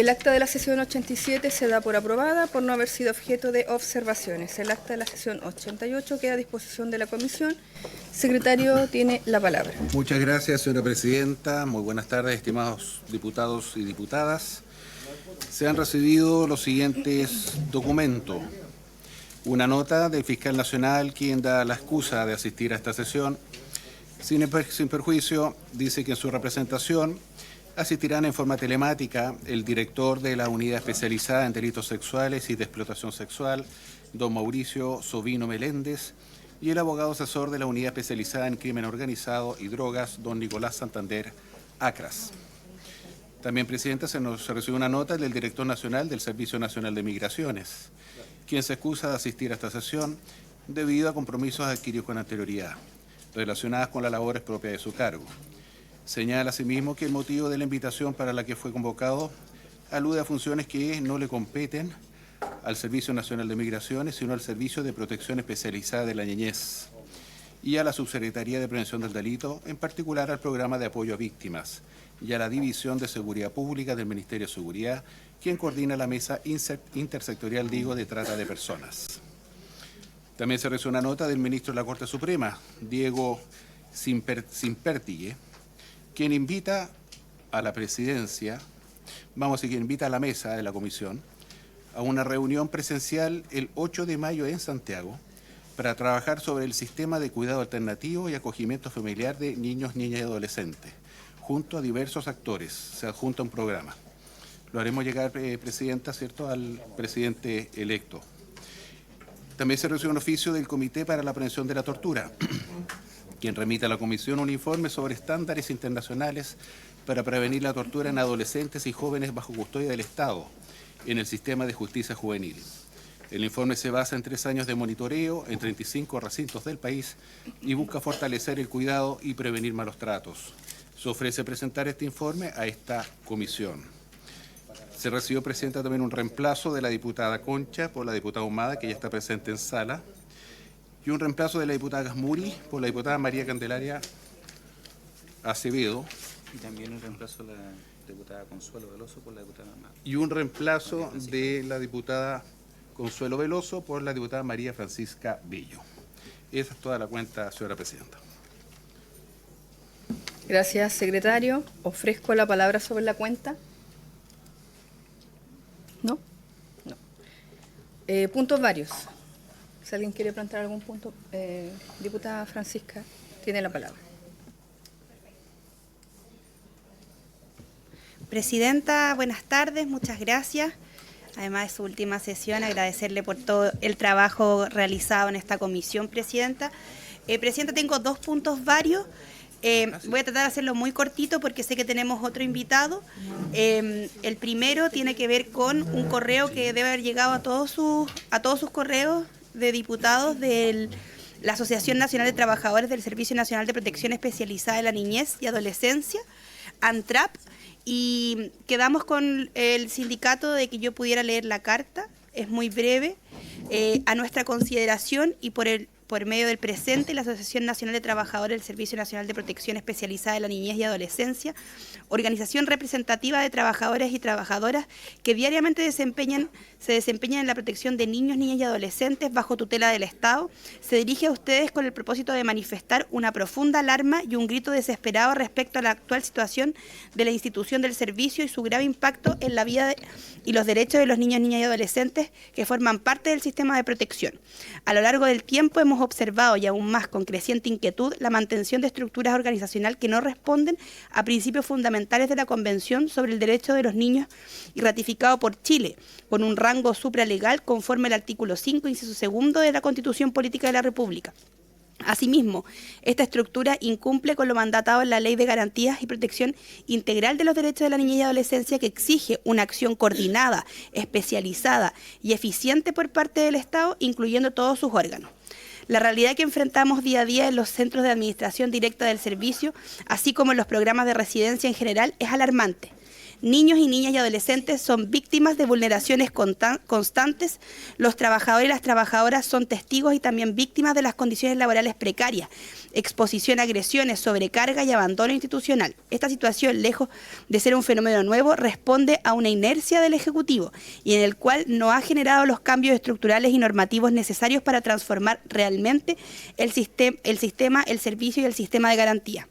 El acta de la sesión 87 se da por aprobada por no haber sido objeto de observaciones. El acta de la sesión 88 queda a disposición de la comisión. Secretario, tiene la palabra. Muchas gracias, señora presidenta. Muy buenas tardes, estimados diputados y diputadas. Se han recibido los siguientes documentos. Una nota del fiscal nacional, quien da la excusa de asistir a esta sesión. Sin perjuicio, dice que en su representación asistirán en forma telemática el director de la Unidad Especializada en Delitos Sexuales y de Explotación Sexual, don Mauricio Sovino Meléndez, y el abogado asesor de la Unidad Especializada en Crimen Organizado y Drogas, don Nicolás Santander Acras. También, Presidenta, se recibió una nota del director nacional del Servicio Nacional de Migraciones, quien se excusa de asistir a esta sesión debido a compromisos adquiridos con anterioridad, relacionadas con las labores propias de su cargo. Señala asimismo que el motivo de la invitación para la que fue convocado alude a funciones que no le competen al Servicio Nacional de Migraciones, sino al Servicio de Protección Especializada de la Niñez y a la Subsecretaría de Prevención del Delito, en particular al Programa de Apoyo a Víctimas y a la División de Seguridad Pública del Ministerio de Seguridad, quien coordina la Mesa Intersectorial, de Trata de Personas. También se recibió una nota del ministro de la Corte Suprema, Diego Simpertigue, quien invita a la presidencia, quien invita a la mesa de la comisión a una reunión presencial el 8 de mayo en Santiago para trabajar sobre el sistema de cuidado alternativo y acogimiento familiar de niños, niñas y adolescentes, junto a diversos actores. Se adjunta un programa. Lo haremos llegar, Presidenta, ¿cierto?, al presidente electo. También se recibió un oficio del Comité para la Prevención de la Tortura, quien remite a la Comisión un informe sobre estándares internacionales para prevenir la tortura en adolescentes y jóvenes bajo custodia del Estado en el sistema de justicia juvenil. El informe se basa en 3 años de monitoreo en 35 recintos del país y busca fortalecer el cuidado y prevenir malos tratos. Se ofrece presentar este informe a esta comisión. Se recibió, Presidenta, también un reemplazo de la diputada Concha por la diputada Humada, que ya está presente en sala, y un reemplazo de la diputada Gasmuri por la diputada María Candelaria Acevedo. Y también un reemplazo de la diputada Consuelo Veloso por la diputada Amado. Y un reemplazo de la diputada Consuelo Veloso por la diputada María Francisca Bello. Esa es toda la cuenta, señora Presidenta. Gracias, secretario. Ofrezco la palabra sobre la cuenta. ¿No? No. Puntos varios. Si alguien quiere plantear algún punto, diputada Francisca, tiene la palabra. Presidenta, buenas tardes, muchas gracias. Además de su última sesión, agradecerle por todo el trabajo realizado en esta comisión, Presidenta. Presidenta, tengo 2 puntos varios. Voy a tratar de hacerlo muy cortito porque sé que tenemos otro invitado. El primero tiene que ver con un correo que debe haber llegado a todos sus correos de diputados de la Asociación Nacional de Trabajadores del Servicio Nacional de Protección Especializada de la Niñez y Adolescencia, ANTRAP, y quedamos con el sindicato de que yo pudiera leer la carta. Es muy breve, a nuestra consideración y por medio del presente, la Asociación Nacional de Trabajadores del Servicio Nacional de Protección Especializada de la Niñez y Adolescencia, organización representativa de trabajadores y trabajadoras que diariamente se desempeñan en la protección de niños, niñas y adolescentes bajo tutela del Estado, se dirige a ustedes con el propósito de manifestar una profunda alarma y un grito desesperado respecto a la actual situación de la institución del servicio y su grave impacto en la vida y los derechos de los niños, niñas y adolescentes que forman parte del sistema de protección. A lo largo del tiempo hemos observado, y aún más con creciente inquietud, la mantención de estructuras organizacionales que no responden a principios fundamentales de la Convención sobre el Derecho de los Niños y ratificado por Chile, con un rango supralegal conforme al artículo 5, inciso 2 de la Constitución Política de la República. Asimismo, esta estructura incumple con lo mandatado en la Ley de Garantías y Protección Integral de los Derechos de la Niñez y Adolescencia, que exige una acción coordinada, especializada y eficiente por parte del Estado, incluyendo todos sus órganos. La realidad que enfrentamos día a día en los centros de administración directa del servicio, así como en los programas de residencia en general, es alarmante. Niños y niñas y adolescentes son víctimas de vulneraciones constantes. Los trabajadores y las trabajadoras son testigos y también víctimas de las condiciones laborales precarias, exposición a agresiones, sobrecarga y abandono institucional. Esta situación, lejos de ser un fenómeno nuevo, responde a una inercia del Ejecutivo y en el cual no ha generado los cambios estructurales y normativos necesarios para transformar realmente el sistema, el servicio y el sistema de garantía.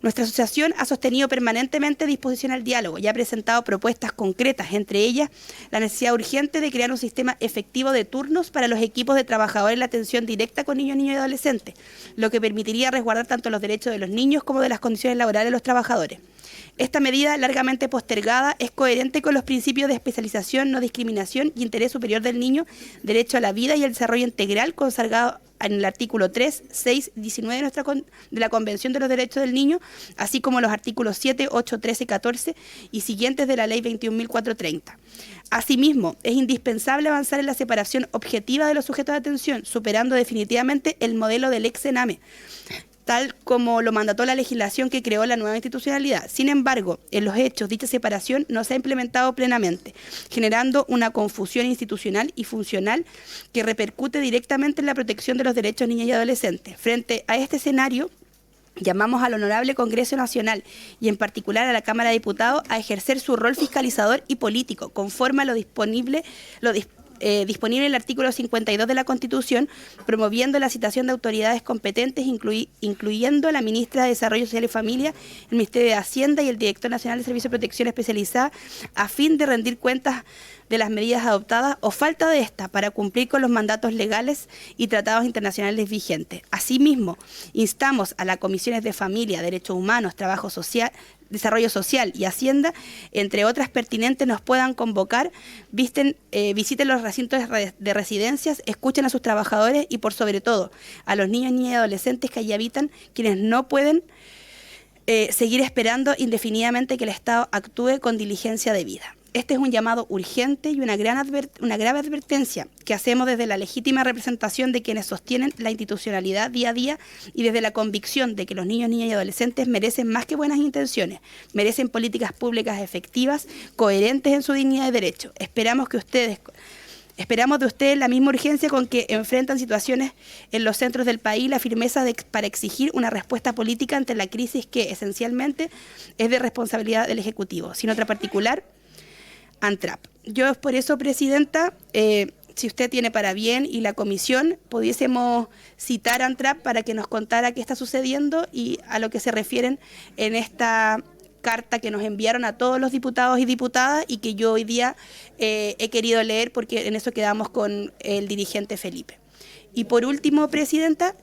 Nuestra asociación ha sostenido permanentemente disposición al diálogo y ha presentado propuestas concretas, entre ellas la necesidad urgente de crear un sistema efectivo de turnos para los equipos de trabajadores en la atención directa con niños, niñas y adolescentes, lo que permitiría resguardar tanto los derechos de los niños como de las condiciones laborales de los trabajadores. Esta medida, largamente postergada, es coherente con los principios de especialización, no discriminación y interés superior del niño, derecho a la vida y el desarrollo integral consagrado en el artículo 3, 6, 19 de la Convención de los Derechos del Niño, así como los artículos 7, 8, 13, 14 y siguientes de la Ley 21.430. Asimismo, es indispensable avanzar en la separación objetiva de los sujetos de atención, superando definitivamente el modelo del ex-ENAME, tal como lo mandató la legislación que creó la nueva institucionalidad. Sin embargo, en los hechos, dicha separación no se ha implementado plenamente, generando una confusión institucional y funcional que repercute directamente en la protección de los derechos de niñas y adolescentes. Frente a este escenario, llamamos al Honorable Congreso Nacional y en particular a la Cámara de Diputados a ejercer su rol fiscalizador y político, conforme a lo disponible en el artículo 52 de la Constitución, promoviendo la citación de autoridades competentes, incluyendo la Ministra de Desarrollo Social y Familia, el Ministerio de Hacienda y el Director Nacional de Servicio de Protección Especializada, a fin de rendir cuentas de las medidas adoptadas o falta de esta para cumplir con los mandatos legales y tratados internacionales vigentes. Asimismo, instamos a las comisiones de Familia, Derechos Humanos, Trabajo Social, Desarrollo Social y Hacienda, entre otras pertinentes, nos puedan convocar, visiten los recintos de residencias, escuchen a sus trabajadores y por sobre todo a los niños, niñas y adolescentes que allí habitan, quienes no pueden seguir esperando indefinidamente que el Estado actúe con diligencia debida. Este es un llamado urgente y una grave advertencia que hacemos desde la legítima representación de quienes sostienen la institucionalidad día a día y desde la convicción de que los niños, niñas y adolescentes merecen más que buenas intenciones, merecen políticas públicas efectivas, coherentes en su dignidad y derecho. Esperamos de ustedes la misma urgencia con que enfrentan situaciones en los centros del país, la firmeza para exigir una respuesta política ante la crisis que esencialmente es de responsabilidad del Ejecutivo, sin otra particular, ANTRAP. Yo por eso, Presidenta, si usted tiene para bien y la comisión, pudiésemos citar a ANTRAP para que nos contara qué está sucediendo y a lo que se refieren en esta carta que nos enviaron a todos los diputados y diputadas y que yo hoy día he querido leer porque en eso quedamos con el dirigente Felipe. Y por último, Presidenta,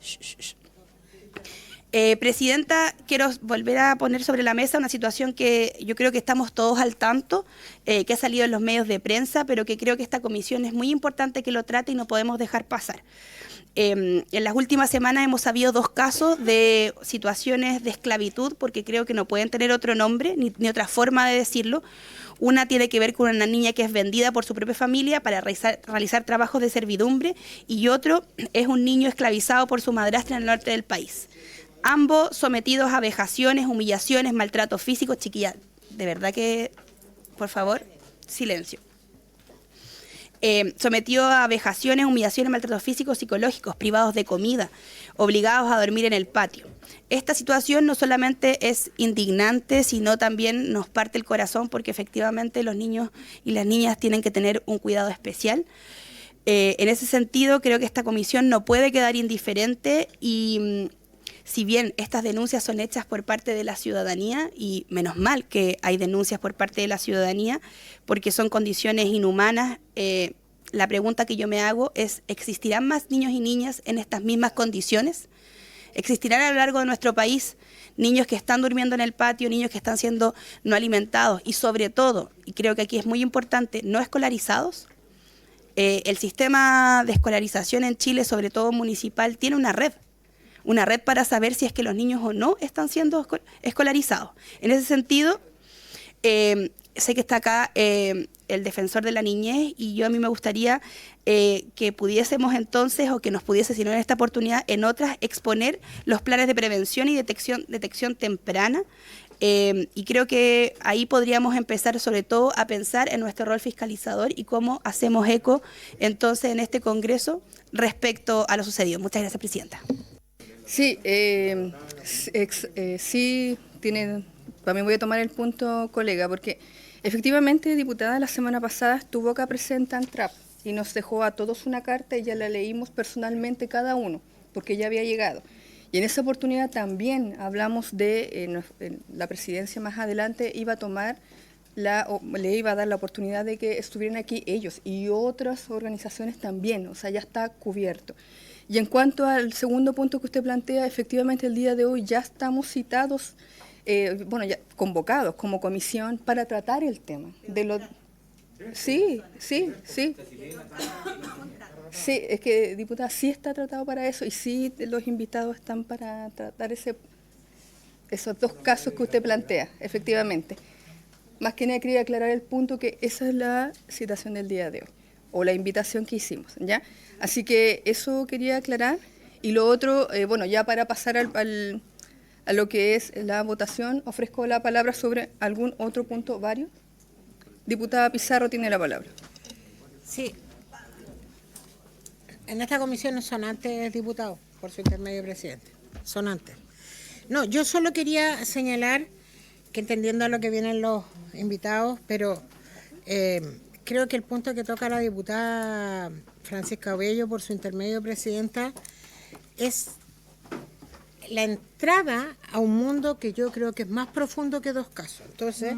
Presidenta, quiero volver a poner sobre la mesa una situación que yo creo que estamos todos al tanto, que ha salido en los medios de prensa, pero que creo que esta comisión es muy importante que lo trate y no podemos dejar pasar. En las últimas semanas hemos sabido 2 casos de situaciones de esclavitud, porque creo que no pueden tener otro nombre ni otra forma de decirlo. Una tiene que ver con una niña que es vendida por su propia familia para realizar trabajos de servidumbre y otro es un niño esclavizado por su madrastra en el norte del país. Ambos sometidos a vejaciones, humillaciones, maltratos físicos. Chiquilla, de verdad que, por favor, silencio. Sometido a vejaciones, humillaciones, maltratos físicos, psicológicos, privados de comida, obligados a dormir en el patio. Esta situación no solamente es indignante, sino también nos parte el corazón porque efectivamente los niños y las niñas tienen que tener un cuidado especial. En ese sentido, creo que esta comisión no puede quedar indiferente y si bien estas denuncias son hechas por parte de la ciudadanía, y menos mal que hay denuncias por parte de la ciudadanía, porque son condiciones inhumanas, la pregunta que yo me hago es, ¿existirán más niños y niñas en estas mismas condiciones? ¿Existirán a lo largo de nuestro país niños que están durmiendo en el patio, niños que están siendo no alimentados y sobre todo, y creo que aquí es muy importante, no escolarizados? El sistema de escolarización en Chile, sobre todo municipal, tiene una red para saber si es que los niños o no están siendo escolarizados. En ese sentido, sé que está acá el defensor de la niñez y a mí me gustaría que pudiésemos entonces, o que nos pudiese, si no en esta oportunidad, en otras, exponer los planes de prevención y detección temprana Y creo que ahí podríamos empezar sobre todo a pensar en nuestro rol fiscalizador y cómo hacemos eco entonces en este Congreso respecto a lo sucedido. Muchas gracias, Presidenta. Sí, sí, también voy a tomar el punto, colega, porque efectivamente, diputada, la semana pasada estuvo acá presente ANTRAP y nos dejó a todos una carta y ya la leímos personalmente cada uno, porque ya había llegado. Y en esa oportunidad también hablamos de la presidencia más adelante iba a tomar le iba a dar la oportunidad de que estuvieran aquí ellos y otras organizaciones también, o sea, ya está cubierto. Y en cuanto al segundo punto que usted plantea, efectivamente el día de hoy ya estamos citados, ya convocados como comisión para tratar el tema. Sí. Sí, es que, diputada, sí está tratado para eso y sí los invitados están para tratar esos dos casos que usted plantea, efectivamente. Más que nada quería aclarar el punto que esa es la citación del día de hoy, o la invitación que hicimos, ¿ya? Así que eso quería aclarar. Y lo otro, ya para pasar a lo que es la votación, ofrezco la palabra sobre algún otro punto, varios. Diputada Pizarro tiene la palabra. Sí. En esta comisión no son antes diputados, por su intermedio, presidente. Son antes. No, yo solo quería señalar que entendiendo a lo que vienen los invitados, pero creo que el punto que toca la diputada Francisca Bello por su intermedio, presidenta, es la entrada a un mundo que yo creo que es más profundo que dos casos. Entonces,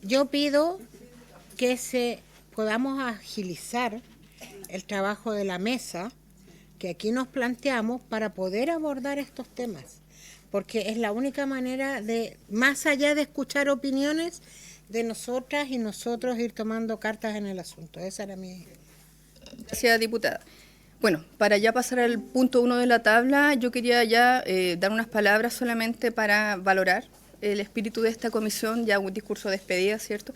yo pido que podamos agilizar el trabajo de la mesa que aquí nos planteamos para poder abordar estos temas, porque es la única manera de, más allá de escuchar opiniones, de nosotras y nosotros ir tomando cartas en el asunto. Esa era mi... Gracias, diputada. Bueno, para ya pasar al punto 1 de la tabla, yo quería ya dar unas palabras solamente para valorar el espíritu de esta comisión, ya un discurso de despedida, ¿cierto?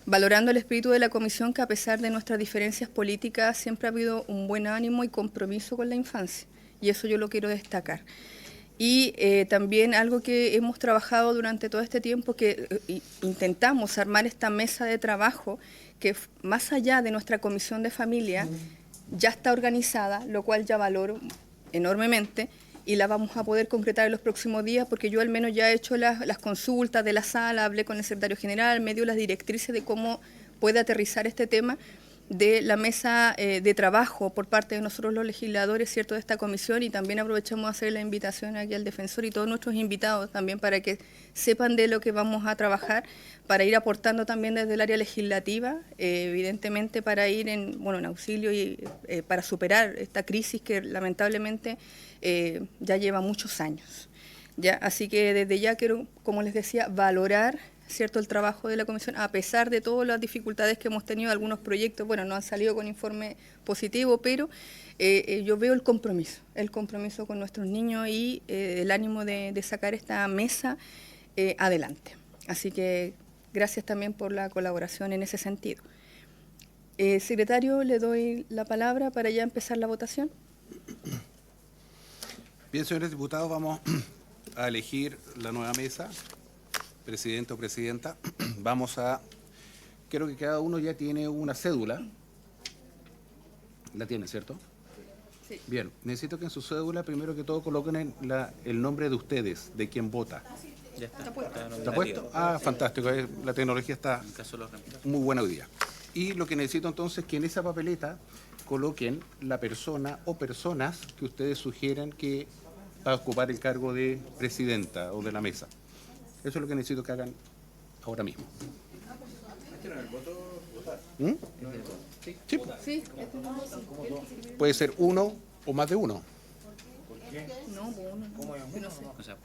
Valorando el espíritu de la comisión, que a pesar de nuestras diferencias políticas siempre ha habido un buen ánimo y compromiso con la infancia, y eso yo lo quiero destacar. Y también algo que hemos trabajado durante todo este tiempo, que intentamos armar esta mesa de trabajo, que más allá de nuestra comisión de familia, ya está organizada, lo cual ya valoro enormemente, y la vamos a poder concretar en los próximos días, porque yo al menos ya he hecho las consultas de la sala, hablé con el secretario general, me dio las directrices de cómo puede aterrizar este tema de la mesa de trabajo por parte de nosotros los legisladores, ¿cierto?, de esta comisión, y también aprovechamos a hacer la invitación aquí al defensor y todos nuestros invitados también para que sepan de lo que vamos a trabajar, para ir aportando también desde el área legislativa, evidentemente para ir en auxilio y para superar esta crisis que lamentablemente ya lleva muchos años. ¿Ya? Así que desde ya quiero, como les decía, valorar, ¿cierto?, el trabajo de la comisión, a pesar de todas las dificultades que hemos tenido, algunos proyectos, no han salido con informe positivo, pero yo veo el compromiso con nuestros niños y el ánimo de sacar esta mesa adelante. Así que gracias también por la colaboración en ese sentido. Secretario, le doy la palabra para ya empezar la votación. Bien, señores diputados, vamos a elegir la nueva mesa, presidente o presidenta. Creo que cada uno ya tiene una cédula. ¿La tiene, cierto? Sí. Bien, necesito que en su cédula, primero que todo, coloquen el nombre de ustedes, de quien vota. Ya está. ¿Está puesto? Ah, fantástico. La tecnología está En caso de los reemplazos. muy buena hoy día. Y lo que necesito entonces es que en esa papeleta coloquen la persona o personas que ustedes sugieren que va a ocupar el cargo de presidenta o de la mesa. Eso es lo que necesito que hagan ahora mismo. ¿Mm? Sí. Sí. Puede ser uno o más de uno. No, no sé. O sea,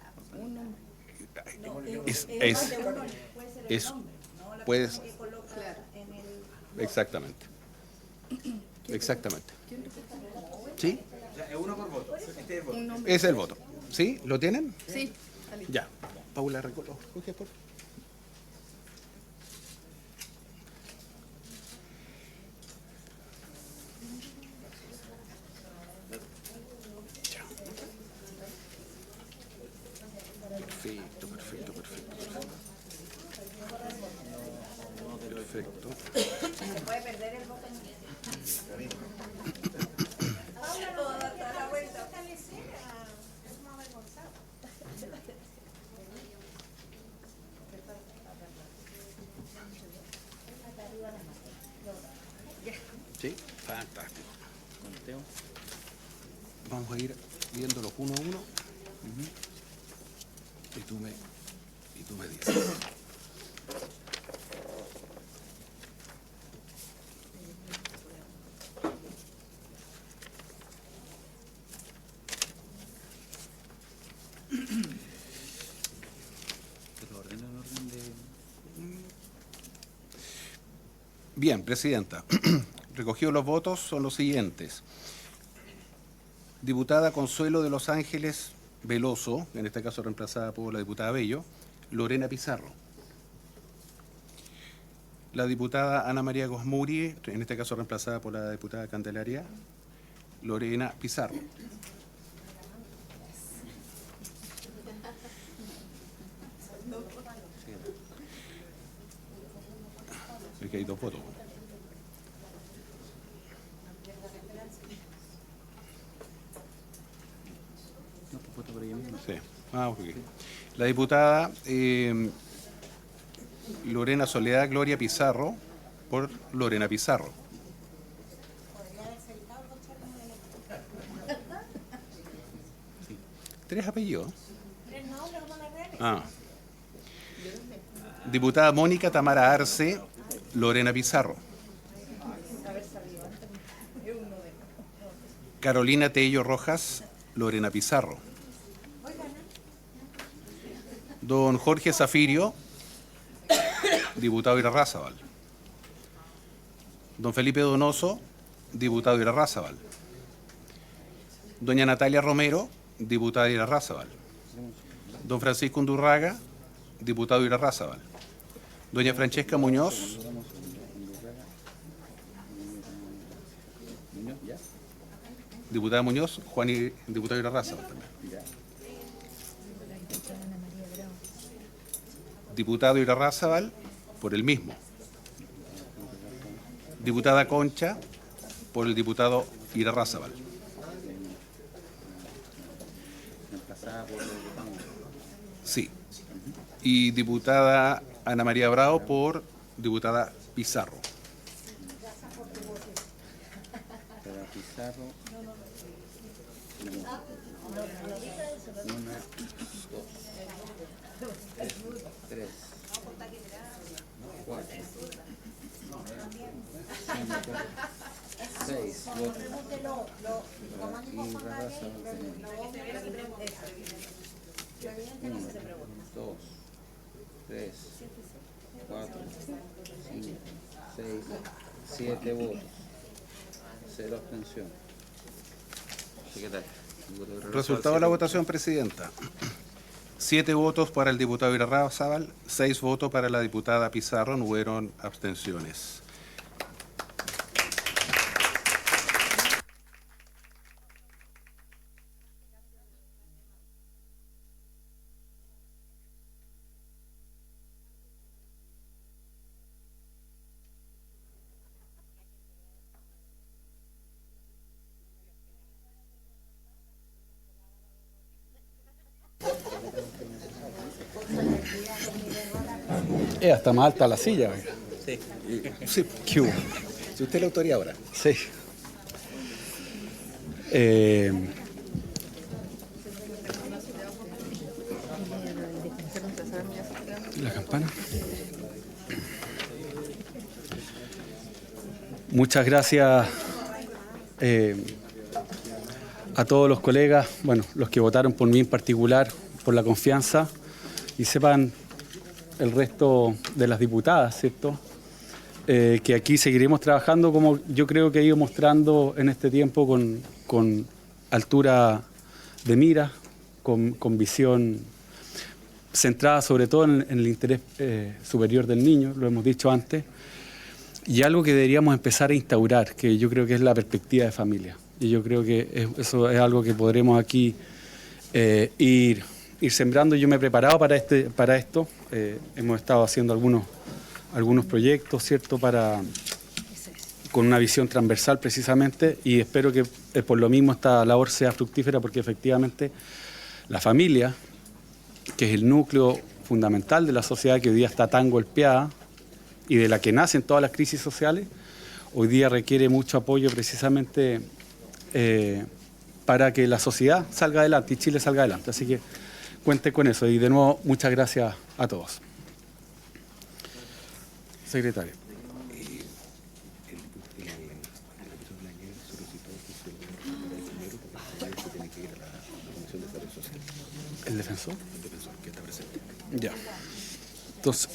Puedes. Exactamente. Exactamente. ¿Sí? Es uno por voto. Este es el voto. Ese es el voto. ¿Sí? ¿Lo tienen? Sí. Ya. Paula, coge por. Ya. Perfecto. Sí, fantástico. Conteo. Vamos a ir viéndolos uno a uno. Y tú me dices. Pero ordeno en orden de... Bien, Presidenta. Recogidos los votos son los siguientes. Diputada Consuelo de Los Ángeles Veloso, en este caso reemplazada por la diputada Bello, Lorena Pizarro. La diputada Ana María Gosmuri, en este caso reemplazada por la diputada Candelaria, Lorena Pizarro. Aquí hay dos votos. No, pues voto por ella misma. Sí. Ok. La diputada Lorena Soledad Gloria Pizarro por Lorena Pizarro. ¿Tres apellidos? Ah. Diputada Mónica Tamara Arce, Lorena Pizarro. Carolina Tello Rojas, Lorena Pizarro. Don Jorge Zafirio, diputado Irarrázaval. Don Felipe Donoso, diputado Irarrázaval. Doña Natalia Romero, diputada Irarrázaval. Don Francisco Undurraga, diputado Irarrázaval. Doña Francesca Muñoz, diputada Muñoz, diputado Irarrázaval también. Diputado Irarrázaval, por el mismo. Diputada Concha, por el diputado Irarrázaval. Reemplazada por el diputado. Sí. Y diputada Ana María Bravo por diputada Pizarro. Para Pizarro. Una, dos, tres, cuatro, cinco, seis, votos. Y Rarraza va a tener 1, 2, 3, 4, 5, 6, 7 votos. 0 abstención. Secretario. Resultado de la votación, Presidenta. 7 votos para el diputado Irarrázaval, 6 votos para la diputada Pizarro, no hubieron abstenciones. Es hasta más alta la silla. Oiga. Sí, ¿Qué hubo? si usted es la autoría ahora. Sí. La campana. Muchas gracias a todos los colegas, bueno, los que votaron por mí en particular, por la confianza, y sepan el resto de las diputadas, ¿cierto? Que aquí seguiremos trabajando como yo creo que he ido mostrando en este tiempo con altura de mira, con visión centrada sobre todo en el interés superior del niño, lo hemos dicho antes, y algo que deberíamos empezar a instaurar, que yo creo que es la perspectiva de familia. Y yo creo que eso es algo que podremos aquí ir sembrando. Yo me he preparado para esto. Hemos estado haciendo algunos proyectos, ¿cierto?, con una visión transversal precisamente, y espero que por lo mismo esta labor sea fructífera, porque efectivamente la familia, que es el núcleo fundamental de la sociedad que hoy día está tan golpeada y de la que nacen todas las crisis sociales, hoy día requiere mucho apoyo precisamente para que la sociedad salga adelante y Chile salga adelante. Así que cuente con eso. Y de nuevo, muchas gracias a todos. Secretario. ¿El defensor? El defensor que está presente. Ya. Entonces,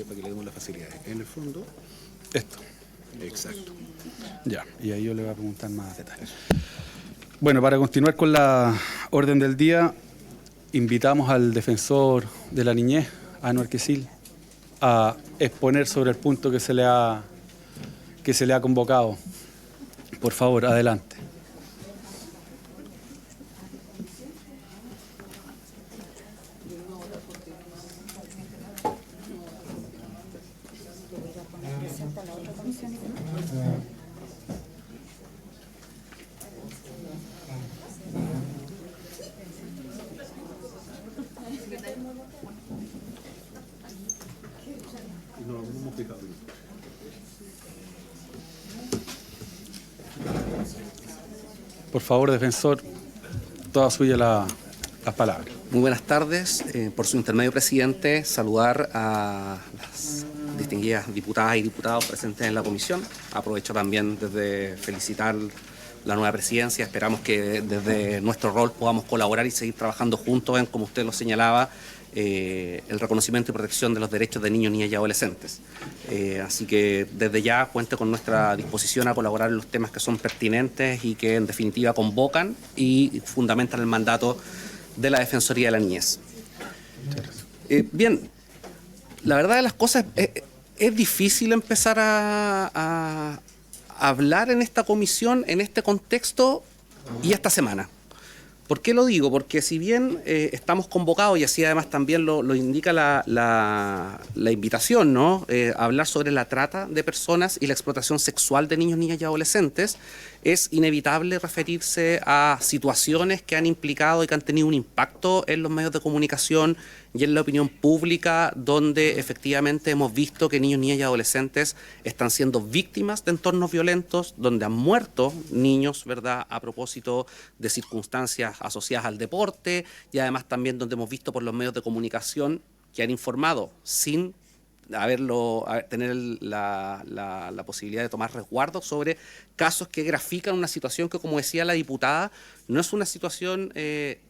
Para que le demos las facilidades. En el fondo, esto. exacto. Ya, y ahí yo le voy a preguntar más detalles. Bueno, para continuar con la orden del día, invitamos al defensor de la niñez, Anuar Quesil, a exponer sobre el punto que se le ha convocado. Por favor, adelante. Por favor, defensor, toda suya las palabras. Muy buenas tardes. Por su intermedio, presidente, saludar a las distinguidas diputadas y diputados presentes en la comisión. Aprovecho también desde felicitar la nueva presidencia. Esperamos que desde nuestro rol podamos colaborar y seguir trabajando juntos en, como usted lo señalaba, el reconocimiento y protección de los derechos de niños, niñas y adolescentes. Así que desde ya cuente con nuestra disposición a colaborar en los temas que son pertinentes y que en definitiva convocan y fundamentan el mandato de la Defensoría de la Niñez. Bien, la verdad de las cosas es difícil empezar a hablar en esta comisión, en este contexto y esta semana. ¿Por qué lo digo? Porque si bien estamos convocados, y así además también lo indica la invitación, ¿no? Hablar sobre la trata de personas y la explotación sexual de niños, niñas y adolescentes, es inevitable referirse a situaciones que han implicado y que han tenido un impacto en los medios de comunicación y en la opinión pública, donde efectivamente hemos visto que niños, niñas y adolescentes están siendo víctimas de entornos violentos, donde han muerto niños, ¿verdad?, a propósito de circunstancias asociadas al deporte, y además también donde hemos visto por los medios de comunicación que han informado sin tener la posibilidad de tomar resguardo sobre casos que grafican una situación que, como decía la diputada, no es una situación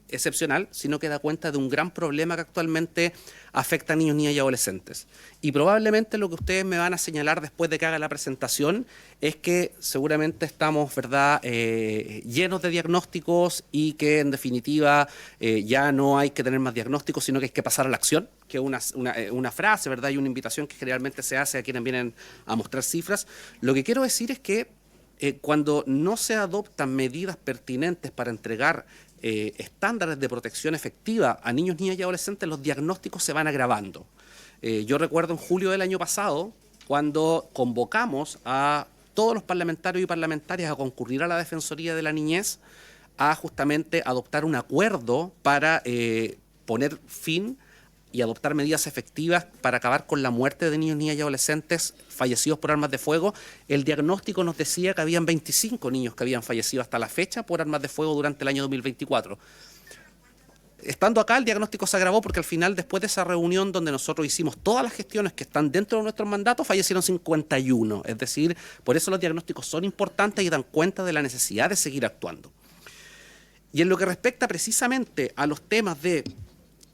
excepcional, sino que da cuenta de un gran problema que actualmente afecta a niños, niñas y adolescentes. Y probablemente lo que ustedes me van a señalar después de que haga la presentación es que seguramente estamos, ¿verdad?, llenos de diagnósticos y que en definitiva ya no hay que tener más diagnósticos, sino que hay que pasar a la acción, que es una frase, ¿verdad?, y una invitación que generalmente se hace a quienes vienen a mostrar cifras. Lo que quiero decir es que cuando no se adoptan medidas pertinentes para entregar estándares de protección efectiva a niños, niñas y adolescentes, los diagnósticos se van agravando. Yo recuerdo en julio del año pasado, cuando convocamos a todos los parlamentarios y parlamentarias a concurrir a la Defensoría de la Niñez a justamente adoptar un acuerdo para poner fin y adoptar medidas efectivas para acabar con la muerte de niños, niñas y adolescentes fallecidos por armas de fuego. El diagnóstico nos decía que habían 25 niños que habían fallecido hasta la fecha por armas de fuego durante el año 2024. Estando acá, el diagnóstico se agravó porque al final, después de esa reunión donde nosotros hicimos todas las gestiones que están dentro de nuestros mandatos, fallecieron 51. Es decir, por eso los diagnósticos son importantes y dan cuenta de la necesidad de seguir actuando. Y en lo que respecta precisamente a los temas de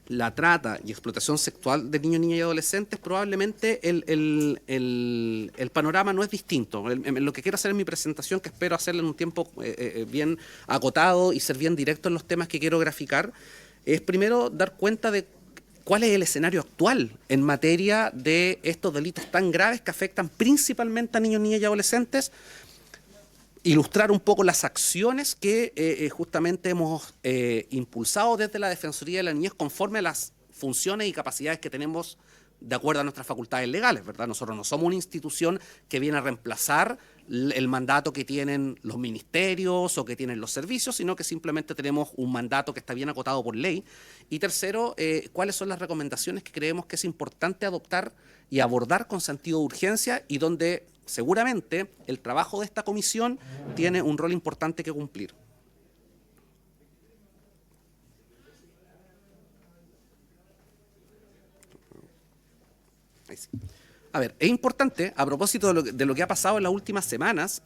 la trata y explotación sexual de niños, niñas y adolescentes, probablemente el panorama no es distinto. Lo que quiero hacer en mi presentación, que espero hacerla en un tiempo bien acotado y ser bien directo en los temas que quiero graficar, es primero dar cuenta de cuál es el escenario actual en materia de estos delitos tan graves que afectan principalmente a niños, niñas y adolescentes, ilustrar un poco las acciones que justamente hemos impulsado desde la Defensoría de la Niñez conforme a las funciones y capacidades que tenemos de acuerdo a nuestras facultades legales, ¿verdad? Nosotros no somos una institución que viene a reemplazar el mandato que tienen los ministerios o que tienen los servicios, sino que simplemente tenemos un mandato que está bien acotado por ley. Y tercero, cuáles son las recomendaciones que creemos que es importante adoptar y abordar con sentido de urgencia y donde seguramente el trabajo de esta comisión tiene un rol importante que cumplir. Ahí sí. A ver, es importante, a propósito de lo que ha pasado en las últimas semanas,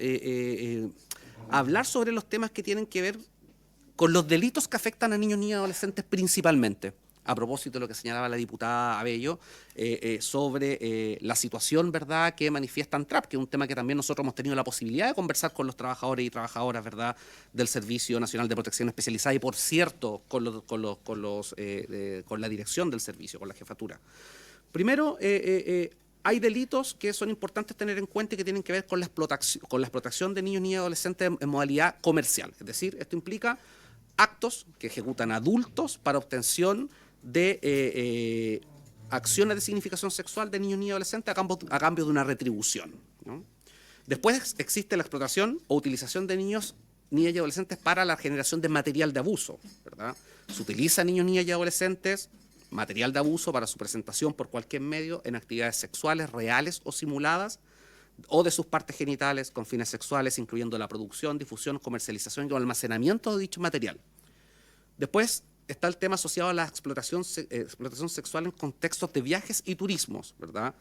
hablar sobre los temas que tienen que ver con los delitos que afectan a niños, niñas y adolescentes principalmente. A propósito de lo que señalaba la diputada Abello, sobre la situación, ¿verdad?, que manifiesta ANTRAP, que es un tema que también nosotros hemos tenido la posibilidad de conversar con los trabajadores y trabajadoras, ¿verdad?, del Servicio Nacional de Protección Especializada y, por cierto, con la dirección del servicio, con la jefatura. Primero, hay delitos que son importantes tener en cuenta y que tienen que ver con la explotación de niños, niñas y adolescentes en modalidad comercial. Es decir, esto implica actos que ejecutan adultos para obtención de acciones de significación sexual de niños, niñas y adolescentes a cambio de una retribución, ¿no? Después existe la explotación o utilización de niños, niñas y adolescentes para la generación de material de abuso, ¿verdad? Se utiliza niños, niñas y adolescentes, material de abuso para su presentación por cualquier medio en actividades sexuales reales o simuladas o de sus partes genitales con fines sexuales, incluyendo la producción, difusión, comercialización y almacenamiento de dicho material. Después está el tema asociado a la explotación sexual en contextos de viajes y turismos, ¿verdad?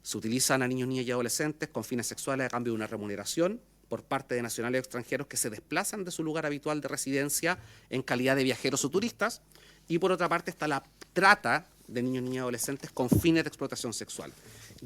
Se utilizan a niños, niñas y adolescentes con fines sexuales a cambio de una remuneración por parte de nacionales o extranjeros que se desplazan de su lugar habitual de residencia en calidad de viajeros o turistas. Y por otra parte está la trata de niños, niñas y adolescentes con fines de explotación sexual.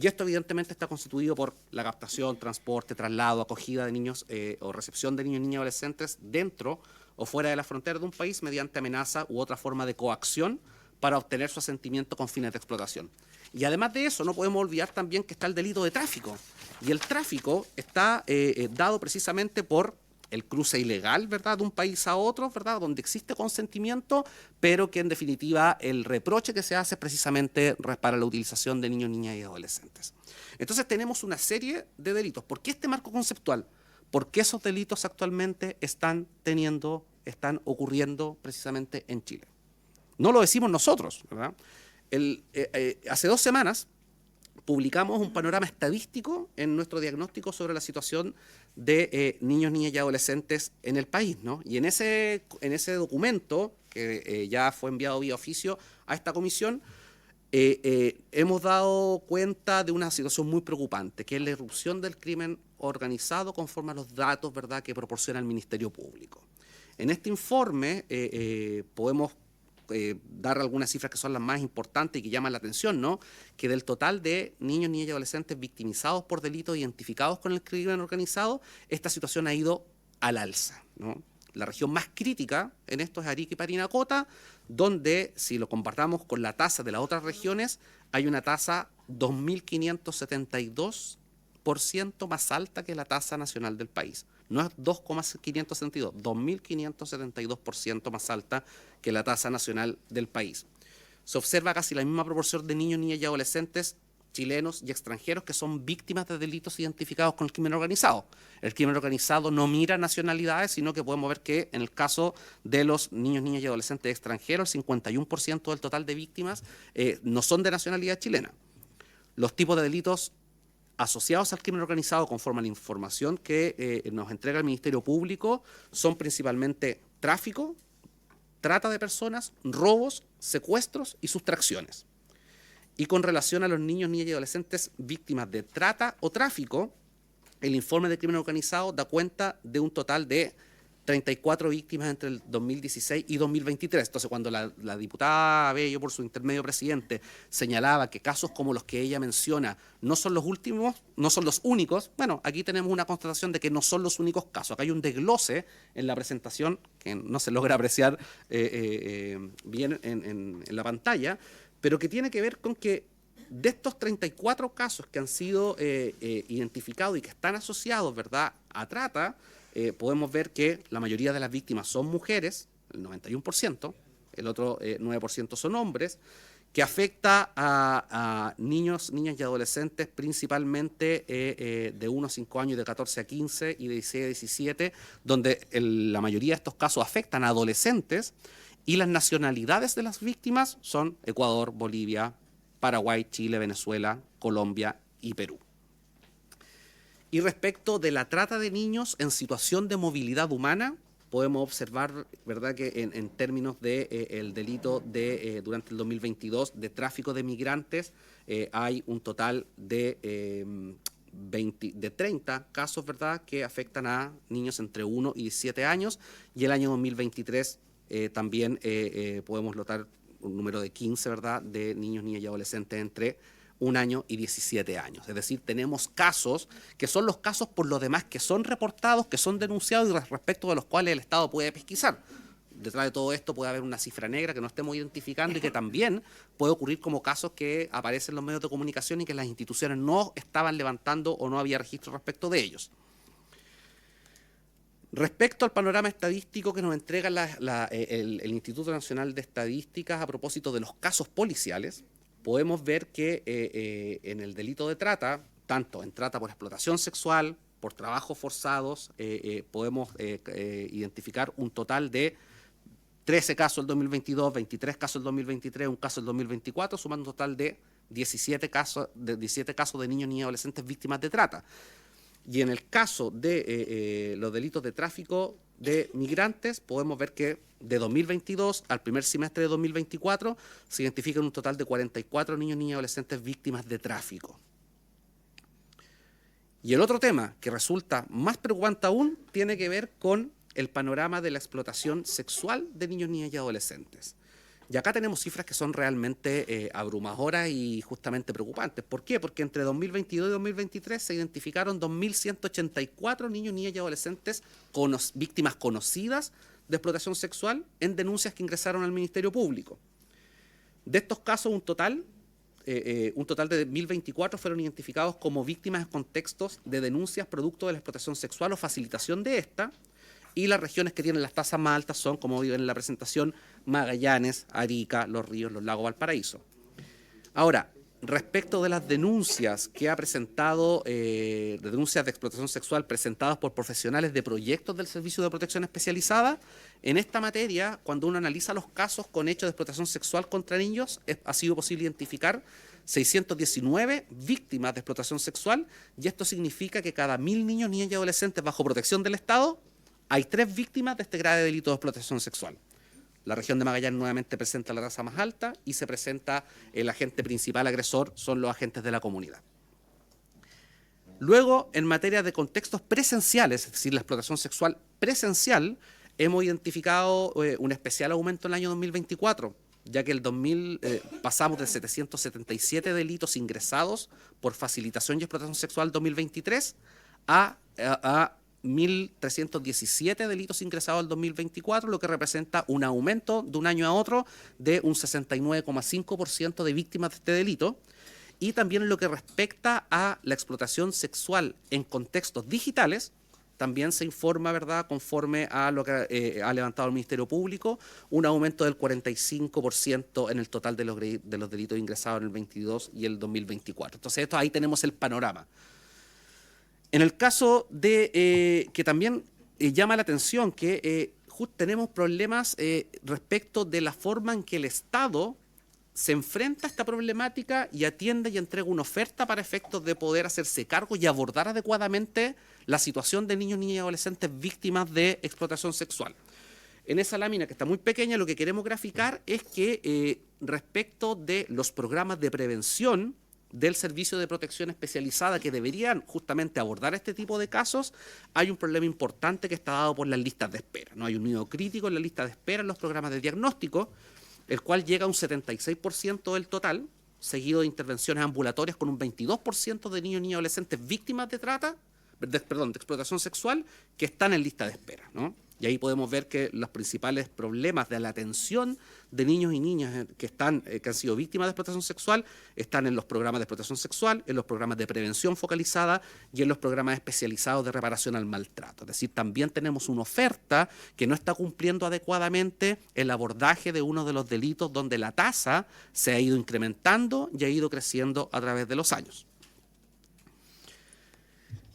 Y esto evidentemente está constituido por la captación, transporte, traslado, acogida de niños o recepción de niños, niñas y adolescentes dentro o fuera de la frontera de un país mediante amenaza u otra forma de coacción para obtener su asentimiento con fines de explotación. Y además de eso, no podemos olvidar también que está el delito de tráfico. Y el tráfico está dado precisamente por el cruce ilegal, ¿verdad?, de un país a otro, ¿verdad?, donde existe consentimiento, pero que en definitiva el reproche que se hace es precisamente para la utilización de niños, niñas y adolescentes. Entonces tenemos una serie de delitos. ¿Por qué este marco conceptual? Porque esos delitos actualmente están ocurriendo precisamente en Chile. No lo decimos nosotros, ¿verdad? Hace 2 semanas publicamos un panorama estadístico en nuestro diagnóstico sobre la situación de niños, niñas y adolescentes en el país, ¿no? Y en ese documento, que ya fue enviado vía oficio a esta comisión, hemos dado cuenta de una situación muy preocupante, que es la irrupción del crimen organizado conforme a los datos, ¿verdad?, que proporciona el Ministerio Público. En este informe podemos dar algunas cifras que son las más importantes y que llaman la atención, ¿no? Que del total de niños, niñas y adolescentes victimizados por delitos identificados con el crimen organizado, esta situación ha ido al alza, ¿no? La región más crítica en esto es Arica y Parinacota, donde, si lo comparamos con la tasa de las otras regiones, hay una tasa 2.572% más alta que la tasa nacional del país. No es 2.572, 2.572% más alta que la tasa nacional del país. Se observa casi la misma proporción de niños, niñas y adolescentes chilenos y extranjeros que son víctimas de delitos identificados con el crimen organizado. El crimen organizado no mira nacionalidades, sino que podemos ver que en el caso de los niños, niñas y adolescentes extranjeros, el 51% del total de víctimas no son de nacionalidad chilena. Los tipos de delitos asociados al crimen organizado, conforme a la información que nos entrega el Ministerio Público, son principalmente tráfico, trata de personas, robos, secuestros y sustracciones. Y con relación a los niños, niñas y adolescentes víctimas de trata o tráfico, el informe de crimen organizado da cuenta de un total de 34 víctimas entre el 2016 y 2023. Entonces, cuando la diputada Abello, por su intermedio presidente, señalaba que casos como los que ella menciona no son los últimos, no son los únicos, bueno, aquí tenemos una constatación de que no son los únicos casos. Acá hay un desglose en la presentación que no se logra apreciar bien en la pantalla, pero que tiene que ver con que de estos 34 casos que han sido identificados y que están asociados, ¿verdad?, a trata, podemos ver que la mayoría de las víctimas son mujeres, el 91%, el otro 9% son hombres, que afecta a niños, niñas y adolescentes principalmente de 1 a 5 años, de 14 a 15 y de 16 a 17, donde la mayoría de estos casos afectan a adolescentes, y las nacionalidades de las víctimas son Ecuador, Bolivia, Paraguay, Chile, Venezuela, Colombia y Perú. Y respecto de la trata de niños en situación de movilidad humana, podemos observar, ¿verdad?, que en términos de el delito de durante el 2022 de tráfico de migrantes hay un total de 30 casos, ¿verdad?, que afectan a niños entre 1 y 17 años, y el año 2023 también podemos notar un número de 15, ¿verdad?, de niños, niñas y adolescentes entre 1 año y 17 años. Es decir, tenemos casos que son los casos por lo demás que son reportados, que son denunciados y respecto de los cuales el Estado puede pesquisar. Detrás de todo esto puede haber una cifra negra que no estemos identificando y que también puede ocurrir como casos que aparecen en los medios de comunicación y que las instituciones no estaban levantando o no había registro respecto de ellos. Respecto al panorama estadístico que nos entrega el Instituto Nacional de Estadísticas a propósito de los casos policiales, podemos ver que en el delito de trata, tanto en trata por explotación sexual, por trabajos forzados, podemos identificar un total de 13 casos el 2022, 23 casos el 2023, un caso el 2024, sumando un total de 17 casos de niños, niñas y adolescentes víctimas de trata. Y en el caso de los delitos de tráfico de migrantes, podemos ver que de 2022 al primer semestre de 2024 se identifican un total de 44 niños, niñas y adolescentes víctimas de tráfico. Y el otro tema que resulta más preocupante aún tiene que ver con el panorama de la explotación sexual de niños, niñas y adolescentes. Y acá tenemos cifras que son realmente abrumadoras y justamente preocupantes. ¿Por qué? Porque entre 2022 y 2023 se identificaron 2.184 niños, niñas y adolescentes víctimas conocidas de explotación sexual en denuncias que ingresaron al Ministerio Público. De estos casos, un total de 1.024 fueron identificados como víctimas en contextos de denuncias producto de la explotación sexual o facilitación de esta. Y las regiones que tienen las tasas más altas son, como viven en la presentación, Magallanes, Arica, Los Ríos, Los Lagos, Valparaíso. Ahora, respecto de las denuncias que ha presentado, de denuncias de explotación sexual presentadas por profesionales de proyectos del Servicio de Protección Especializada, en esta materia, cuando uno analiza los casos con hechos de explotación sexual contra niños, ha sido posible identificar 619 víctimas de explotación sexual, y esto significa que cada 1.000 niños, niñas y adolescentes bajo protección del Estado, hay 3 víctimas de este grave delito de explotación sexual. La región de Magallanes nuevamente presenta la tasa más alta y se presenta el agente principal agresor, son los agentes de la comunidad. Luego, en materia de contextos presenciales, es decir, la explotación sexual presencial, hemos identificado un especial aumento en el año 2024, ya que pasamos de 777 delitos ingresados por facilitación y explotación sexual 2023 a 1.317 delitos ingresados al 2024, lo que representa un aumento de un año a otro de un 69,5% de víctimas de este delito. Y también en lo que respecta a la explotación sexual en contextos digitales, también se informa, ¿verdad?, conforme a lo que ha levantado el Ministerio Público, un aumento del 45% en el total de los delitos ingresados en el 22 y el 2024. Entonces, ahí tenemos el panorama. En el caso de que también llama la atención que tenemos problemas respecto de la forma en que el Estado se enfrenta a esta problemática y atiende y entrega una oferta para efectos de poder hacerse cargo y abordar adecuadamente la situación de niños, niñas y adolescentes víctimas de explotación sexual. En esa lámina que está muy pequeña, lo que queremos graficar es que respecto de los programas de prevención del Servicio de Protección Especializada que deberían justamente abordar este tipo de casos, hay un problema importante que está dado por las listas de espera. ¿No? Hay un nido crítico en la lista de espera en los programas de diagnóstico, el cual llega a un 76% del total, seguido de intervenciones ambulatorias con un 22% de niños, niñas y adolescentes víctimas de de explotación sexual que están en lista de espera, ¿no? Y ahí podemos ver que los principales problemas de la atención de niños y niñas que han sido víctimas de explotación sexual están en los programas de explotación sexual, en los programas de prevención focalizada y en los programas especializados de reparación al maltrato. Es decir, también tenemos una oferta que no está cumpliendo adecuadamente el abordaje de uno de los delitos donde la tasa se ha ido incrementando y ha ido creciendo a través de los años.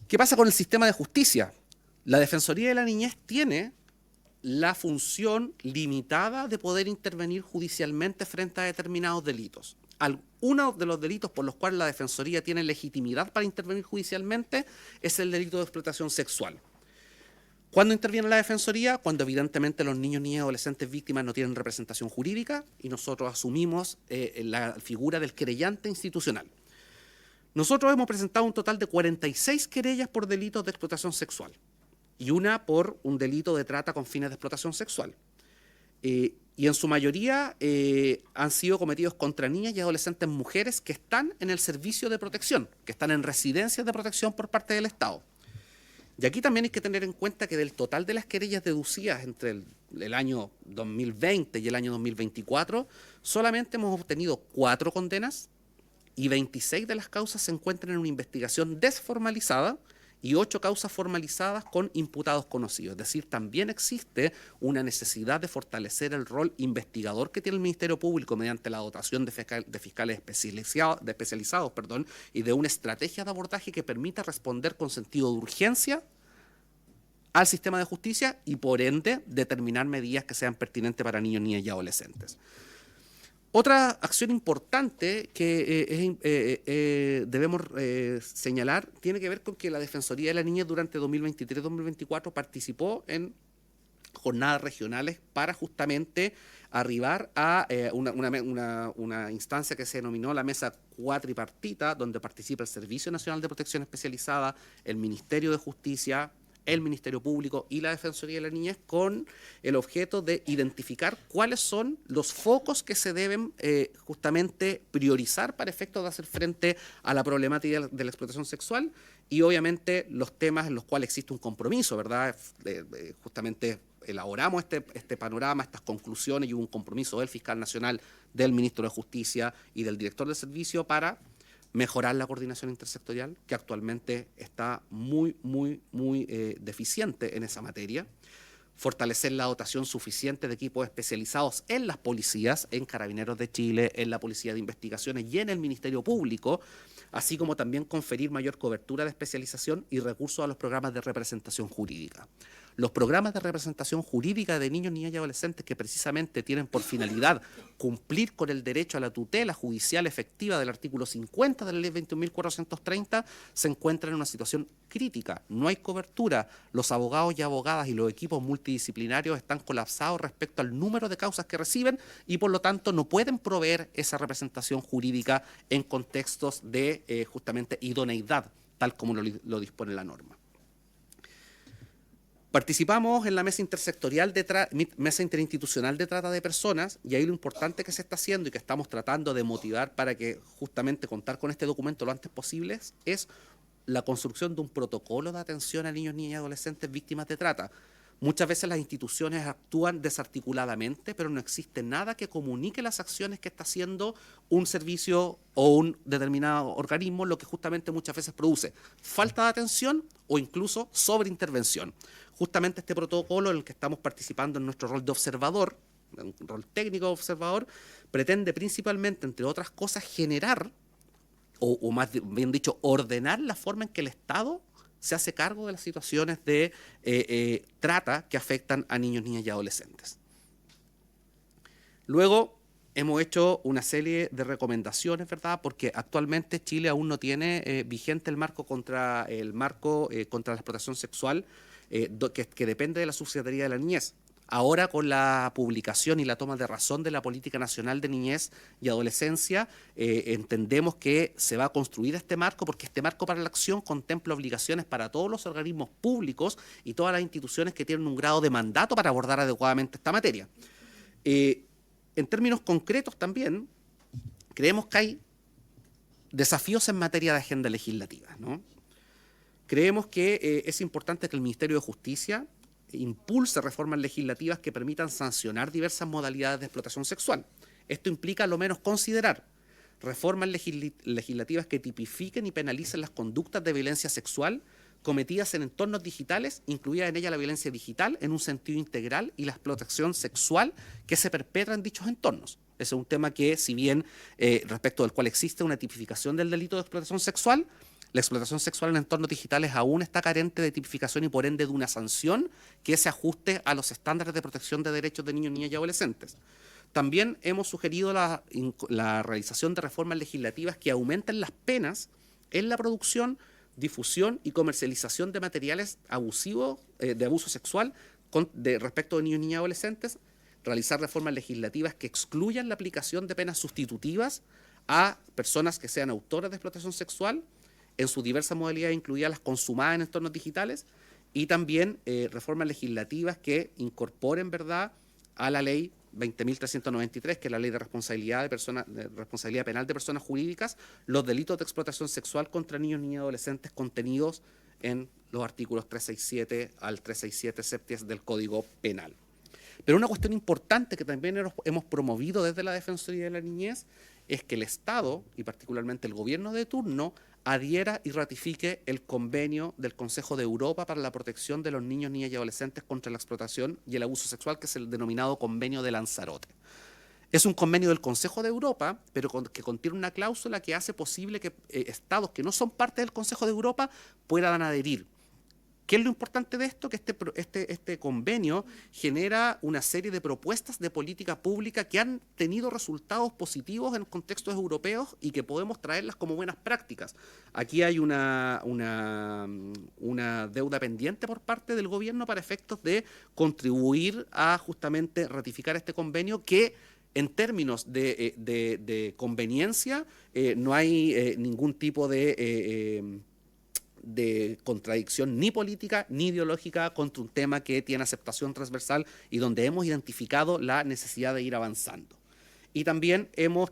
¿Qué pasa con el sistema de justicia? La Defensoría de la Niñez tiene la función limitada de poder intervenir judicialmente frente a determinados delitos. uno de los delitos por los cuales la Defensoría tiene legitimidad para intervenir judicialmente es el delito de explotación sexual. ¿Cuándo interviene la Defensoría? Cuando evidentemente los niños, niñas y adolescentes víctimas no tienen representación jurídica y nosotros asumimos la figura del querellante institucional. Nosotros hemos presentado un total de 46 querellas por delitos de explotación sexual y una por un delito de trata con fines de explotación sexual. Y en su mayoría han sido cometidos contra niñas y adolescentes mujeres que están en el servicio de protección, que están en residencias de protección por parte del Estado. Y aquí también hay que tener en cuenta que del total de las querellas deducidas entre el año 2020 y el año 2024, solamente hemos obtenido 4 condenas y 26 de las causas se encuentran en una investigación desformalizada y 8 causas formalizadas con imputados conocidos. Es decir, también existe una necesidad de fortalecer el rol investigador que tiene el Ministerio Público mediante la dotación de fiscales especializados y de una estrategia de abordaje que permita responder con sentido de urgencia al sistema de justicia y, por ende, determinar medidas que sean pertinentes para niños, niñas y adolescentes. Otra acción importante que debemos señalar tiene que ver con que la Defensoría de la Niñez durante 2023-2024 participó en jornadas regionales para justamente arribar a una instancia que se denominó la Mesa Cuatripartita, donde participa el Servicio Nacional de Protección Especializada, el Ministerio de Justicia, el Ministerio Público y la Defensoría de la Niñez, con el objeto de identificar cuáles son los focos que se deben justamente priorizar para efectos de hacer frente a la problemática de la explotación sexual y obviamente los temas en los cuales existe un compromiso, ¿verdad? Justamente elaboramos este panorama, estas conclusiones y hubo un compromiso del Fiscal Nacional, del Ministro de Justicia y del Director del Servicio para mejorar la coordinación intersectorial, que actualmente está muy deficiente en esa materia, fortalecer la dotación suficiente de equipos especializados en las policías, en Carabineros de Chile, en la Policía de Investigaciones y en el Ministerio Público, así como también conferir mayor cobertura de especialización y recursos a los programas de representación jurídica. Los programas de representación jurídica de niños, niñas y adolescentes que precisamente tienen por finalidad cumplir con el derecho a la tutela judicial efectiva del artículo 50 de la Ley 21.430 se encuentran en una situación crítica. No hay cobertura. Los abogados y abogadas y los equipos multidisciplinarios están colapsados respecto al número de causas que reciben y por lo tanto no pueden proveer esa representación jurídica en contextos de justamente idoneidad, tal como lo dispone la norma. Participamos en la mesa mesa interinstitucional de trata de personas y ahí lo importante que se está haciendo y que estamos tratando de motivar para que justamente contar con este documento lo antes posible es la construcción de un protocolo de atención a niños, niñas y adolescentes víctimas de trata. Muchas veces las instituciones actúan desarticuladamente, pero no existe nada que comunique las acciones que está haciendo un servicio o un determinado organismo, lo que justamente muchas veces produce falta de atención o incluso sobreintervención. Justamente este protocolo en el que estamos participando en nuestro rol de observador, un rol técnico de observador, pretende principalmente, entre otras cosas, generar, o más bien dicho, ordenar la forma en que el Estado se hace cargo de las situaciones de trata que afectan a niños, niñas y adolescentes. Luego hemos hecho una serie de recomendaciones, ¿verdad? Porque actualmente Chile aún no tiene vigente el marco contra la explotación sexual que depende de la Subsecretaría de la Niñez. Ahora, con la publicación y la toma de razón de la Política Nacional de Niñez y Adolescencia, entendemos que se va a construir este marco porque este marco para la acción contempla obligaciones para todos los organismos públicos y todas las instituciones que tienen un grado de mandato para abordar adecuadamente esta materia. En términos concretos también, creemos que hay desafíos en materia de agenda legislativa, ¿no? Creemos que es importante que el Ministerio de Justicia impulse reformas legislativas que permitan sancionar diversas modalidades de explotación sexual. Esto implica, a lo menos, considerar reformas legislativas que tipifiquen y penalicen las conductas de violencia sexual cometidas en entornos digitales, incluida en ella la violencia digital en un sentido integral y la explotación sexual que se perpetra en dichos entornos. Ese es un tema que, si bien respecto del cual existe una tipificación del delito de explotación sexual, la explotación sexual en entornos digitales aún está carente de tipificación y por ende de una sanción que se ajuste a los estándares de protección de derechos de niños, niñas y adolescentes. También hemos sugerido la realización de reformas legislativas que aumenten las penas en la producción, difusión y comercialización de materiales abusivos, de abuso sexual respecto de niños, niñas y adolescentes, realizar reformas legislativas que excluyan la aplicación de penas sustitutivas a personas que sean autoras de explotación sexual en sus diversas modalidades, incluidas las consumadas en entornos digitales, y también reformas legislativas que incorporen, ¿verdad?, a la ley 20.393, que es la ley de responsabilidad responsabilidad penal de personas jurídicas, los delitos de explotación sexual contra niños, niñas y adolescentes contenidos en los artículos 367 al 367 septies del Código Penal. Pero una cuestión importante que también hemos promovido desde la Defensoría de la Niñez es que el Estado, y particularmente el gobierno de turno, adhiera y ratifique el convenio del Consejo de Europa para la protección de los niños, niñas y adolescentes contra la explotación y el abuso sexual, que es el denominado Convenio de Lanzarote. Es un convenio del Consejo de Europa, pero que contiene una cláusula que hace posible que estados que no son parte del Consejo de Europa puedan adherir. ¿Qué es lo importante de esto? Que este convenio genera una serie de propuestas de política pública que han tenido resultados positivos en contextos europeos y que podemos traerlas como buenas prácticas. Aquí hay una deuda pendiente por parte del gobierno para efectos de contribuir a justamente ratificar este convenio que, en términos de conveniencia, no hay ningún tipo de contradicción ni política ni ideológica contra un tema que tiene aceptación transversal y donde hemos identificado la necesidad de ir avanzando. Y también hemos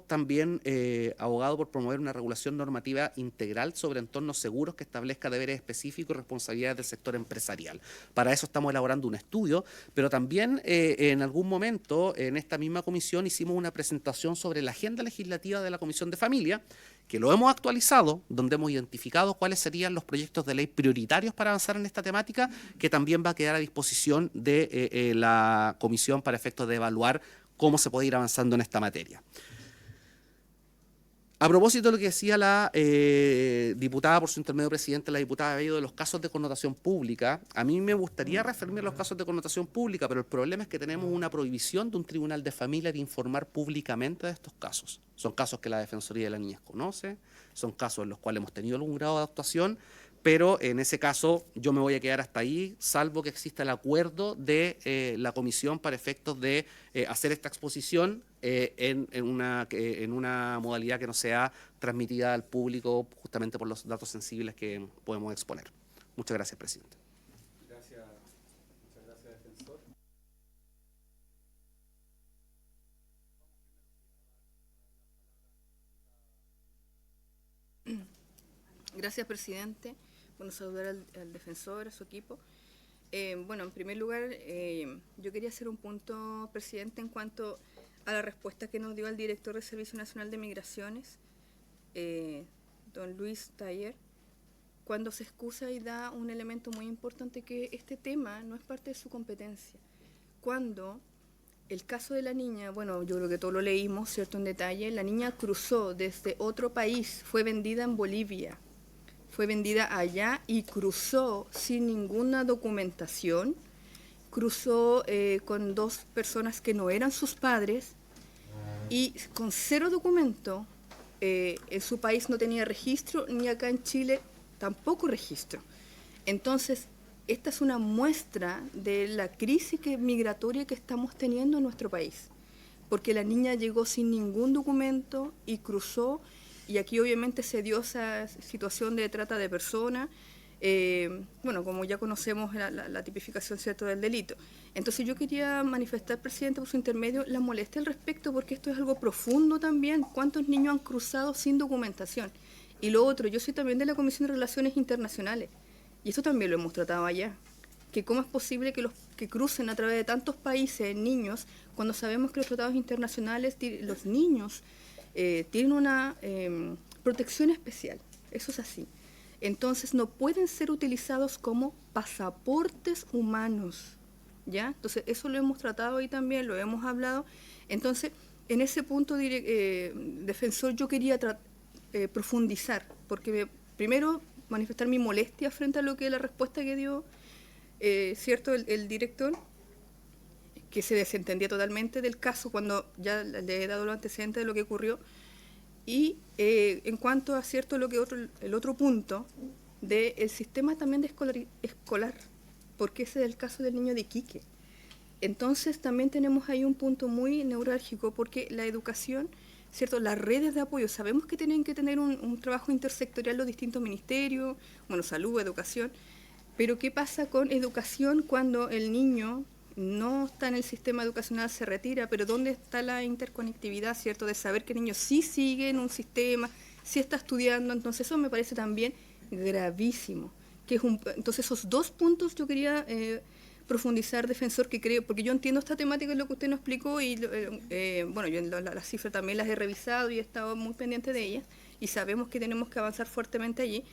abogado por promover una regulación normativa integral sobre entornos seguros que establezca deberes específicos y responsabilidades del sector empresarial. Para eso estamos elaborando un estudio, pero también en algún momento en esta misma comisión hicimos una presentación sobre la agenda legislativa de la Comisión de Familia, que lo hemos actualizado, donde hemos identificado cuáles serían los proyectos de ley prioritarios para avanzar en esta temática, que también va a quedar a disposición de la comisión para efectos de evaluar cómo se puede ir avanzando en esta materia. A propósito de lo que decía la diputada, por su intermedio presidente, la diputada Bello, de los casos de connotación pública, a mí me gustaría referirme a los casos de connotación pública, pero el problema es que tenemos una prohibición de un tribunal de familia de informar públicamente de estos casos. Son casos que la Defensoría de la Niñez conoce, son casos en los cuales hemos tenido algún grado de actuación, pero en ese caso yo me voy a quedar hasta ahí, salvo que exista el acuerdo de la comisión para efectos de hacer esta exposición en una modalidad que no sea transmitida al público justamente por los datos sensibles que podemos exponer. Muchas gracias, presidente. Muchas gracias, defensor. Gracias, presidente. Bueno, saludar al defensor, a su equipo. Bueno, en primer lugar, yo quería hacer un punto, presidente, en cuanto a la respuesta que nos dio el director del Servicio Nacional de Migraciones, don Luis Taller, cuando se excusa y da un elemento muy importante, que este tema no es parte de su competencia. Cuando el caso de la niña, bueno, yo creo que todos lo leímos, ¿cierto?, en detalle, la niña cruzó desde otro país, fue vendida en Bolivia, fue vendida allá y cruzó sin ninguna documentación, cruzó con dos personas que no eran sus padres y con cero documento. En su país no tenía registro, ni acá en Chile tampoco registro. Entonces, esta es una muestra de la crisis migratoria que estamos teniendo en nuestro país, porque la niña llegó sin ningún documento y cruzó. Y aquí obviamente se dio esa situación de trata de personas, bueno, como ya conocemos la tipificación, ¿cierto?, del delito. Entonces yo quería manifestar, presidente, por su intermedio, la molestia al respecto, porque esto es algo profundo también. ¿Cuántos niños han cruzado sin documentación? Y lo otro, yo soy también de la Comisión de Relaciones Internacionales, y eso también lo hemos tratado allá, que cómo es posible que crucen a través de tantos países niños, cuando sabemos que los tratados internacionales, los niños tienen una protección especial, eso es así. Entonces no pueden ser utilizados como pasaportes humanos, ¿ya? Entonces eso lo hemos tratado y también lo hemos hablado. Entonces, en ese punto, defensor, yo quería profundizar, porque primero manifestar mi molestia frente a lo que la respuesta que dio, ¿cierto?, el director, que se desentendía totalmente del caso cuando ya le he dado los antecedentes de lo que ocurrió. Y en cuanto a cierto el otro punto del sistema también de escolar, porque ese es el caso del niño de Iquique. Entonces también tenemos ahí un punto muy neurálgico, porque la educación, ¿cierto? Las redes de apoyo, sabemos que tienen que tener un trabajo intersectorial los distintos ministerios, bueno, salud, educación, pero ¿qué pasa con educación cuando el niño no está en el sistema educacional, se retira? Pero ¿dónde está la interconectividad, cierto? De saber que el niño sí sigue en un sistema, sí está estudiando. Entonces eso me parece también gravísimo. Entonces esos dos puntos yo quería profundizar, defensor, que creo, porque yo entiendo esta temática, es lo que usted nos explicó, y bueno, yo las cifras también las he revisado y he estado muy pendiente de ellas, y sabemos que tenemos que avanzar fuertemente allí.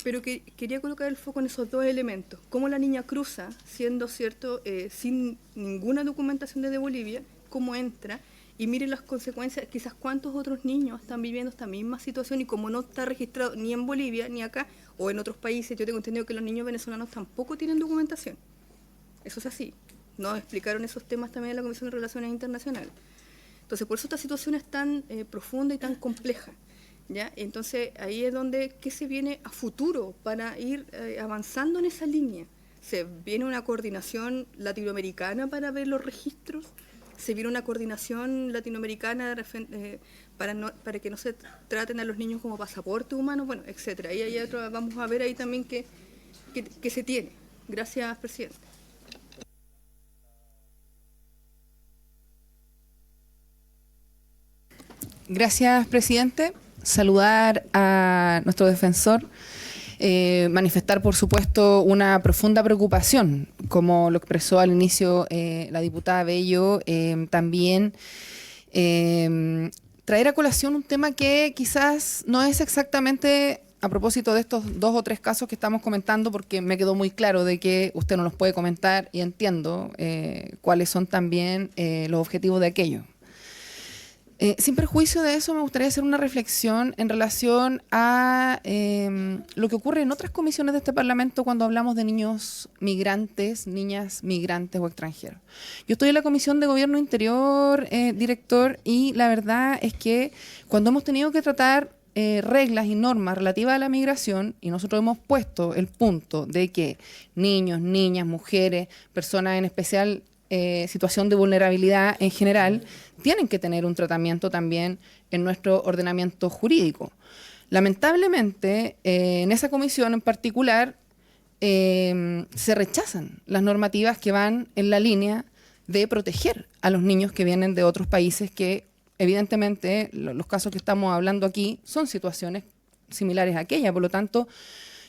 Pero que quería colocar el foco en esos dos elementos. Cómo la niña cruza, siendo cierto, sin ninguna documentación desde Bolivia, cómo entra, y miren las consecuencias, quizás cuántos otros niños están viviendo esta misma situación, y como no está registrado ni en Bolivia, ni acá, o en otros países. Yo tengo entendido que los niños venezolanos tampoco tienen documentación. Eso es así. Nos explicaron esos temas también en la Comisión de Relaciones Internacionales. Entonces, por eso esta situación es tan profunda y tan compleja. ¿Ya? Entonces ahí es donde, ¿qué se viene a futuro para ir avanzando en esa línea? ¿Se viene una coordinación latinoamericana para ver los registros? ¿Se viene una coordinación latinoamericana para que no se traten a los niños como pasaporte humano? Bueno, etcétera. Y ahí vamos a ver ahí también qué se tiene. Gracias, presidente. Gracias, presidente. Saludar a nuestro defensor, manifestar, por supuesto, una profunda preocupación, como lo expresó al inicio la diputada Bello, también traer a colación un tema que quizás no es exactamente a propósito de estos 2 o 3 casos que estamos comentando, porque me quedó muy claro de que usted no los puede comentar, y entiendo cuáles son también los objetivos de aquello. Sin perjuicio de eso, me gustaría hacer una reflexión en relación a lo que ocurre en otras comisiones de este Parlamento cuando hablamos de niños migrantes, niñas migrantes o extranjeros. Yo estoy en la Comisión de Gobierno Interior, director, y la verdad es que cuando hemos tenido que tratar reglas y normas relativas a la migración, y nosotros hemos puesto el punto de que niños, niñas, mujeres, personas en especial situación de vulnerabilidad en general, tienen que tener un tratamiento también en nuestro ordenamiento jurídico. Lamentablemente, en esa comisión en particular, se rechazan las normativas que van en la línea de proteger a los niños que vienen de otros países que, evidentemente, los casos que estamos hablando aquí son situaciones similares a aquella. Por lo tanto,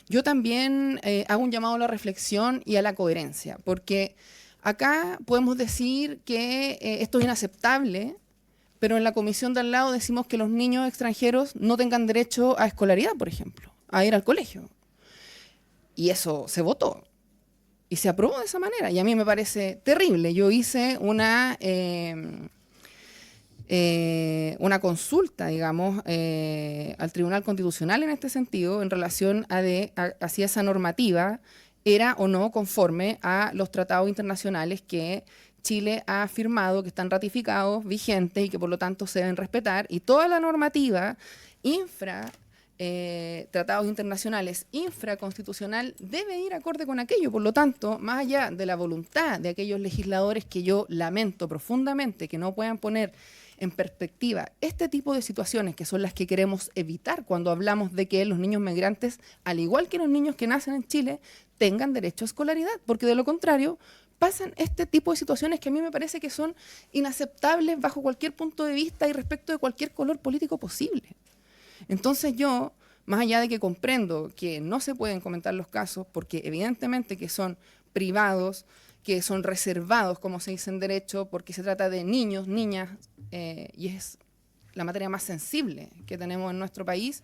yo también hago un llamado a la reflexión y a la coherencia, porque acá podemos decir que esto es inaceptable, pero en la comisión de al lado decimos que los niños extranjeros no tengan derecho a escolaridad, por ejemplo, a ir al colegio. Y eso se votó y se aprobó de esa manera. Y a mí me parece terrible. Yo hice una consulta, digamos, al Tribunal Constitucional en este sentido, en relación a si esa normativa era o no conforme a los tratados internacionales que Chile ha firmado, que están ratificados, vigentes, y que por lo tanto se deben respetar. Y toda la normativa tratados internacionales, infraconstitucional, debe ir acorde con aquello. Por lo tanto, más allá de la voluntad de aquellos legisladores que yo lamento profundamente que no puedan poner en perspectiva este tipo de situaciones, que son las que queremos evitar cuando hablamos de que los niños migrantes, al igual que los niños que nacen en Chile, tengan derecho a escolaridad, porque de lo contrario pasan este tipo de situaciones que a mí me parece que son inaceptables bajo cualquier punto de vista y respecto de cualquier color político posible. Entonces yo, más allá de que comprendo que no se pueden comentar los casos, porque evidentemente que son privados, que son reservados, como se dice en derecho, porque se trata de niños, niñas, y es la materia más sensible que tenemos en nuestro país,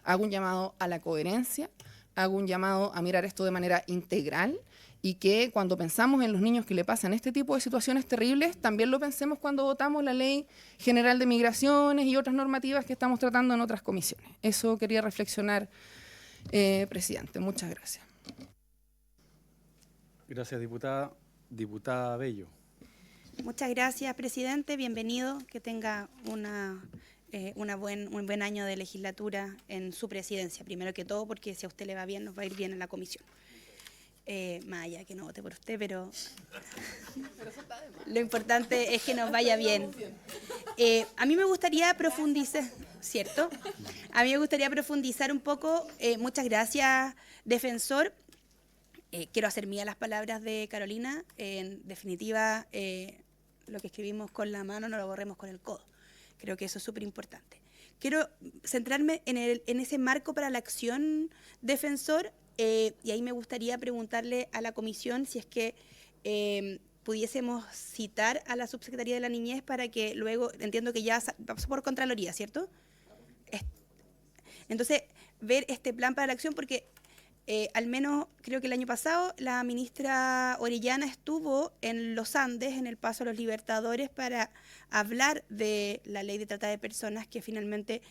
hago un llamado a la coherencia, hago un llamado a mirar esto de manera integral, y que cuando pensamos en los niños que le pasan este tipo de situaciones terribles, también lo pensemos cuando votamos la Ley General de Migraciones y otras normativas que estamos tratando en otras comisiones. Eso quería reflexionar, presidente. Muchas gracias. Gracias, diputada. Diputada Bello. Muchas gracias, presidente. Bienvenido. Que tenga un buen año de legislatura en su presidencia, primero que todo, porque si a usted le va bien, nos va a ir bien en la comisión. Más allá que no vote por usted, pero lo importante es que nos vaya bien. A mí me gustaría profundizar, ¿cierto? A mí me gustaría profundizar un poco. Muchas gracias, defensor. Quiero hacer mía las palabras de Carolina. En definitiva, lo que escribimos con la mano no lo borremos con el codo. Creo que eso es súper importante. Quiero centrarme en ese marco para la acción, defensor, y ahí me gustaría preguntarle a la comisión si es que pudiésemos citar a la Subsecretaría de la Niñez para que luego, entiendo que ya pasó por Contraloría, ¿cierto? Entonces, ver este plan para la acción, porque al menos creo que el año pasado la ministra Orellana estuvo en los Andes, en el Paso a los Libertadores, para hablar de la ley de trata de personas, que finalmente,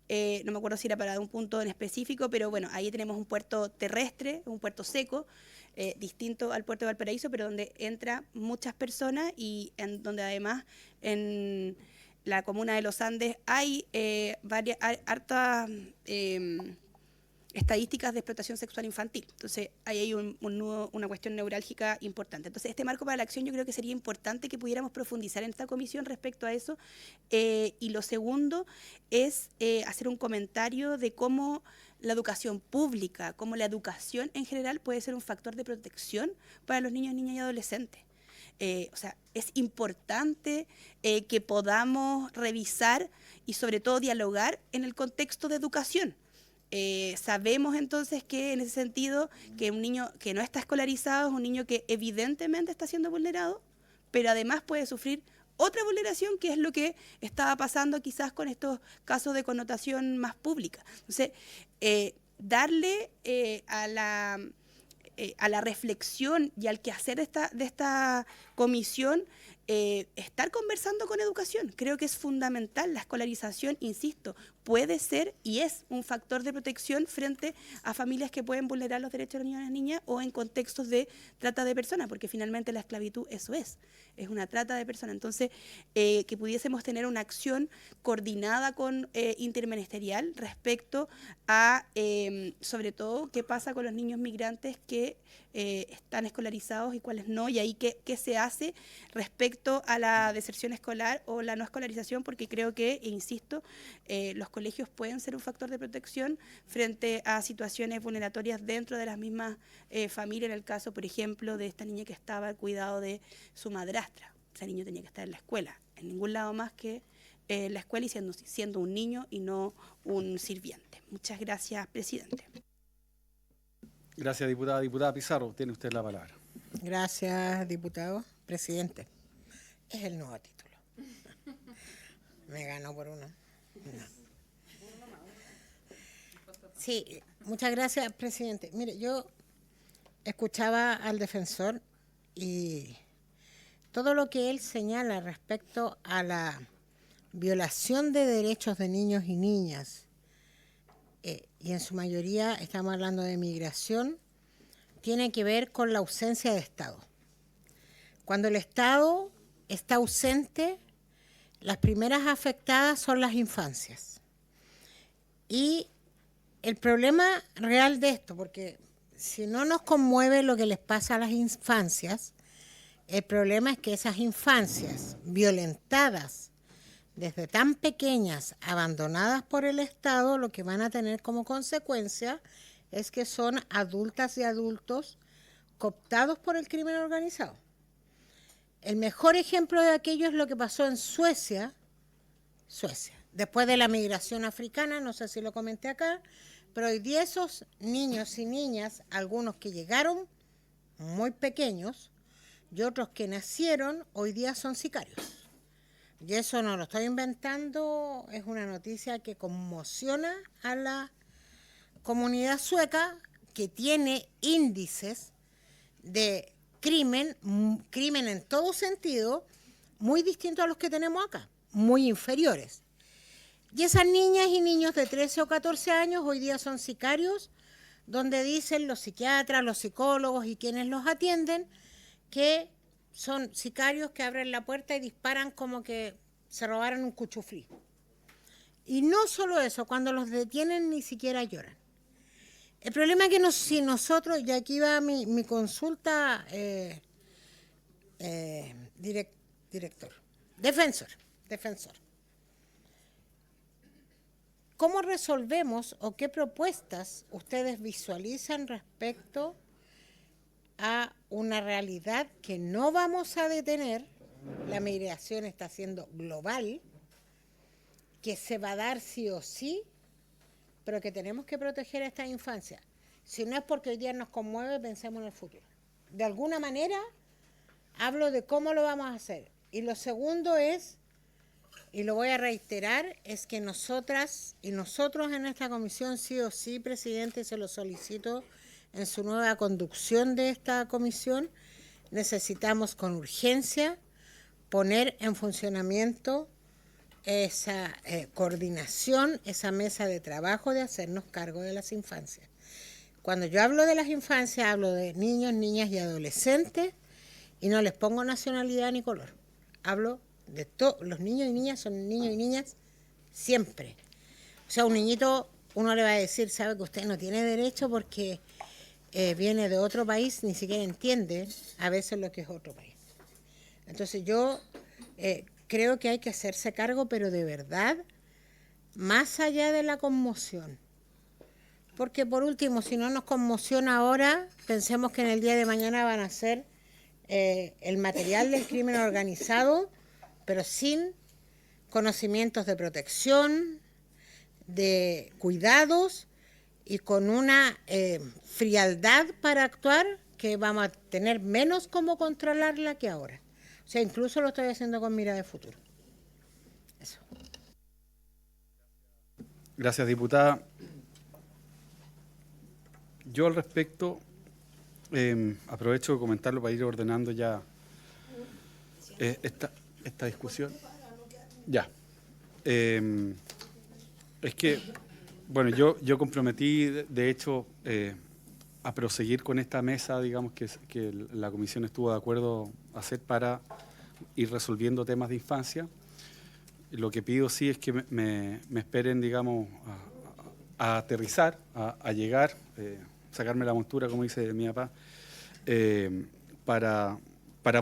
no me acuerdo si era para un punto en específico, pero bueno, ahí tenemos un puerto terrestre, un puerto seco, distinto al puerto de Valparaíso, pero donde entran muchas personas y en donde además en la comuna de los Andes hay hartas estadísticas de explotación sexual infantil. Entonces, ahí hay una cuestión neurálgica importante. Entonces, este marco para la acción yo creo que sería importante que pudiéramos profundizar en esta comisión respecto a eso. Y lo segundo es hacer un comentario de cómo la educación pública, cómo la educación en general puede ser un factor de protección para los niños, niñas y adolescentes. O sea, es importante que podamos revisar y sobre todo dialogar en el contexto de educación. Sabemos entonces que en ese sentido que un niño que no está escolarizado es un niño que evidentemente está siendo vulnerado, pero además puede sufrir otra vulneración, que es lo que estaba pasando quizás con estos casos de connotación más pública. Entonces, darle a la reflexión y al quehacer de esta comisión, estar conversando con educación. Creo que es fundamental. La escolarización, insisto, puede ser y es un factor de protección frente a familias que pueden vulnerar los derechos de los niños y las niñas o en contextos de trata de personas, porque finalmente la esclavitud eso es una trata de personas. Entonces, que pudiésemos tener una acción coordinada con interministerial respecto a, sobre todo, qué pasa con los niños migrantes que están escolarizados y cuáles no, y ahí qué se hace respecto a la deserción escolar o la no escolarización, porque creo que, insisto, los colegios pueden ser un factor de protección frente a situaciones vulneratorias dentro de las mismas familias, en el caso, por ejemplo, de esta niña que estaba al cuidado de su madrastra. Ese niño tenía que estar en la escuela, en ningún lado más que la escuela, y siendo un niño y no un sirviente. Muchas gracias, presidente. Gracias, diputada. Diputada Pizarro, tiene usted la palabra. Gracias, diputado. Presidente, es el nuevo título. Me ganó por uno. No. Sí, muchas gracias, presidente. Mire, yo escuchaba al defensor y todo lo que él señala respecto a la violación de derechos de niños y niñas, y en su mayoría estamos hablando de migración, tiene que ver con la ausencia de Estado. Cuando el Estado está ausente, las primeras afectadas son las infancias. Y el problema real de esto, porque si no nos conmueve lo que les pasa a las infancias, el problema es que esas infancias violentadas desde tan pequeñas, abandonadas por el Estado, lo que van a tener como consecuencia es que son adultas y adultos cooptados por el crimen organizado. El mejor ejemplo de aquello es lo que pasó en Suecia, después de la migración africana, no sé si lo comenté acá, pero hoy día esos niños y niñas, algunos que llegaron muy pequeños y otros que nacieron, hoy día son sicarios. Y eso no lo estoy inventando, es una noticia que conmociona a la comunidad sueca, que tiene índices de crimen en todo sentido, muy distintos a los que tenemos acá, muy inferiores. Y esas niñas y niños de 13 o 14 años hoy día son sicarios, donde dicen los psiquiatras, los psicólogos y quienes los atienden que son sicarios que abren la puerta y disparan como que se robaron un cuchuflí. Y no solo eso, cuando los detienen ni siquiera lloran. El problema es que si nosotros, y aquí va mi consulta, defensor. ¿Cómo resolvemos o qué propuestas ustedes visualizan respecto a una realidad que no vamos a detener? La migración está siendo global, que se va a dar sí o sí, pero que tenemos que proteger a esta infancia. Si no es porque hoy día nos conmueve, pensemos en el futuro. De alguna manera, hablo de cómo lo vamos a hacer. Y lo segundo es, y lo voy a reiterar, es que nosotras y nosotros en esta comisión, sí o sí, presidente, se lo solicito en su nueva conducción de esta comisión, necesitamos con urgencia poner en funcionamiento esa coordinación, esa mesa de trabajo de hacernos cargo de las infancias. Cuando yo hablo de las infancias, hablo de niños, niñas y adolescentes, y no les pongo nacionalidad ni color. Hablo de todos, los niños y niñas son niños y niñas siempre. O sea, un niñito, uno le va a decir, sabe que usted no tiene derecho porque viene de otro país, ni siquiera entiende a veces lo que es otro país. Entonces yo creo que hay que hacerse cargo, pero de verdad, más allá de la conmoción. Porque por último, si no nos conmociona ahora, pensemos que en el día de mañana van a ser el material del crimen organizado, pero sin conocimientos de protección, de cuidados y con una frialdad para actuar que vamos a tener menos cómo controlarla que ahora. O sea, incluso lo estoy haciendo con mira de futuro. Eso. Gracias, diputada. Yo al respecto aprovecho de comentarlo para ir ordenando ya esta discusión. Ya. Es que, bueno, yo comprometí, de hecho, a proseguir con esta mesa, digamos, que la comisión estuvo de acuerdo a hacer para ir resolviendo temas de infancia. Lo que pido sí es que me esperen, digamos, a aterrizar, a llegar, sacarme la montura, como dice mi papá, para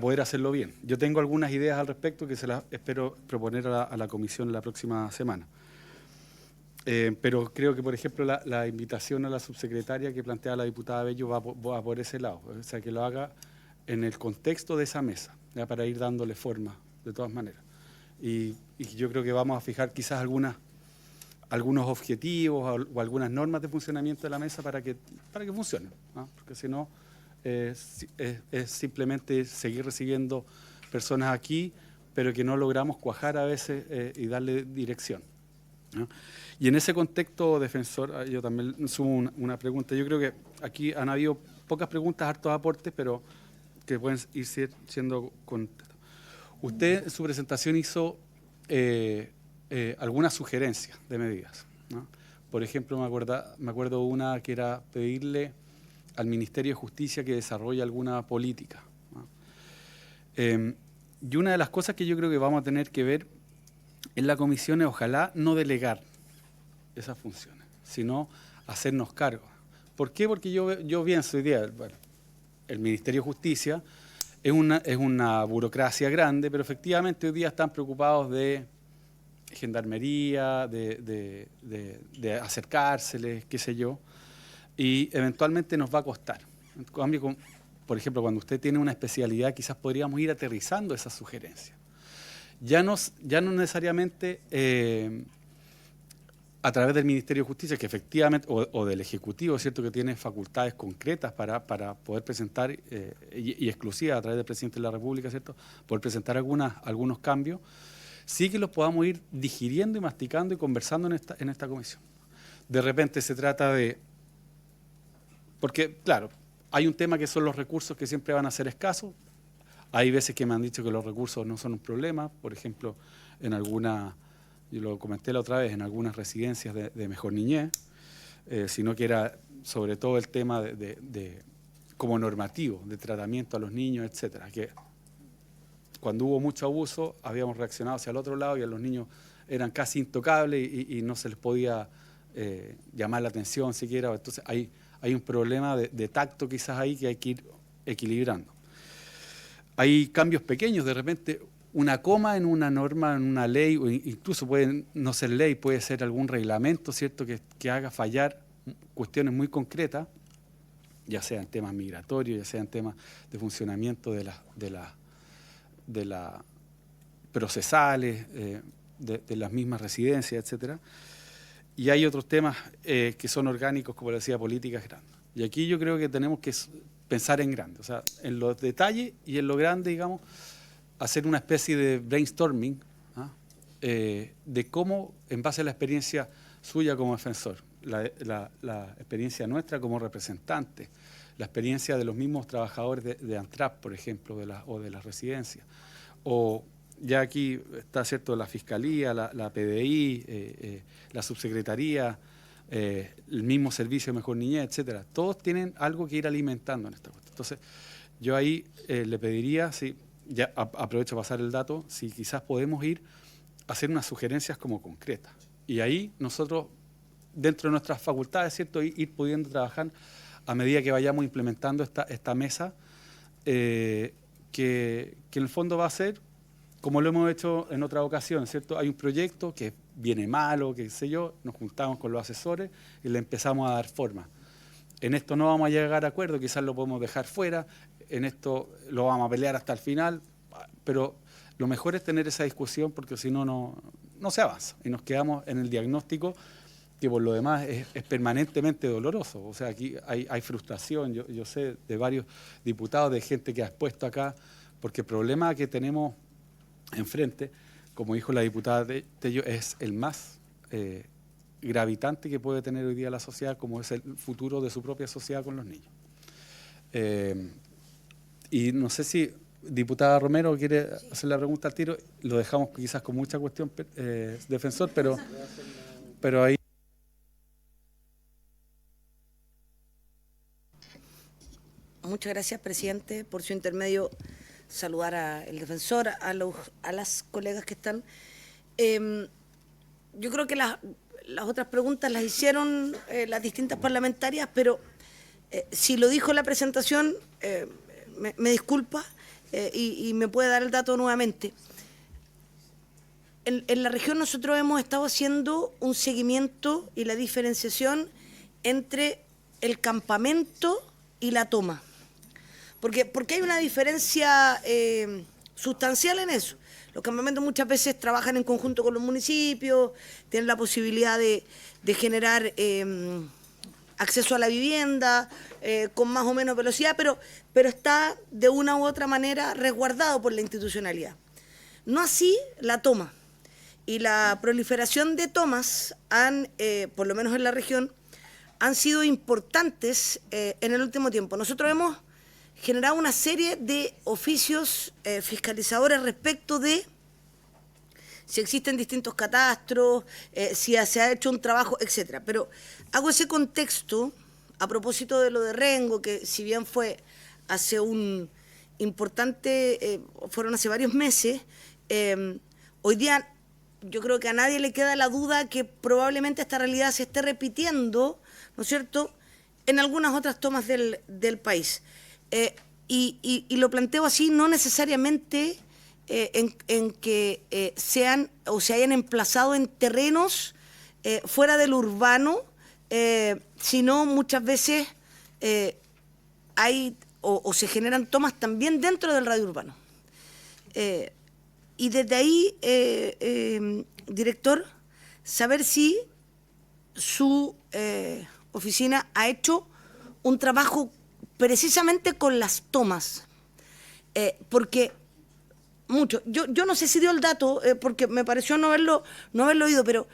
poder hacerlo bien. Yo tengo algunas ideas al respecto que se las espero proponer a la comisión la próxima semana. Pero creo que, por ejemplo, la invitación a la subsecretaria que plantea la diputada Bello va por ese lado, o sea, que lo haga en el contexto de esa mesa, ya, para ir dándole forma, de todas maneras. Y yo creo que vamos a fijar quizás algunos objetivos o algunas normas de funcionamiento de la mesa para que funcione, ¿no? Porque si no, es simplemente seguir recibiendo personas aquí, pero que no logramos cuajar a veces y darle dirección, ¿no? Y en ese contexto, defensor, yo también sumo una pregunta. Yo creo que aquí han habido pocas preguntas, hartos aportes, pero que pueden ir siendo contestados. Usted en su presentación hizo algunas sugerencias de medidas, ¿no? Por ejemplo, me acuerdo una que era pedirle al Ministerio de Justicia que desarrolle alguna política, ¿no? Y una de las cosas que yo creo que vamos a tener que ver en la comisión es ojalá no delegar esas funciones, sino hacernos cargo. ¿Por qué? Porque yo pienso hoy día, bueno, el Ministerio de Justicia es una burocracia grande, pero efectivamente hoy día están preocupados de gendarmería, de acercárseles, qué sé yo, y eventualmente nos va a costar. En cambio, por ejemplo, cuando usted tiene una especialidad, quizás podríamos ir aterrizando esas sugerencias. Ya no necesariamente a través del Ministerio de Justicia, que efectivamente, o del Ejecutivo, ¿cierto?, que tiene facultades concretas para poder presentar, y exclusivas a través del Presidente de la República, ¿cierto?, poder presentar algunos cambios, sí que los podamos ir digiriendo y masticando y conversando en esta comisión. De repente se trata de... Porque, claro, hay un tema que son los recursos que siempre van a ser escasos. Hay veces que me han dicho que los recursos no son un problema. Por ejemplo, en alguna, yo lo comenté la otra vez, en algunas residencias de mejor niñez, sino que era sobre todo el tema de como normativo, de tratamiento a los niños, etcétera, que cuando hubo mucho abuso, habíamos reaccionado hacia el otro lado y a los niños eran casi intocables y no se les podía llamar la atención siquiera. Entonces hay un problema de tacto quizás ahí que hay que ir equilibrando. Hay cambios pequeños, de repente una coma en una norma, en una ley, o incluso puede no ser ley, puede ser algún reglamento, ¿cierto?, que haga fallar cuestiones muy concretas, ya sea en temas migratorios, ya sea en temas de funcionamiento de las procesales, de las mismas residencias, etcétera. Y hay otros temas que son orgánicos, como le decía, políticas grandes. Y aquí yo creo que tenemos que pensar en grande, o sea, en los detalles y en lo grande, digamos, hacer una especie de brainstorming de cómo, en base a la experiencia suya como defensor, la experiencia nuestra como representante, la experiencia de los mismos trabajadores de ANTRAP, por ejemplo, o de las residencias, o ya aquí está, ¿cierto?, la Fiscalía, la PDI, la Subsecretaría, el mismo Servicio de Mejor Niñez, etcétera. Todos tienen algo que ir alimentando en esta cuestión. Entonces, yo ahí le pediría, si ya aprovecho para pasar el dato, si quizás podemos ir a hacer unas sugerencias como concretas. Y ahí nosotros, dentro de nuestras facultades, ¿cierto?, ir pudiendo trabajar a medida que vayamos implementando esta mesa, que en el fondo va a ser, como lo hemos hecho en otras ocasiones, ¿cierto? Hay un proyecto que viene malo, qué sé yo, nos juntamos con los asesores y le empezamos a dar forma. En esto no vamos a llegar a acuerdo, quizás lo podemos dejar fuera, en esto lo vamos a pelear hasta el final, pero lo mejor es tener esa discusión porque si no, no se avanza y nos quedamos en el diagnóstico que por lo demás es permanentemente doloroso. O sea, aquí hay frustración, yo sé de varios diputados, de gente que ha expuesto acá, porque el problema que tenemos enfrente, como dijo la diputada Tello, es el más gravitante que puede tener hoy día la sociedad, como es el futuro de su propia sociedad con los niños. Y no sé si diputada Romero quiere hacer la pregunta al tiro, lo dejamos quizás con mucha cuestión, defensor, pero ahí... Muchas gracias, presidente, por su intermedio saludar al defensor, a las colegas que están. Yo creo que las otras preguntas las hicieron las distintas parlamentarias, pero si lo dijo en la presentación, me disculpa y me puede dar el dato nuevamente. En la región nosotros hemos estado haciendo un seguimiento y la diferenciación entre el campamento y la toma. Porque hay una diferencia sustancial en eso. Los campamentos muchas veces trabajan en conjunto con los municipios, tienen la posibilidad de generar acceso a la vivienda con más o menos velocidad, pero está de una u otra manera resguardado por la institucionalidad. No así la toma. Y la proliferación de tomas, por lo menos en la región, han sido importantes en el último tiempo. Nosotros hemos generado una serie de oficios fiscalizadores respecto de si existen distintos catastros, si se ha hecho un trabajo, etcétera. Pero hago ese contexto a propósito de lo de Rengo, que si bien fue hace un importante, fueron hace varios meses, hoy día yo creo que a nadie le queda la duda que probablemente esta realidad se esté repitiendo, ¿no es cierto?, en algunas otras tomas del país. Y lo planteo así, no necesariamente en que sean o se hayan emplazado en terrenos fuera del urbano, sino muchas veces hay o se generan tomas también dentro del radio urbano. Y desde ahí, director, saber si su oficina ha hecho un trabajo precisamente con las tomas, porque mucho, yo no sé si dio el dato, porque me pareció no haberlo oído, pero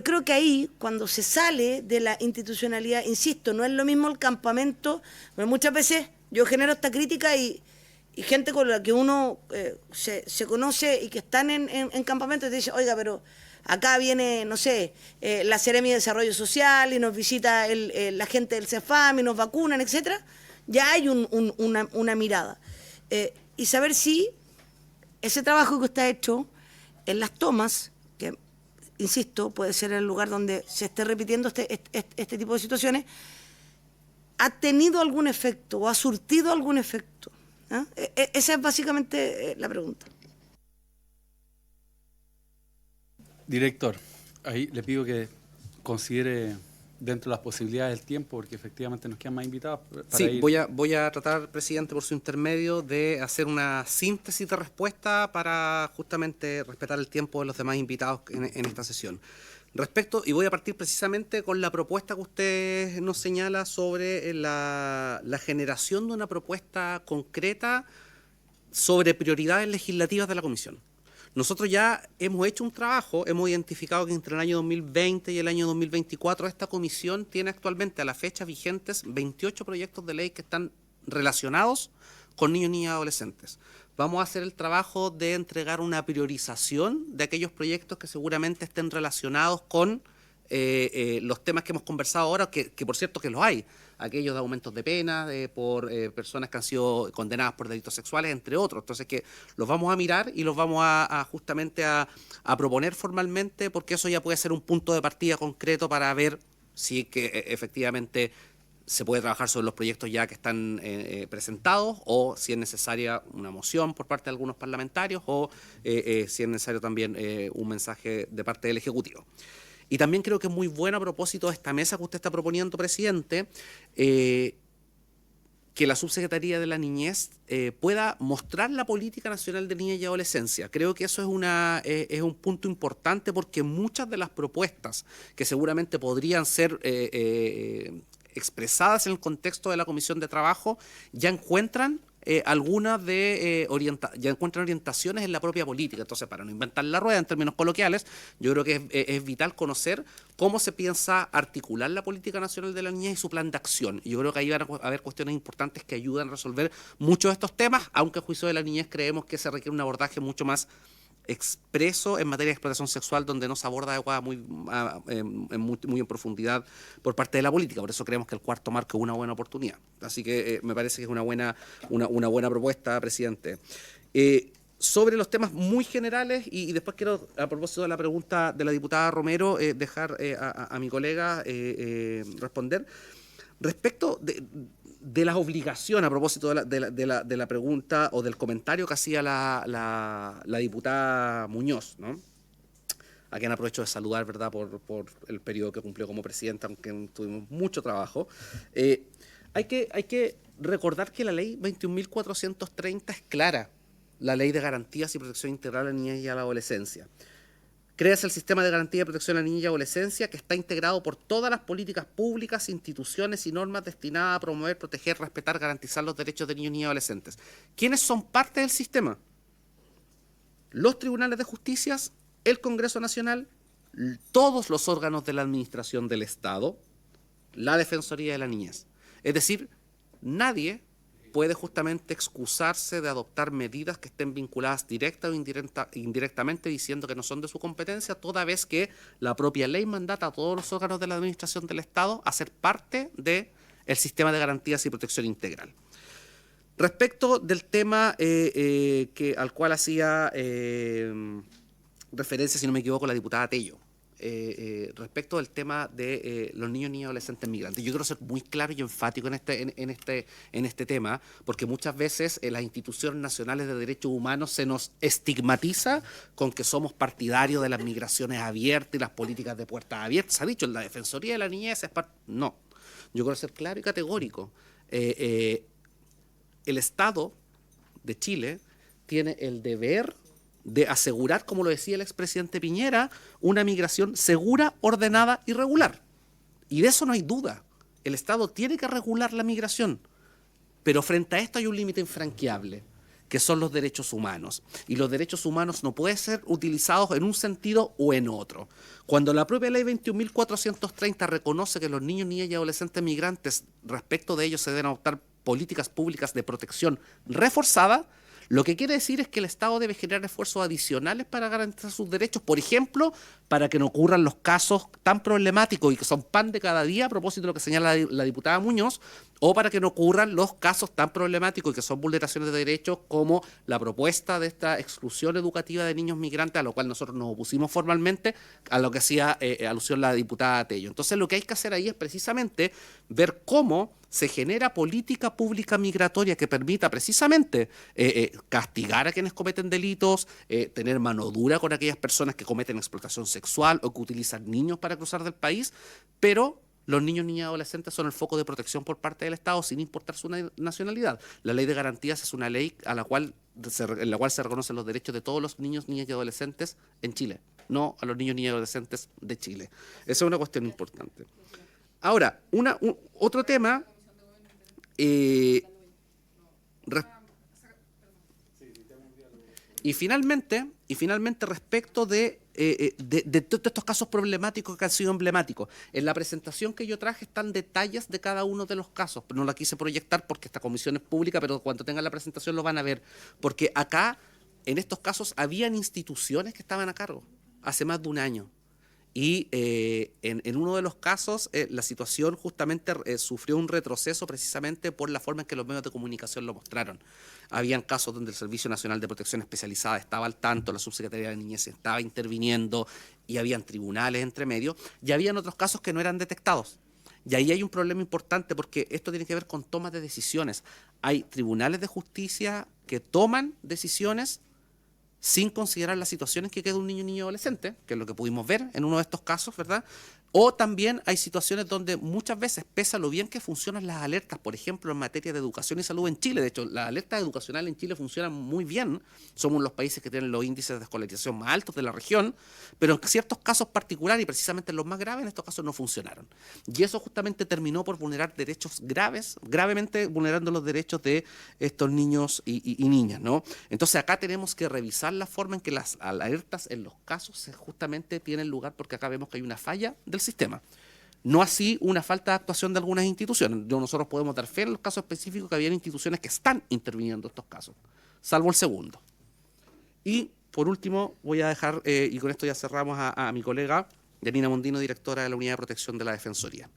creo que ahí, cuando se sale de la institucionalidad, insisto, no es lo mismo el campamento, pero muchas veces yo genero esta crítica y gente con la que uno se conoce y que están en campamento y te dice, oiga, pero acá viene, no sé, la Seremi de Desarrollo Social y nos visita la gente del CEFAM y nos vacunan, etcétera. Ya hay una mirada. Y saber si ese trabajo que usted ha hecho en las tomas, que, insisto, puede ser el lugar donde se esté repitiendo este tipo de situaciones, ¿ha tenido algún efecto o ha surtido algún efecto? ¿Ah? Esa es básicamente la pregunta. Director, ahí le pido que considere dentro de las posibilidades del tiempo, porque efectivamente nos quedan más invitados. Sí, voy a tratar, presidente, por su intermedio, de hacer una síntesis de respuesta para justamente respetar el tiempo de los demás invitados en esta sesión. Y voy a partir precisamente con la propuesta que usted nos señala sobre la generación de una propuesta concreta sobre prioridades legislativas de la Comisión. Nosotros ya hemos hecho un trabajo, hemos identificado que entre el año 2020 y el año 2024 esta comisión tiene actualmente a la fecha vigentes 28 proyectos de ley que están relacionados con niños, niñas y adolescentes. Vamos a hacer el trabajo de entregar una priorización de aquellos proyectos que seguramente estén relacionados con los temas que hemos conversado ahora, que por cierto que los hay, aquellos de aumentos de pena por personas que han sido condenadas por delitos sexuales, entre otros. Entonces que los vamos a mirar y los vamos justamente a proponer formalmente, porque eso ya puede ser un punto de partida concreto para ver si que efectivamente se puede trabajar sobre los proyectos ya que están presentados, o si es necesaria una moción por parte de algunos parlamentarios, o si es necesario también un mensaje de parte del Ejecutivo. Y también creo que es muy bueno a propósito de esta mesa que usted está proponiendo, presidente, que la Subsecretaría de la Niñez pueda mostrar la política nacional de niñez y adolescencia. Creo que eso es un punto importante, porque muchas de las propuestas que seguramente podrían ser expresadas en el contexto de la Comisión de Trabajo ya encuentran ya encuentran orientaciones en la propia política. Entonces, para no inventar la rueda en términos coloquiales, yo creo que es vital conocer cómo se piensa articular la política nacional de la niñez y su plan de acción. Y yo creo que ahí van a haber cuestiones importantes que ayudan a resolver muchos de estos temas, aunque a juicio de la niñez creemos que se requiere un abordaje mucho más expreso en materia de explotación sexual, donde no se aborda adecuada muy en profundidad por parte de la política. Por eso creemos que el cuarto marco es una buena oportunidad. Así que me parece que es una buena propuesta, presidente. Sobre los temas muy generales, y después quiero, a propósito de la pregunta de la diputada Romero, dejar a mi colega responder. Respecto de las obligaciones, a propósito de la pregunta o del comentario que hacía la diputada Muñoz, ¿no? A quien aprovecho de saludar, ¿verdad?, por el periodo que cumplió como presidenta, aunque tuvimos mucho trabajo. Hay que recordar que la ley 21.430 es clara, la ley de garantías y protección integral a la niñez y a la adolescencia. Creas el sistema de garantía y protección a la niñez y adolescencia, que está integrado por todas las políticas públicas, instituciones y normas destinadas a promover, proteger, respetar, garantizar los derechos de niños, niñas y adolescentes. ¿Quiénes son parte del sistema? Los tribunales de justicia, el Congreso Nacional, todos los órganos de la administración del Estado, la Defensoría de la Niñez. Es decir, nadie puede justamente excusarse de adoptar medidas que estén vinculadas directa o indirectamente, diciendo que no son de su competencia, toda vez que la propia ley mandata a todos los órganos de la administración del Estado a ser parte del sistema de garantías y protección integral. Respecto del tema al cual hacía referencia, si no me equivoco, la diputada Tello, respecto del tema de los niños, niñas y adolescentes migrantes. Yo quiero ser muy claro y enfático en este tema, porque muchas veces en las instituciones nacionales de derechos humanos se nos estigmatiza con que somos partidarios de las migraciones abiertas y las políticas de puertas abiertas. Se ha dicho, en la Defensoría de la Niñez es no. Yo quiero ser claro y categórico. El Estado de Chile tiene el deber de asegurar, como lo decía el expresidente Piñera, una migración segura, ordenada y regular. Y de eso no hay duda. El Estado tiene que regular la migración. Pero frente a esto hay un límite infranqueable, que son los derechos humanos. Y los derechos humanos no pueden ser utilizados en un sentido o en otro. Cuando la propia ley 21.430 reconoce que los niños, niñas y adolescentes migrantes, respecto de ellos se deben adoptar políticas públicas de protección reforzada, lo que quiere decir es que el Estado debe generar esfuerzos adicionales para garantizar sus derechos, por ejemplo, para que no ocurran los casos tan problemáticos y que son pan de cada día, a propósito de lo que señala la diputada Muñoz, o para que no ocurran los casos tan problemáticos y que son vulneraciones de derechos como la propuesta de esta exclusión educativa de niños migrantes, a lo cual nosotros nos opusimos formalmente, a lo que hacía alusión la diputada Tello. Entonces lo que hay que hacer ahí es precisamente ver cómo se genera política pública migratoria que permita precisamente castigar a quienes cometen delitos, tener mano dura con aquellas personas que cometen explotación sexual o que utilizan niños para cruzar del país, pero los niños, niñas y adolescentes son el foco de protección por parte del Estado sin importar su nacionalidad. La ley de garantías es una ley en la cual se reconocen los derechos de todos los niños, niñas y adolescentes en Chile, no a los niños, niñas y adolescentes de Chile. Esa es una cuestión importante. Ahora, otro tema... y finalmente respecto de todos estos casos problemáticos que han sido emblemáticos, en la presentación que yo traje están detalles de cada uno de los casos, pero no la quise proyectar porque esta comisión es pública, pero cuando tengan la presentación lo van a ver, porque acá en estos casos habían instituciones que estaban a cargo hace más de un año. Y en uno de los casos la situación justamente sufrió un retroceso precisamente por la forma en que los medios de comunicación lo mostraron. Habían casos donde el Servicio Nacional de Protección Especializada estaba al tanto, la Subsecretaría de Niñez estaba interviniendo y habían tribunales entre medio, y habían otros casos que no eran detectados. Y ahí hay un problema importante porque esto tiene que ver con tomas de decisiones. Hay tribunales de justicia que toman decisiones sin considerar las situaciones que queda un niño, niña o adolescente, que es lo que pudimos ver en uno de estos casos, ¿verdad? O también hay situaciones donde muchas veces, pese a lo bien que funcionan las alertas, por ejemplo, en materia de educación y salud en Chile, de hecho, las alertas educacionales en Chile funcionan muy bien, somos los países que tienen los índices de escolarización más altos de la región, pero en ciertos casos particulares, y precisamente en los más graves, en estos casos no funcionaron. Y eso justamente terminó por vulnerar derechos gravemente vulnerando los derechos de estos niños y niñas, ¿no? Entonces acá tenemos que revisar la forma en que las alertas en los casos justamente tienen lugar, porque acá vemos que hay una falla del sistema. No así una falta de actuación de algunas instituciones. Nosotros podemos dar fe en los casos específicos que habían instituciones que están interviniendo en estos casos, salvo el segundo. Y por último voy a dejar, y con esto ya cerramos a mi colega Yanina Mondino, directora de la Unidad de Protección de la Defensoría.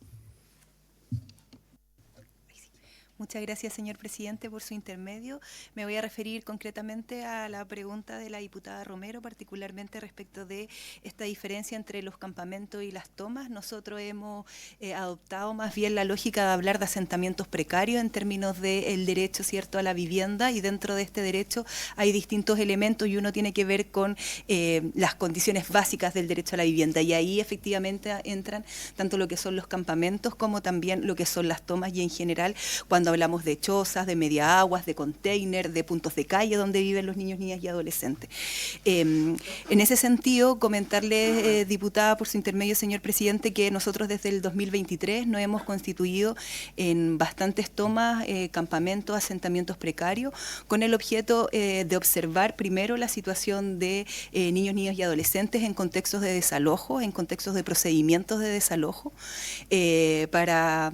Muchas gracias, señor presidente, por su intermedio. Me voy a referir concretamente a la pregunta de la diputada Romero, particularmente respecto de esta diferencia entre los campamentos y las tomas. Nosotros hemos adoptado más bien la lógica de hablar de asentamientos precarios en términos del derecho, ¿cierto?, a la vivienda, y dentro de este derecho hay distintos elementos y uno tiene que ver con las condiciones básicas del derecho a la vivienda, y ahí efectivamente entran tanto lo que son los campamentos como también lo que son las tomas, y en general cuando hablamos de chozas, de media aguas, de container, de puntos de calle donde viven los niños, niñas y adolescentes. En ese sentido, comentarle, diputada, por su intermedio, señor presidente, que nosotros desde el 2023 nos hemos constituido en bastantes tomas, campamentos, asentamientos precarios, con el objeto de observar primero la situación de niños, niñas y adolescentes en contextos de desalojo, en contextos de procedimientos de desalojo, para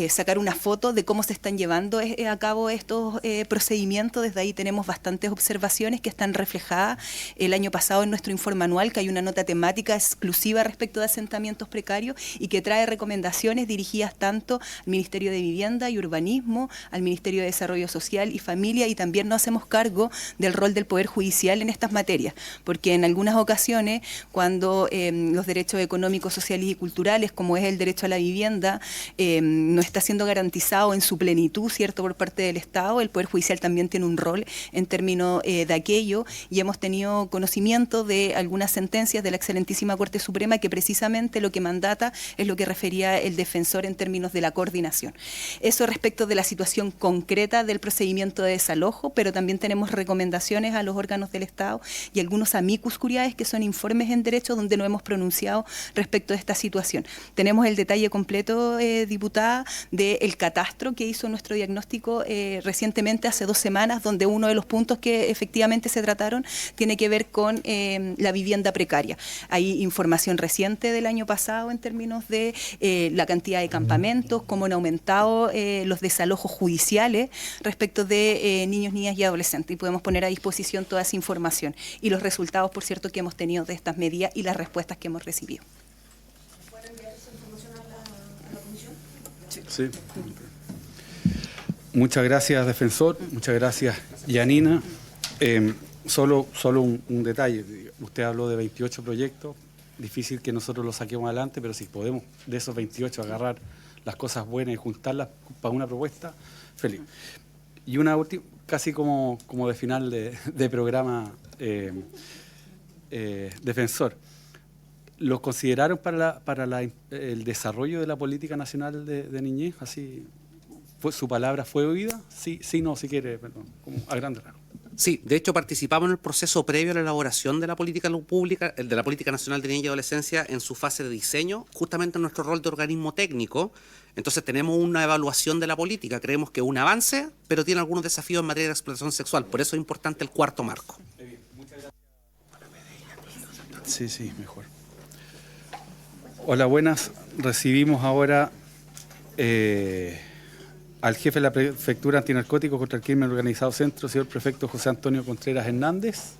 sacar una foto de cómo se están llevando a cabo estos procedimientos. Desde ahí tenemos bastantes observaciones que están reflejadas el año pasado en nuestro informe anual, que hay una nota temática exclusiva respecto de asentamientos precarios y que trae recomendaciones dirigidas tanto al Ministerio de Vivienda y Urbanismo, al Ministerio de Desarrollo Social y Familia, y también nos hacemos cargo del rol del Poder Judicial en estas materias, porque en algunas ocasiones, cuando los derechos económicos, sociales y culturales, como es el derecho a la vivienda, no está siendo garantizado en su plenitud, ¿cierto?, por parte del Estado, el Poder Judicial también tiene un rol en términos de aquello, y hemos tenido conocimiento de algunas sentencias de la excelentísima Corte Suprema que precisamente lo que mandata es lo que refería el defensor en términos de la coordinación. Eso respecto de la situación concreta del procedimiento de desalojo, pero también tenemos recomendaciones a los órganos del Estado y algunos amicus curiae, que son informes en derecho donde nos hemos pronunciado respecto de esta situación. Tenemos el detalle completo, diputada, del catastro que hizo nuestro diagnóstico recientemente, hace 2 semanas, donde uno de los puntos que efectivamente se trataron tiene que ver con la vivienda precaria. Hay información reciente del año pasado en términos de la cantidad de campamentos, cómo han aumentado los desalojos judiciales respecto de niños, niñas y adolescentes, y podemos poner a disposición toda esa información y los resultados, por cierto, que hemos tenido de estas medidas y las respuestas que hemos recibido. Sí. Muchas gracias, defensor. Muchas gracias, Yanina. Solo un detalle. Usted habló de 28 proyectos. Difícil que nosotros los saquemos adelante, pero si podemos de esos 28 agarrar las cosas buenas y juntarlas para una propuesta, feliz. Y una última, casi como de final de programa, defensor. ¿Los consideraron para el desarrollo de la política nacional de niñez? Así, ¿su palabra fue oída? Sí, no, si quiere, perdón, como a grandes rasgos. Sí, de hecho participamos en el proceso previo a la elaboración de la política pública, de la Política Nacional de Niñez y Adolescencia en su fase de diseño, justamente en nuestro rol de organismo técnico. Entonces tenemos una evaluación de la política, creemos que es un avance, pero tiene algunos desafíos en materia de explotación sexual, por eso es importante el cuarto marco. Sí, mejor. Hola, buenas. Recibimos ahora al jefe de la Prefectura Antinarcóticos contra el Crimen Organizado Centro, señor prefecto José Antonio Contreras Hernández.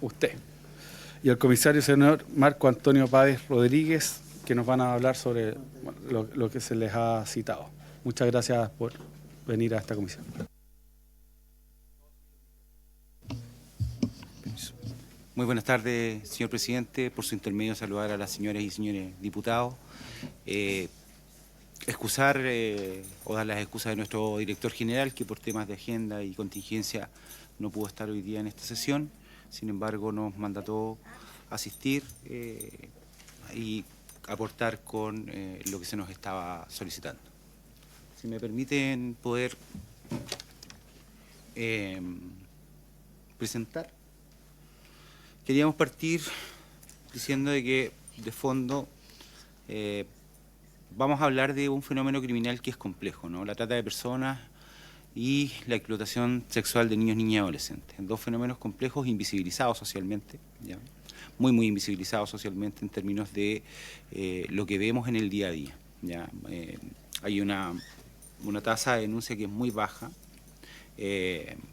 Usted. Y al comisario señor Marco Antonio Páez Rodríguez, que nos van a hablar sobre lo que se les ha citado. Muchas gracias por venir a esta comisión. Muy buenas tardes, señor presidente. Por su intermedio, saludar a las señoras y señores diputados. Excusar o dar las excusas de nuestro director general, que por temas de agenda y contingencia no pudo estar hoy día en esta sesión. Sin embargo, nos mandató asistir y aportar con lo que se nos estaba solicitando. Si me permiten poder presentar. Queríamos partir diciendo de que, de fondo, vamos a hablar de un fenómeno criminal que es complejo, ¿no? La trata de personas y la explotación sexual de niños, niñas y adolescentes. Dos fenómenos complejos, invisibilizados socialmente, ¿ya? Muy invisibilizados socialmente en términos de lo que vemos en el día a día, ¿ya? Hay una tasa de denuncia que es muy baja.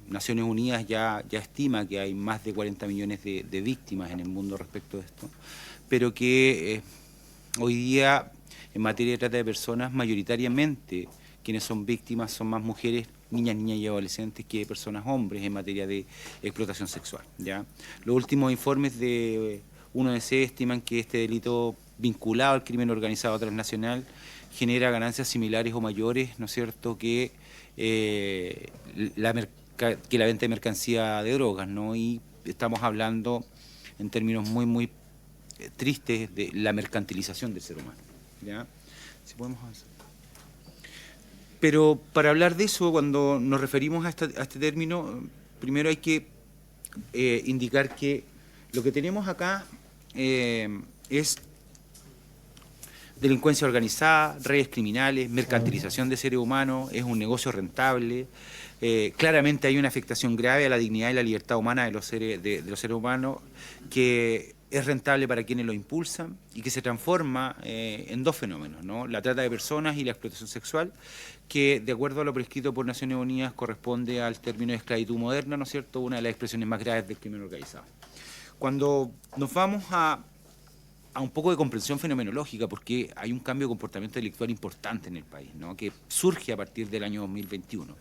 Naciones Unidas ya estima que hay más de 40 millones de víctimas en el mundo respecto de esto, pero que hoy día en materia de trata de personas mayoritariamente quienes son víctimas son más mujeres, niñas y adolescentes que personas hombres en materia de explotación sexual, ¿ya? Los últimos informes de UNODC estiman que este delito vinculado al crimen organizado transnacional genera ganancias similares o mayores, ¿no es cierto?, que la venta de mercancía de drogas, ¿no? Y estamos hablando en términos muy tristes de la mercantilización del ser humano, ¿ya? Si podemos avanzar. Pero para hablar de eso, cuando nos referimos a este término, primero hay que indicar que lo que tenemos acá es delincuencia organizada, redes criminales, mercantilización de seres humanos, es un negocio rentable. Claramente hay una afectación grave a la dignidad y la libertad humana de los seres humanos que es rentable para quienes lo impulsan y que se transforma en dos fenómenos, ¿no? La trata de personas y la explotación sexual, que de acuerdo a lo prescrito por Naciones Unidas corresponde al término de esclavitud moderna, ¿no es cierto?, una de las expresiones más graves del crimen organizado. Cuando nos vamos a un poco de comprensión fenomenológica, porque hay un cambio de comportamiento delictual importante en el país, ¿no?, que surge a partir del año 2021.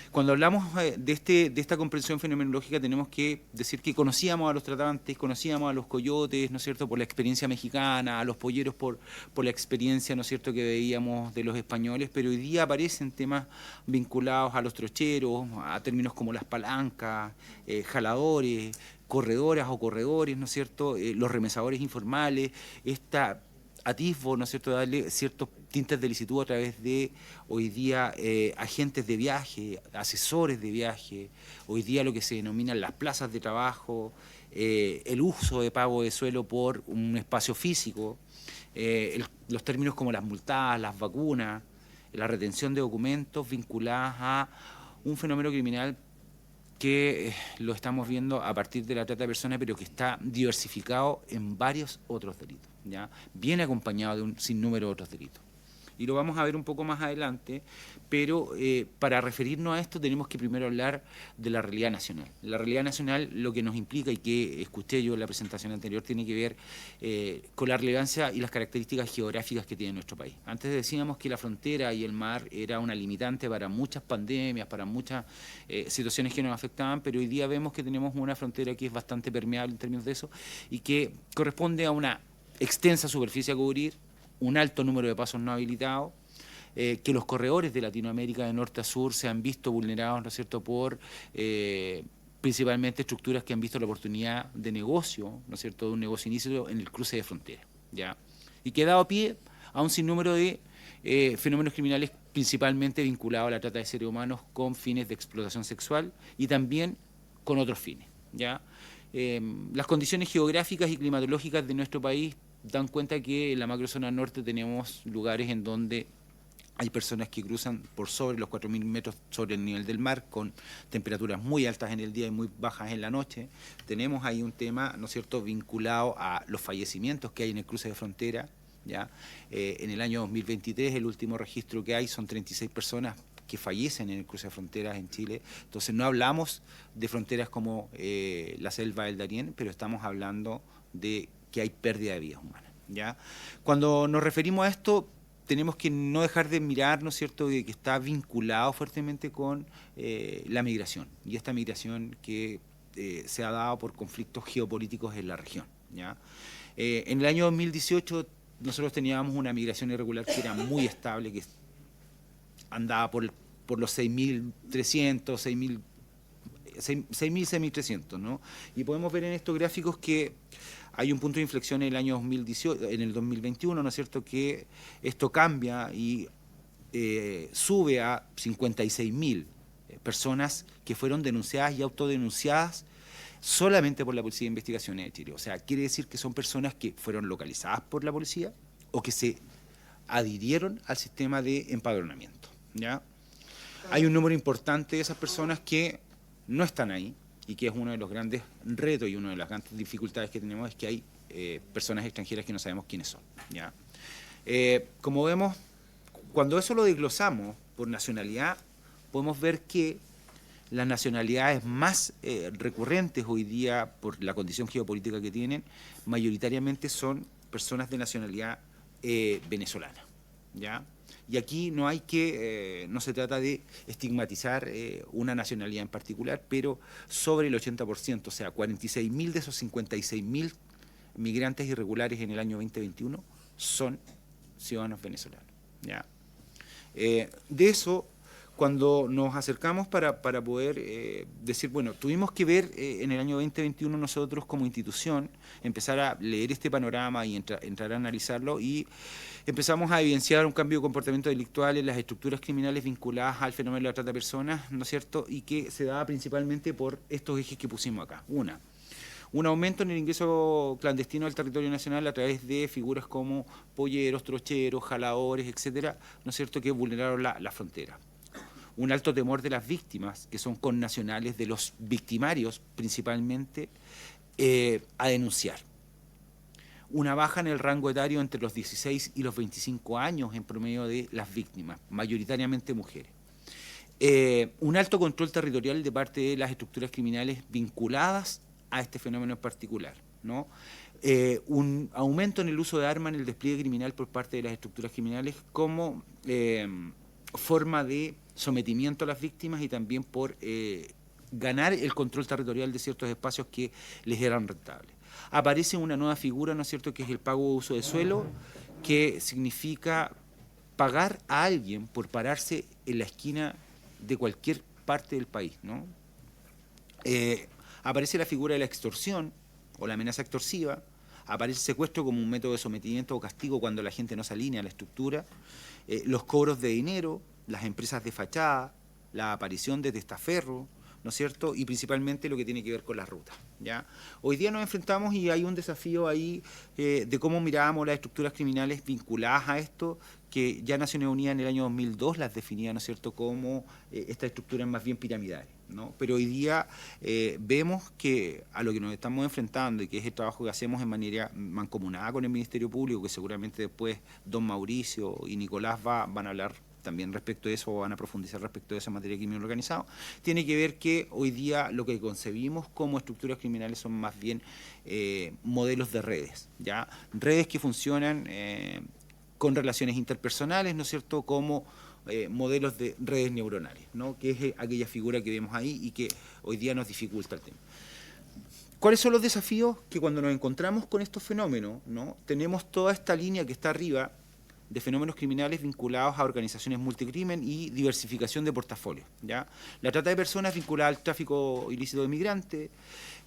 Cuando hablamos de esta comprensión fenomenológica tenemos que decir que conocíamos a los tratantes, conocíamos a los coyotes, ¿no es cierto?, por la experiencia mexicana, a los polleros por la experiencia, ¿no es cierto?, que veíamos de los españoles, pero hoy día aparecen temas vinculados a los trocheros, a términos como las palancas, jaladores, corredoras o corredores, ¿no es cierto?, los remesadores informales, esta atisbo, ¿no es cierto?, de darle ciertos tintes de licitud a través de, hoy día, agentes de viaje, asesores de viaje, hoy día lo que se denominan las plazas de trabajo, el uso de pago de suelo por un espacio físico, los términos como las multadas, las vacunas, la retención de documentos vinculadas a un fenómeno criminal que lo estamos viendo a partir de la trata de personas, pero que está diversificado en varios otros delitos, ¿ya? Viene acompañado de un sinnúmero de otros delitos. y lo vamos a ver un poco más adelante, pero para referirnos a esto tenemos que primero hablar de la realidad nacional. La realidad nacional lo que nos implica, y que escuché yo en la presentación anterior, tiene que ver con la relevancia y las características geográficas que tiene nuestro país. Antes decíamos que la frontera y el mar era una limitante para muchas pandemias, para muchas situaciones que nos afectaban, pero hoy día vemos que tenemos una frontera que es bastante permeable en términos de eso y que corresponde a una extensa superficie a cubrir, un alto número de pasos no habilitados, que los corredores de Latinoamérica de norte a sur se han visto vulnerados, ¿no es cierto?, por principalmente estructuras que han visto la oportunidad de negocio, ¿no es cierto?, de un negocio inicio en el cruce de frontera, ¿ya? Y que ha dado pie a un sinnúmero de fenómenos criminales principalmente vinculados a la trata de seres humanos con fines de explotación sexual y también con otros fines, ¿ya? Las condiciones geográficas y climatológicas de nuestro país dan cuenta que en la macrozona norte tenemos lugares en donde hay personas que cruzan por sobre los 4.000 metros sobre el nivel del mar, con temperaturas muy altas en el día y muy bajas en la noche. Tenemos ahí un tema, ¿no es cierto?, vinculado a los fallecimientos que hay en el cruce de frontera, ¿ya? En el año 2023, el último registro que hay son 36 personas que fallecen en el cruce de fronteras en Chile. Entonces no hablamos de fronteras como la selva del Darién, pero estamos hablando de que hay pérdida de vidas humanas, ¿ya? Cuando nos referimos a esto, tenemos que no dejar de mirar, ¿no es cierto?, de que está vinculado fuertemente con la migración, y esta migración que se ha dado por conflictos geopolíticos en la región, ¿ya? En el año 2018 nosotros teníamos una migración irregular que era muy estable, que andaba por los 6.300, 6.300, ¿no? Y podemos ver en estos gráficos que hay un punto de inflexión en el año 2018, en el 2021, ¿no es cierto?, que esto cambia y sube a 56.000 personas que fueron denunciadas y autodenunciadas solamente por la Policía de Investigaciones de Chile. O sea, quiere decir que son personas que fueron localizadas por la policía o que se adhirieron al sistema de empadronamiento, ¿ya? Hay un número importante de esas personas que no están ahí, y que es uno de los grandes retos y una de las grandes dificultades que tenemos, es que hay personas extranjeras que no sabemos quiénes son, ¿ya? Como vemos, cuando eso lo desglosamos por nacionalidad, podemos ver que las nacionalidades más recurrentes hoy día, por la condición geopolítica que tienen, mayoritariamente son personas de nacionalidad venezolana, ¿ya? Y aquí no hay que, no se trata de estigmatizar una nacionalidad en particular, pero sobre el 80%, o sea, 46.000 de esos 56.000 migrantes irregulares en el año 2021 son ciudadanos venezolanos, ¿ya? De eso, cuando nos acercamos para poder decir, bueno, tuvimos que ver en el año 2021 nosotros como institución, empezar a leer este panorama y entrar a analizarlo, y empezamos a evidenciar un cambio de comportamiento delictual en las estructuras criminales vinculadas al fenómeno de la trata de personas, ¿no es cierto?, y que se daba principalmente por estos ejes que pusimos acá. Un aumento en el ingreso clandestino al territorio nacional a través de figuras como polleros, trocheros, jaladores, etcétera, ¿no es cierto?, que vulneraron la frontera. Un alto temor de las víctimas, que son connacionales de los victimarios principalmente, a denunciar. Una baja en el rango etario entre los 16 y los 25 años en promedio de las víctimas, mayoritariamente mujeres. Un alto control territorial de parte de las estructuras criminales vinculadas a este fenómeno en particular, ¿no? Un aumento en el uso de armas en el despliegue criminal por parte de las estructuras criminales como forma de sometimiento a las víctimas y también por ganar el control territorial de ciertos espacios que les eran rentables. Aparece una nueva figura, ¿no es cierto?, que es el pago de uso de suelo, que significa pagar a alguien por pararse en la esquina de cualquier parte del país, ¿no? Aparece la figura de la extorsión o la amenaza extorsiva, aparece el secuestro como un método de sometimiento o castigo cuando la gente no se alinea a la estructura, los cobros de dinero, las empresas de fachada, la aparición de testaferro, ¿no es cierto?, y principalmente lo que tiene que ver con las rutas, ¿ya? Hoy día nos enfrentamos y hay un desafío ahí de cómo mirábamos las estructuras criminales vinculadas a esto, que ya Naciones Unidas en el año 2002 las definía, ¿no es cierto?, como estas estructuras más bien piramidales. ¿no? Pero hoy día vemos que a lo que nos estamos enfrentando y que es el trabajo que hacemos en manera mancomunada con el Ministerio Público, que seguramente después don Mauricio y Nicolás van a hablar también respecto de eso, o van a profundizar respecto de esa materia de crimen organizado, tiene que ver que hoy día lo que concebimos como estructuras criminales son más bien modelos de redes, ¿ya? Redes que funcionan con relaciones interpersonales, ¿no es cierto?, como modelos de redes neuronales, ¿no?, que es aquella figura que vemos ahí y que hoy día nos dificulta el tema. ¿Cuáles son los desafíos? Que cuando nos encontramos con estos fenómenos, ¿no?, tenemos toda esta línea que está arriba de fenómenos criminales vinculados a organizaciones multicrimen y diversificación de portafolios, ¿ya? La trata de personas vinculada al tráfico ilícito de migrantes,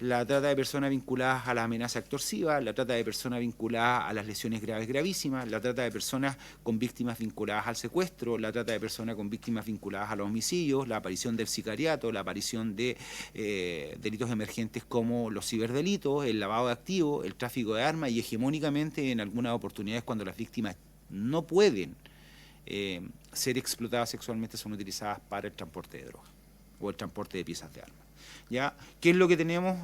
la trata de personas vinculadas a la amenaza extorsiva, la trata de personas vinculadas a las lesiones graves gravísimas, la trata de personas con víctimas vinculadas al secuestro, la trata de personas con víctimas vinculadas a los homicidios, la aparición del sicariato, la aparición de delitos emergentes como los ciberdelitos, el lavado de activos, el tráfico de armas y hegemónicamente en algunas oportunidades cuando las víctimas no pueden ser explotadas sexualmente, son utilizadas para el transporte de drogas o el transporte de piezas de armas, ¿ya? ¿Qué es lo que tenemos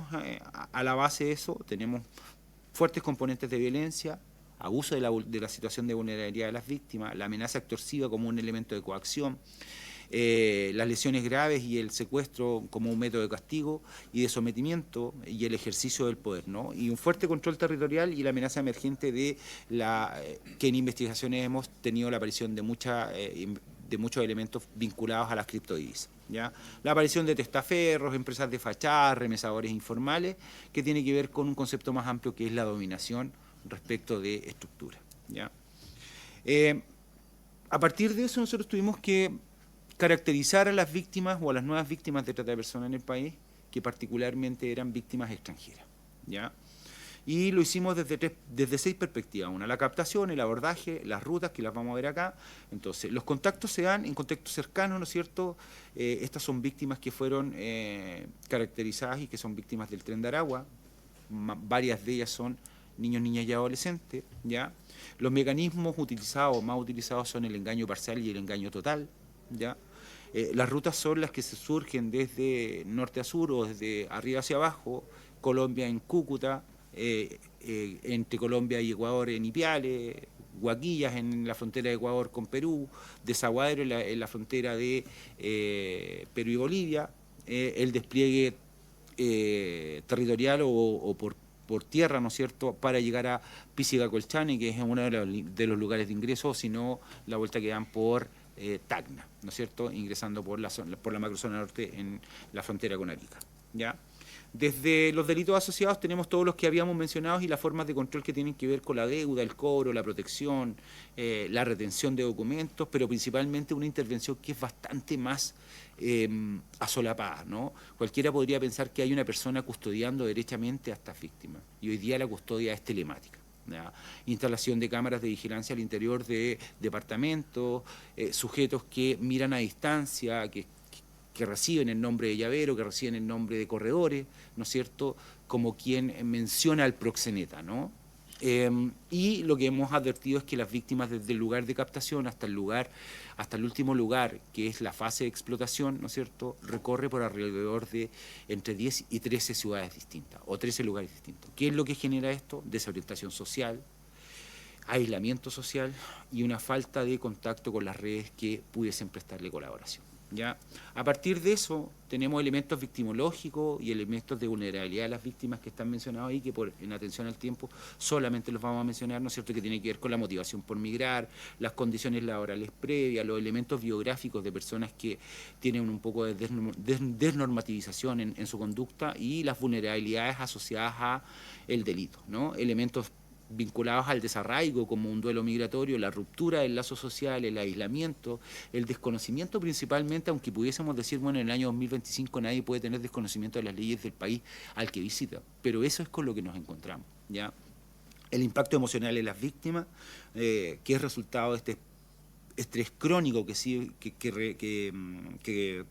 a la base de eso? Tenemos fuertes componentes de violencia, abuso de la situación de vulnerabilidad de las víctimas, la amenaza extorsiva como un elemento de coacción, las lesiones graves y el secuestro como un método de castigo y de sometimiento y el ejercicio del poder, ¿no? Y un fuerte control territorial y la amenaza emergente de que en investigaciones hemos tenido la aparición de muchos elementos vinculados a las criptodivisas, ¿ya? La aparición de testaferros, empresas de fachada, remesadores informales, que tiene que ver con un concepto más amplio que es la dominación respecto de estructura, ¿ya? A partir de eso nosotros tuvimos que caracterizar a las víctimas o a las nuevas víctimas de trata de personas en el país, que particularmente eran víctimas extranjeras, ¿ya? Y lo hicimos desde 6 perspectivas. Una, la captación, el abordaje, las rutas, que las vamos a ver acá. Entonces, los contactos se dan en contextos cercanos, ¿no es cierto? Estas son víctimas que fueron caracterizadas y que son víctimas del Tren de Aragua. Varias de ellas son niños, niñas y adolescentes, ¿ya? Los mecanismos más utilizados son el engaño parcial y el engaño total, ¿ya? Las rutas son las que se surgen desde norte a sur o desde arriba hacia abajo, Colombia en Cúcuta, entre Colombia y Ecuador en Ipiales, Guaquillas en la frontera de Ecuador con Perú, Desaguadero en la frontera de Perú y Bolivia, el despliegue territorial o por tierra, ¿no es cierto?, para llegar a Pisiga-Colchane, que es uno de los lugares de ingreso, sino la vuelta que dan por Tacna, ¿no es cierto?, ingresando por la macrozona norte en la frontera con Arica, ¿ya? Desde los delitos asociados tenemos todos los que habíamos mencionado y las formas de control que tienen que ver con la deuda, el cobro, la protección, la retención de documentos, pero principalmente una intervención que es bastante más asolapada, ¿no? Cualquiera podría pensar que hay una persona custodiando derechamente a estas víctimas y hoy día la custodia es telemática, ¿ya? Instalación de cámaras de vigilancia al interior de departamentos, sujetos que miran a distancia, que reciben el nombre de llavero, que reciben el nombre de corredores, ¿no es cierto?, como quien menciona al proxeneta, ¿no? Y lo que hemos advertido es que las víctimas desde el lugar de captación hasta el último lugar, que es la fase de explotación, ¿no es cierto?, recorre por alrededor de entre 10 y 13 ciudades distintas, o 13 lugares distintos. ¿Qué es lo que genera esto? Desorientación social, aislamiento social y una falta de contacto con las redes que pudiesen prestarle colaboración, ¿ya? A partir de eso tenemos elementos victimológicos y elementos de vulnerabilidad de las víctimas que están mencionados ahí, que en atención al tiempo solamente los vamos a mencionar, ¿no es cierto?, que tiene que ver con la motivación por migrar, las condiciones laborales previas, los elementos biográficos de personas que tienen un poco de desnormativización en su conducta y las vulnerabilidades asociadas a el delito, ¿no? Elementos vinculados al desarraigo como un duelo migratorio, la ruptura del lazo social, el aislamiento, el desconocimiento principalmente, aunque pudiésemos decir, bueno, en el año 2025 nadie puede tener desconocimiento de las leyes del país al que visita, pero eso es con lo que nos encontramos, ¿ya? El impacto emocional en las víctimas, que es resultado de este estrés crónico que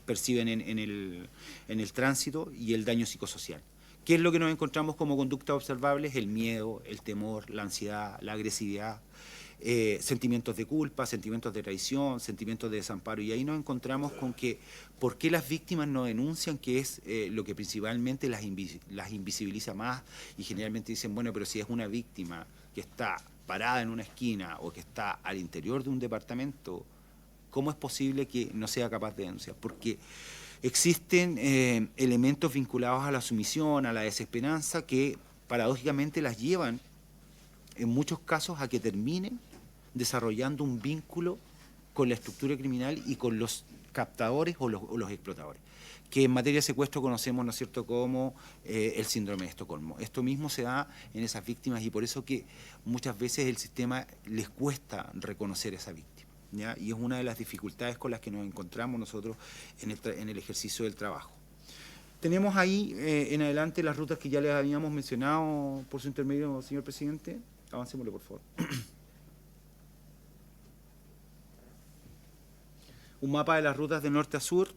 perciben en el tránsito y el daño psicosocial. ¿Qué es lo que nos encontramos como conductas observables? El miedo, el temor, la ansiedad, la agresividad, sentimientos de culpa, sentimientos de traición, sentimientos de desamparo. Y ahí nos encontramos con que ¿por qué las víctimas no denuncian? Que es lo que principalmente las invisibiliza más, y generalmente dicen, bueno, pero si es una víctima que está parada en una esquina o que está al interior de un departamento, ¿cómo es posible que no sea capaz de denunciar? Porque existen elementos vinculados a la sumisión, a la desesperanza, que paradójicamente las llevan en muchos casos a que terminen desarrollando un vínculo con la estructura criminal y con los captadores o los explotadores, que en materia de secuestro conocemos, ¿no es cierto?, como el síndrome de Estocolmo. Esto mismo se da en esas víctimas, y por eso que muchas veces el sistema les cuesta reconocer a esa víctima, ¿ya? Y es una de las dificultades con las que nos encontramos nosotros en el ejercicio del trabajo. Tenemos ahí en adelante las rutas que ya les habíamos mencionado por su intermedio, señor presidente. Avancémosle, por favor. Un mapa de las rutas de norte a sur,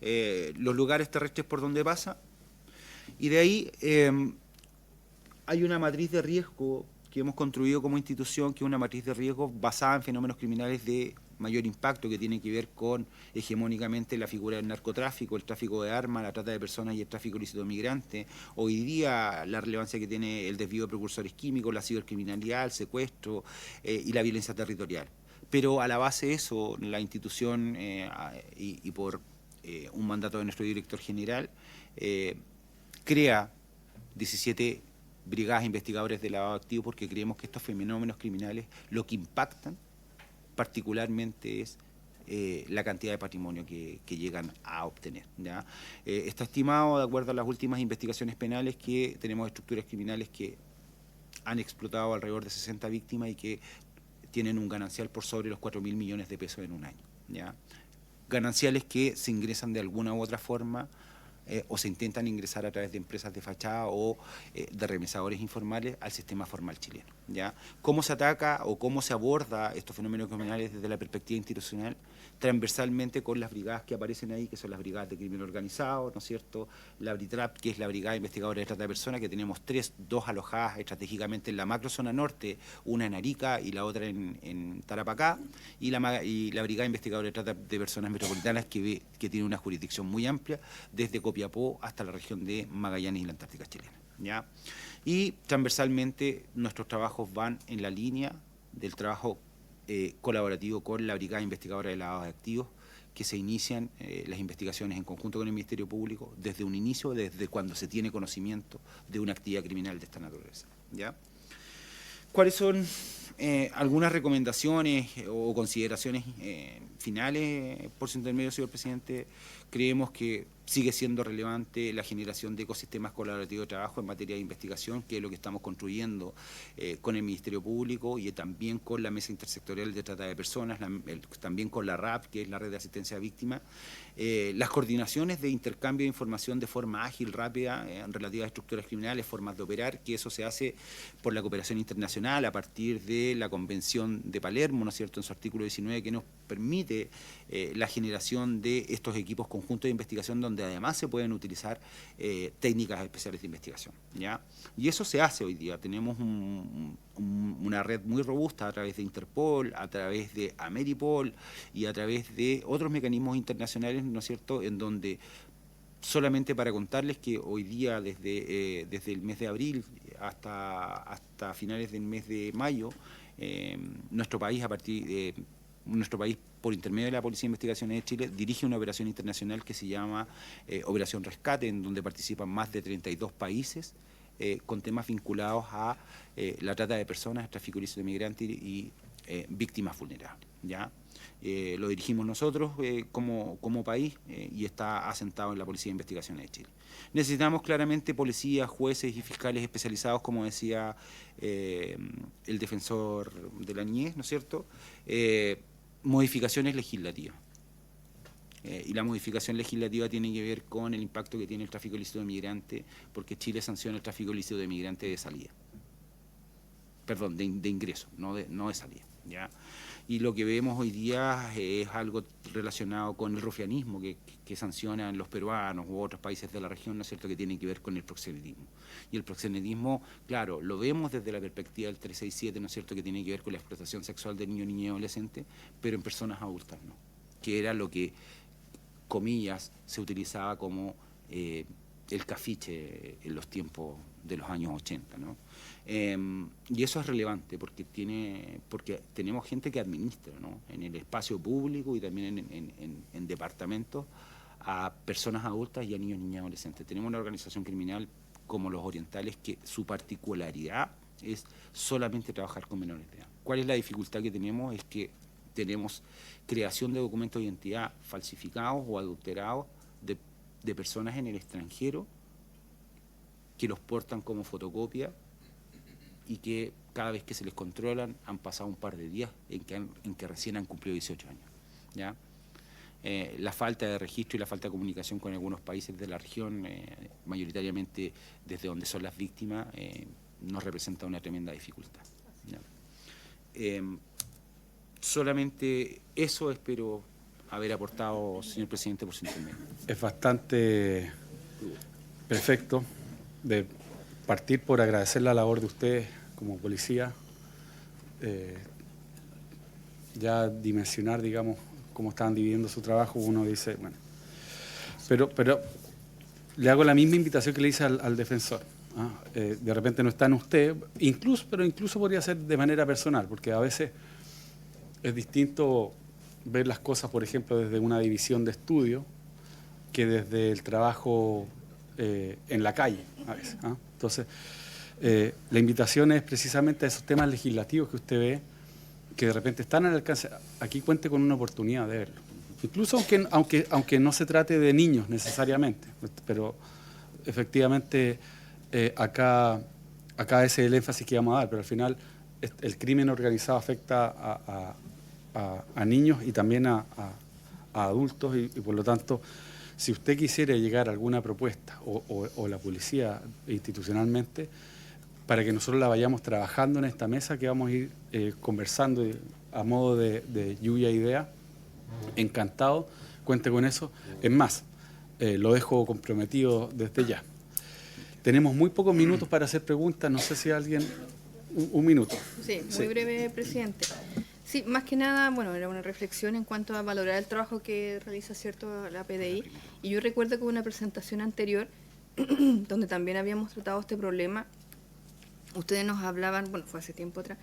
los lugares terrestres por donde pasa, y de ahí hay una matriz de riesgo que hemos construido como institución, que es una matriz de riesgo basada en fenómenos criminales de mayor impacto, que tiene que ver con hegemónicamente la figura del narcotráfico, el tráfico de armas, la trata de personas y el tráfico ilícito de migrantes. Hoy día la relevancia que tiene el desvío de precursores químicos, la cibercriminalidad, el secuestro y la violencia territorial. Pero a la base de eso, la institución y por un mandato de nuestro director general, crea 17 brigadas investigadores de lavado de activos, porque creemos que estos fenómenos criminales lo que impactan particularmente es la cantidad de patrimonio que llegan a obtener, ¿ya? Está estimado, de acuerdo a las últimas investigaciones penales, que tenemos estructuras criminales que han explotado alrededor de 60 víctimas y que tienen un ganancial por sobre los 4.000 millones de pesos en un año, ¿ya? Gananciales que se ingresan de alguna u otra forma o se intentan ingresar a través de empresas de fachada o de remesadores informales al sistema formal chileno, ¿ya? ¿Cómo se ataca o cómo se aborda estos fenómenos criminales desde la perspectiva institucional? Transversalmente con las brigadas que aparecen ahí, que son las brigadas de crimen organizado, ¿no es cierto? La BRITRAP, que es la Brigada Investigadora de Trata de Personas, que tenemos dos alojadas estratégicamente en la macrozona norte, una en Arica y la otra en Tarapacá, y la Brigada Investigadora de Trata de Personas Metropolitanas, que tiene una jurisdicción muy amplia, desde Copiapó hasta la región de Magallanes y la Antártica chilena, ¿ya? Y transversalmente nuestros trabajos van en la línea del trabajo colaborativo con la Brigada Investigadora de Lavado de Activos, que se inician las investigaciones en conjunto con el Ministerio Público desde un inicio, desde cuando se tiene conocimiento de una actividad criminal de esta naturaleza, ¿ya? ¿Cuáles son algunas recomendaciones o consideraciones finales por su intermedio, señor presidente? Creemos que sigue siendo relevante la generación de ecosistemas colaborativos de trabajo en materia de investigación, que es lo que estamos construyendo con el Ministerio Público y también con la Mesa Intersectorial de Trata de Personas, también con la RAP, que es la Red de Asistencia a Víctimas. Las coordinaciones de intercambio de información de forma ágil, rápida, en relativas a estructuras criminales, formas de operar, que eso se hace por la cooperación internacional a partir de la Convención de Palermo, ¿no es cierto?, en su artículo 19, que nos permite la generación de estos equipos conjuntos de investigación, donde además se pueden utilizar técnicas especiales de investigación, ¿ya? Y eso se hace hoy día. Tenemos una red muy robusta a través de Interpol, a través de Ameripol y a través de otros mecanismos internacionales, ¿no es cierto?, en donde, solamente para contarles que hoy día, desde el mes de abril hasta finales del mes de mayo, nuestro país, por intermedio de la Policía de Investigaciones de Chile, dirige una operación internacional que se llama Operación Rescate, en donde participan más de 32 países con temas vinculados a la trata de personas, tráfico ilícito de migrantes y víctimas vulnerables, ¿ya? Lo dirigimos nosotros como país y está asentado en la Policía de Investigaciones de Chile. Necesitamos claramente policías, jueces y fiscales especializados, como decía el defensor de la niñez, ¿no es cierto?, modificaciones legislativas. Y la modificación legislativa tiene que ver con el impacto que tiene el tráfico ilícito de migrantes, porque Chile sanciona el tráfico ilícito de migrantes de salida. Perdón, de ingreso, no de salida, ¿ya? Y lo que vemos hoy día es algo relacionado con el rufianismo que sancionan los peruanos u otros países de la región, ¿no es cierto?, que tiene que ver con el proxenetismo. Y el proxenetismo, claro, lo vemos desde la perspectiva del 367, ¿no es cierto?, que tiene que ver con la explotación sexual de niños, niñas y adolescentes, pero en personas adultas no, que era lo que, comillas, se utilizaba como el cafiche en los tiempos de los años 80, ¿no? Y eso es relevante porque tenemos gente que administra, ¿no?, en el espacio público y también en departamentos a personas adultas y a niños, niñas y adolescentes. Tenemos una organización criminal como los orientales que su particularidad es solamente trabajar con menores de edad. ¿Cuál es la dificultad que tenemos? Es que tenemos creación de documentos de identidad falsificados o adulterados de personas en el extranjero que los portan como fotocopia y que cada vez que se les controlan han pasado un par de días en que recién han cumplido 18 años, ¿ya? La falta de registro y la falta de comunicación con algunos países de la región, mayoritariamente desde donde son las víctimas, nos representa una tremenda dificultad, ¿ya? Solamente eso espero haber aportado, señor presidente, por su intermedio. Es bastante perfecto de partir por agradecer la labor de ustedes como policía, ya dimensionar, digamos, cómo estaban dividiendo su trabajo. Uno dice, bueno, pero le hago la misma invitación que le hice al defensor. De repente no está en usted, pero incluso podría ser de manera personal, porque a veces es distinto ver las cosas, por ejemplo, desde una división de estudio que desde el trabajo en la calle, a veces. Entonces, la invitación es precisamente a esos temas legislativos que usted ve, que de repente están al alcance. Aquí cuente con una oportunidad de verlo. Incluso aunque no se trate de niños necesariamente, pero efectivamente acá ese es el énfasis que vamos a dar, pero al final el crimen organizado afecta a niños y también a adultos y por lo tanto, si usted quisiera llegar a alguna propuesta o la policía institucionalmente, para que nosotros la vayamos trabajando en esta mesa que vamos a ir conversando a modo de lluvia de ideas, encantado, cuente con eso. Es más, lo dejo comprometido desde ya. Tenemos muy pocos minutos para hacer preguntas, no sé si alguien... Un minuto. Sí, muy breve, presidente. Sí, más que nada, bueno, era una reflexión en cuanto a valorar el trabajo que realiza, cierto, la PDI. Y yo recuerdo que hubo una presentación anterior donde también habíamos tratado este problema. Ustedes nos hablaban, bueno, fue hace tiempo atrás,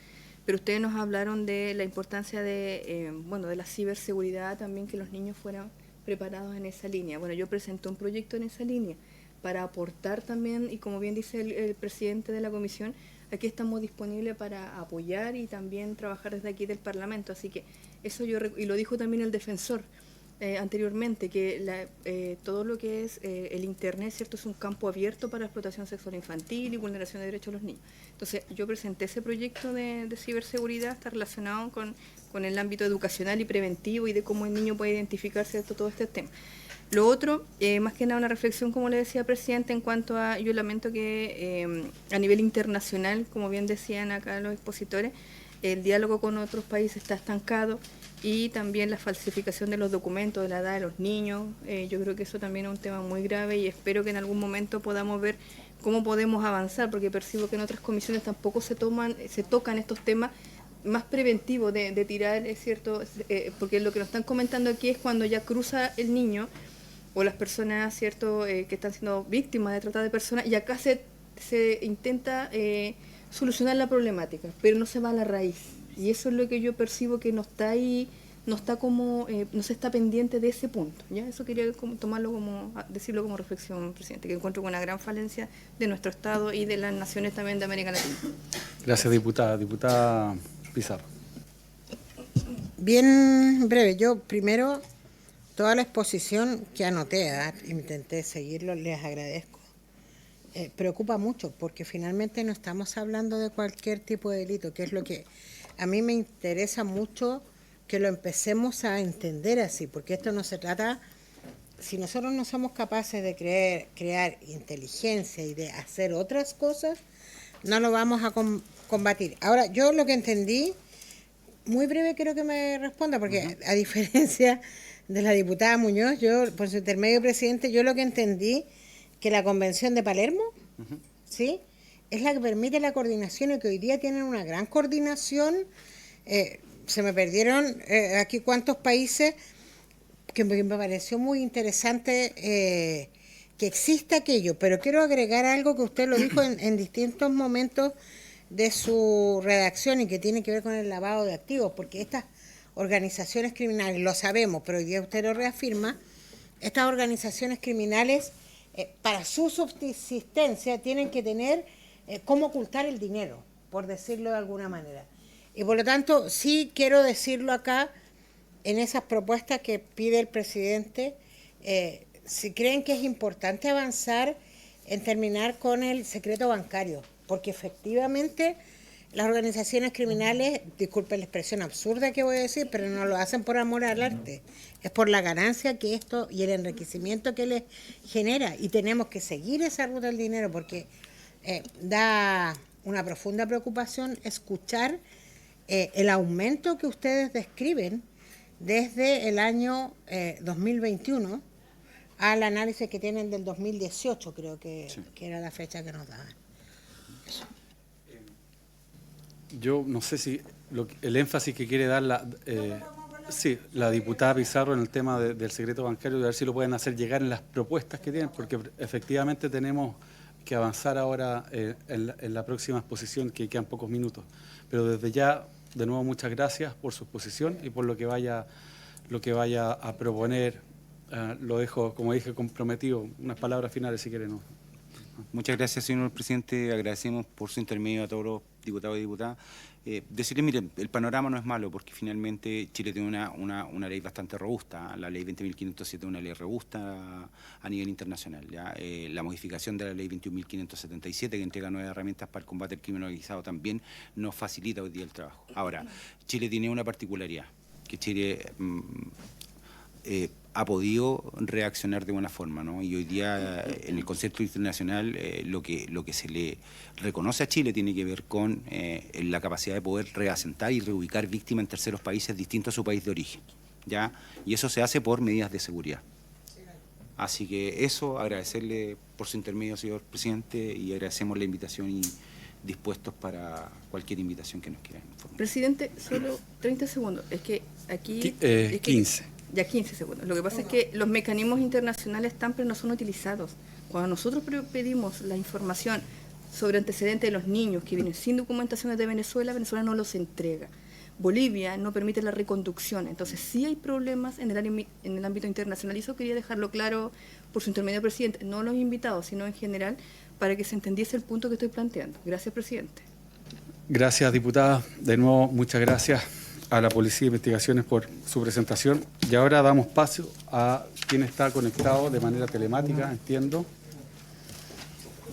pero ustedes nos hablaron de la importancia de, de la ciberseguridad también, que los niños fueran preparados en esa línea. Bueno, yo presenté un proyecto en esa línea para aportar también, y como bien dice el presidente de la comisión, aquí estamos disponibles para apoyar y también trabajar desde aquí del Parlamento. Así que eso y lo dijo también el defensor anteriormente, que todo lo que es el Internet, ¿cierto?, es un campo abierto para explotación sexual infantil y vulneración de derechos de los niños. Entonces, yo presenté ese proyecto de ciberseguridad, está relacionado con el ámbito educacional y preventivo y de cómo el niño puede identificar, ¿cierto?, todo este tema. Lo otro, más que nada una reflexión, como le decía, presidente, en cuanto a, yo lamento que a nivel internacional, como bien decían acá los expositores, el diálogo con otros países está estancado y también la falsificación de los documentos de la edad de los niños. Yo creo que eso también es un tema muy grave y espero que en algún momento podamos ver cómo podemos avanzar, porque percibo que en otras comisiones tampoco se tocan estos temas más preventivos de tirar, es cierto, porque lo que nos están comentando aquí es cuando ya cruza el niño o las personas, cierto, que están siendo víctimas de trata de personas, y acá se intenta solucionar la problemática, pero no se va a la raíz. Y eso es lo que yo percibo que no está ahí, no se está pendiente de ese punto. ¿Ya? Eso quería decirlo como reflexión, presidente, que encuentro con una gran falencia de nuestro Estado y de las naciones también de América Latina. Gracias, diputada. Diputada Pizarro. Bien breve. Yo primero, toda la exposición que anoté, intenté seguirlo, les agradezco. Preocupa mucho porque finalmente no estamos hablando de cualquier tipo de delito, que es lo que a mí me interesa mucho que lo empecemos a entender así, porque esto no se trata, si nosotros no somos capaces de crear inteligencia y de hacer otras cosas, no lo vamos a combatir. Ahora, yo lo que entendí, muy breve quiero que me responda, porque a diferencia de la diputada Muñoz, yo, por su intermedio, presidente, yo lo que entendí que la Convención de Palermo, ¿sí?, es la que permite la coordinación y que hoy día tienen una gran coordinación. Se me perdieron aquí cuántos países, que me pareció muy interesante que exista aquello, pero quiero agregar algo que usted lo dijo en distintos momentos de su redacción y que tiene que ver con el lavado de activos, porque estas organizaciones criminales, lo sabemos, pero hoy día usted lo reafirma, estas organizaciones criminales para su subsistencia tienen que tener cómo ocultar el dinero, por decirlo de alguna manera. Y por lo tanto, sí quiero decirlo acá, en esas propuestas que pide el presidente, si creen que es importante avanzar en terminar con el secreto bancario, porque efectivamente las organizaciones criminales, disculpen la expresión absurda que voy a decir, pero no lo hacen por amor al arte, es por la ganancia que esto y el enriquecimiento que les genera, y tenemos que seguir esa ruta del dinero, porque da una profunda preocupación escuchar el aumento que ustedes describen desde el año 2021 al análisis que tienen del 2018, creo que era la fecha que nos daban. Yo no sé si el énfasis que quiere dar la diputada Pizarro en el tema del secreto bancario, a ver si lo pueden hacer llegar en las propuestas que tienen, porque efectivamente tenemos que avanzar ahora en la próxima exposición, que quedan pocos minutos. Pero desde ya, de nuevo, muchas gracias por su exposición y por lo que vaya a proponer. Lo dejo, como dije, comprometido. Unas palabras finales, si quieren. ¿No? Muchas gracias, señor presidente. Agradecemos por su intermedio a todos los diputados y diputadas. Decirles, miren, el panorama no es malo porque finalmente Chile tiene una ley bastante robusta. La ley 20.507 es una ley robusta a nivel internacional. ¿Ya? La modificación de la ley 21.577, que entrega nuevas herramientas para el combate al crimen organizado, también nos facilita hoy día el trabajo. Ahora, Chile tiene una particularidad, que Chile ha podido reaccionar de buena forma, ¿no? Y hoy día en el concepto internacional lo que se le reconoce a Chile tiene que ver con la capacidad de poder reasentar y reubicar víctimas en terceros países distintos a su país de origen, ¿ya? Y eso se hace por medidas de seguridad. Así que eso, agradecerle por su intermedio, señor presidente, y agradecemos la invitación y dispuestos para cualquier invitación que nos quieran informar. Presidente, solo 30 segundos. Es que aquí... 15. Ya 15 segundos. Lo que pasa es que los mecanismos internacionales están, pero no son utilizados. Cuando nosotros pedimos la información sobre antecedentes de los niños que vienen sin documentaciones de Venezuela, Venezuela no los entrega. Bolivia no permite la reconducción. Entonces sí hay problemas en el ámbito internacional. Y eso quería dejarlo claro por su intermedio, presidente. No los invitados, sino en general, para que se entendiese el punto que estoy planteando. Gracias, presidente. Gracias, diputada. De nuevo, muchas gracias a la Policía de Investigaciones por su presentación. Y ahora damos paso a quien está conectado de manera telemática, entiendo,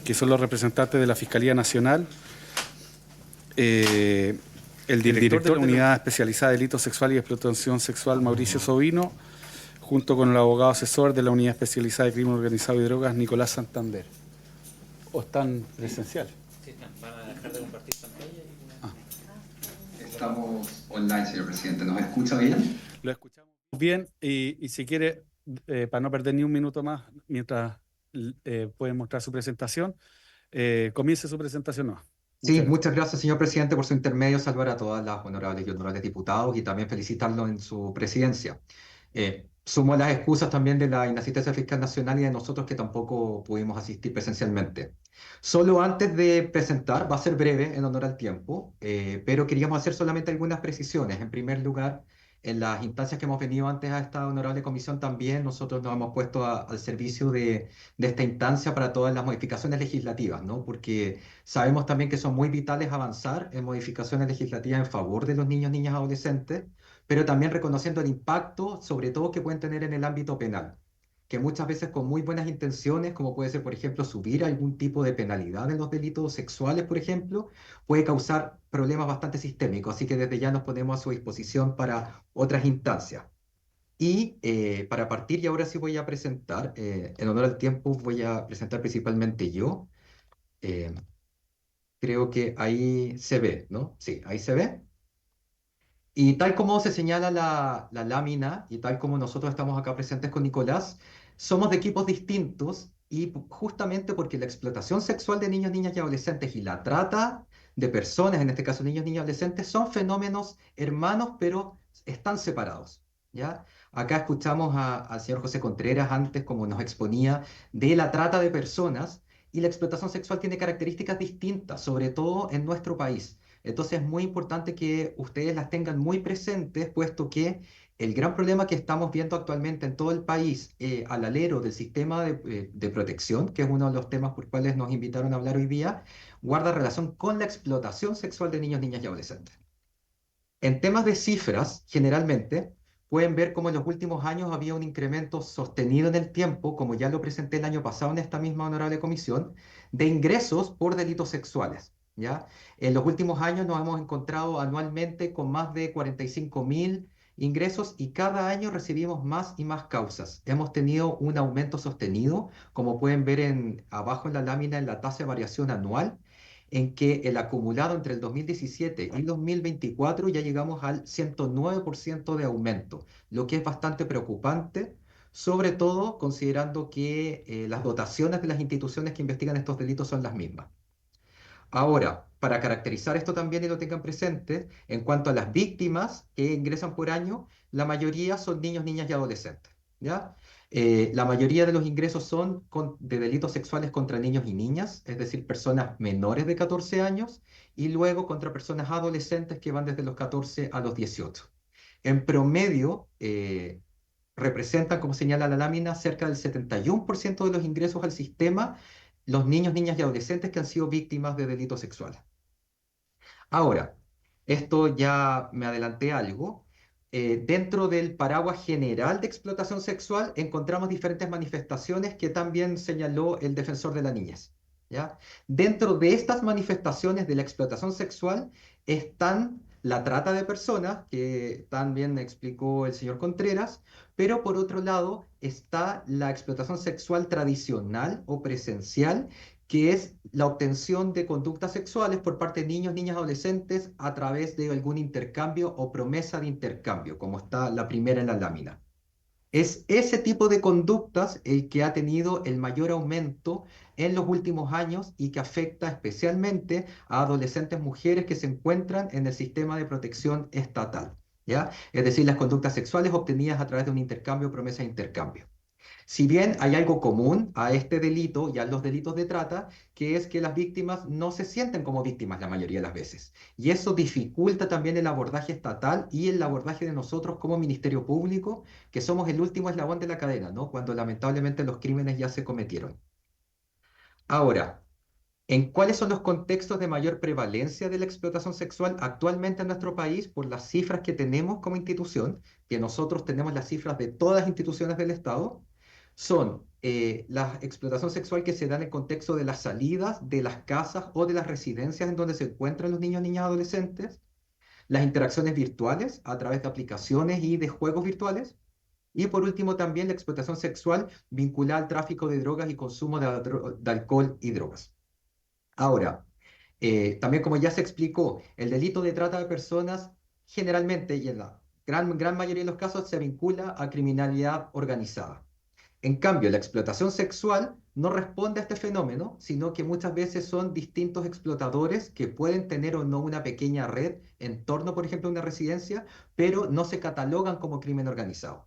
que son los representantes de la Fiscalía Nacional, el director de la Unidad Especializada de Delitos Sexuales y Explotación Sexual, Mauricio Sovino, junto con el abogado asesor de la Unidad Especializada de Crimen Organizado y Drogas, Nicolás Santander. ¿O están presenciales? Sí, van a dejar de compartir pantalla. Estamos online, señor presidente. ¿Nos escucha bien? Lo escuchamos bien y si quiere, para no perder ni un minuto más, mientras pueden mostrar su presentación, comience su presentación. No. Sí, muchas gracias, señor presidente, por su intermedio, saludar a todas las honorables y honorables diputados y también felicitarlo en su presidencia. Sumo las excusas también de la inasistencia fiscal nacional y de nosotros que tampoco pudimos asistir presencialmente. Solo antes de presentar, va a ser breve en honor al tiempo, pero queríamos hacer solamente algunas precisiones. En primer lugar, en las instancias que hemos venido antes a esta honorable comisión también nosotros nos hemos puesto al servicio de esta instancia para todas las modificaciones legislativas, ¿no? Porque sabemos también que son muy vitales avanzar en modificaciones legislativas en favor de los niños, niñas, adolescentes, pero también reconociendo el impacto, sobre todo, que pueden tener en el ámbito penal, que muchas veces con muy buenas intenciones, como puede ser, por ejemplo, subir algún tipo de penalidad en los delitos sexuales, por ejemplo, puede causar problemas bastante sistémicos. Así que desde ya nos ponemos a su disposición para otras instancias. Y para partir, y ahora sí voy a presentar, en honor al tiempo, voy a presentar principalmente yo. Creo que ahí se ve, ¿no? Sí, ahí se ve. Y tal como se señala la lámina y tal como nosotros estamos acá presentes con Nicolás, somos de equipos distintos y justamente porque la explotación sexual de niños, niñas y adolescentes y la trata de personas, en este caso niños, niñas y adolescentes, son fenómenos hermanos, pero están separados. ¿Ya? Acá escuchamos al señor José Contreras antes, como nos exponía, de la trata de personas y la explotación sexual tiene características distintas, sobre todo en nuestro país. Entonces es muy importante que ustedes las tengan muy presentes, puesto que el gran problema que estamos viendo actualmente en todo el país al alero del sistema de protección, que es uno de los temas por cuales nos invitaron a hablar hoy día, guarda relación con la explotación sexual de niños, niñas y adolescentes. En temas de cifras, generalmente, pueden ver cómo en los últimos años había un incremento sostenido en el tiempo, como ya lo presenté el año pasado en esta misma honorable comisión, de ingresos por delitos sexuales. ¿Ya? En los últimos años nos hemos encontrado anualmente con más de 45.000 ingresos y cada año recibimos más y más causas. Hemos tenido un aumento sostenido, como pueden ver abajo en la lámina en la tasa de variación anual, en que el acumulado entre el 2017 y el 2024 ya llegamos al 109% de aumento, lo que es bastante preocupante, sobre todo considerando que las dotaciones de las instituciones que investigan estos delitos son las mismas. Ahora, para caracterizar esto también y lo tengan presente, en cuanto a las víctimas que ingresan por año, la mayoría son niños, niñas y adolescentes, ¿ya? La mayoría de los ingresos son de delitos sexuales contra niños y niñas, es decir, personas menores de 14 años, y luego contra personas adolescentes que van desde los 14 a los 18. En promedio, representan, como señala la lámina, cerca del 71% de los ingresos al sistema los niños, niñas y adolescentes que han sido víctimas de delitos sexuales. Ahora, esto ya me adelanté algo. Dentro del paraguas general de explotación sexual encontramos diferentes manifestaciones que también señaló el defensor de la niñez. ¿Ya? Dentro de estas manifestaciones de la explotación sexual están la trata de personas, que también explicó el señor Contreras, pero por otro lado está la explotación sexual tradicional o presencial, que es la obtención de conductas sexuales por parte de niños, niñas, adolescentes a través de algún intercambio o promesa de intercambio, como está la primera en la lámina. Es ese tipo de conductas el que ha tenido el mayor aumento en los últimos años y que afecta especialmente a adolescentes mujeres que se encuentran en el sistema de protección estatal, ¿ya? Es decir, las conductas sexuales obtenidas a través de un intercambio o promesa de intercambio. Si bien hay algo común a este delito y a los delitos de trata, que es que las víctimas no se sienten como víctimas la mayoría de las veces. Y eso dificulta también el abordaje estatal y el abordaje de nosotros como Ministerio Público, que somos el último eslabón de la cadena, ¿no? Cuando lamentablemente los crímenes ya se cometieron. Ahora, ¿en cuáles son los contextos de mayor prevalencia de la explotación sexual actualmente en nuestro país por las cifras que tenemos como institución, que nosotros tenemos las cifras de todas las instituciones del Estado? Son la explotación sexual que se da en el contexto de las salidas de las casas o de las residencias en donde se encuentran los niños, niñas, adolescentes, las interacciones virtuales a través de aplicaciones y de juegos virtuales, y por último también la explotación sexual vinculada al tráfico de drogas y consumo de alcohol y drogas. Ahora, también como ya se explicó, el delito de trata de personas generalmente y en la gran mayoría de los casos se vincula a criminalidad organizada. En cambio, la explotación sexual no responde a este fenómeno, sino que muchas veces son distintos explotadores que pueden tener o no una pequeña red en torno, por ejemplo, a una residencia, pero no se catalogan como crimen organizado.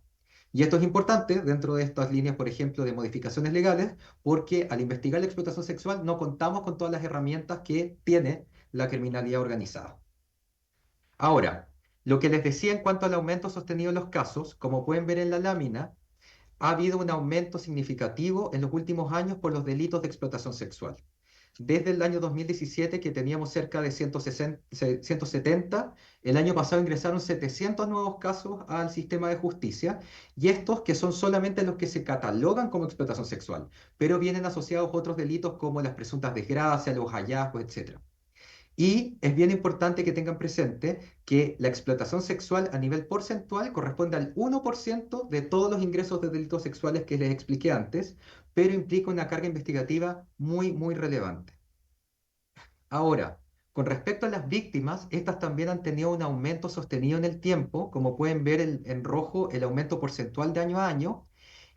Y esto es importante dentro de estas líneas, por ejemplo, de modificaciones legales, porque al investigar la explotación sexual no contamos con todas las herramientas que tiene la criminalidad organizada. Ahora, lo que les decía en cuanto al aumento sostenido en los casos, como pueden ver en la lámina, ha habido un aumento significativo en los últimos años por los delitos de explotación sexual. Desde el año 2017, que teníamos cerca de 170, el año pasado ingresaron 700 nuevos casos al sistema de justicia, y estos que son solamente los que se catalogan como explotación sexual, pero vienen asociados otros delitos como las presuntas desgracias, los hallazgos, etc. Y es bien importante que tengan presente que la explotación sexual a nivel porcentual corresponde al 1% de todos los ingresos de delitos sexuales que les expliqué antes, pero implica una carga investigativa muy, muy relevante. Ahora, Con respecto a las víctimas, estas también han tenido un aumento sostenido en el tiempo, como pueden ver en rojo el aumento porcentual de año a año,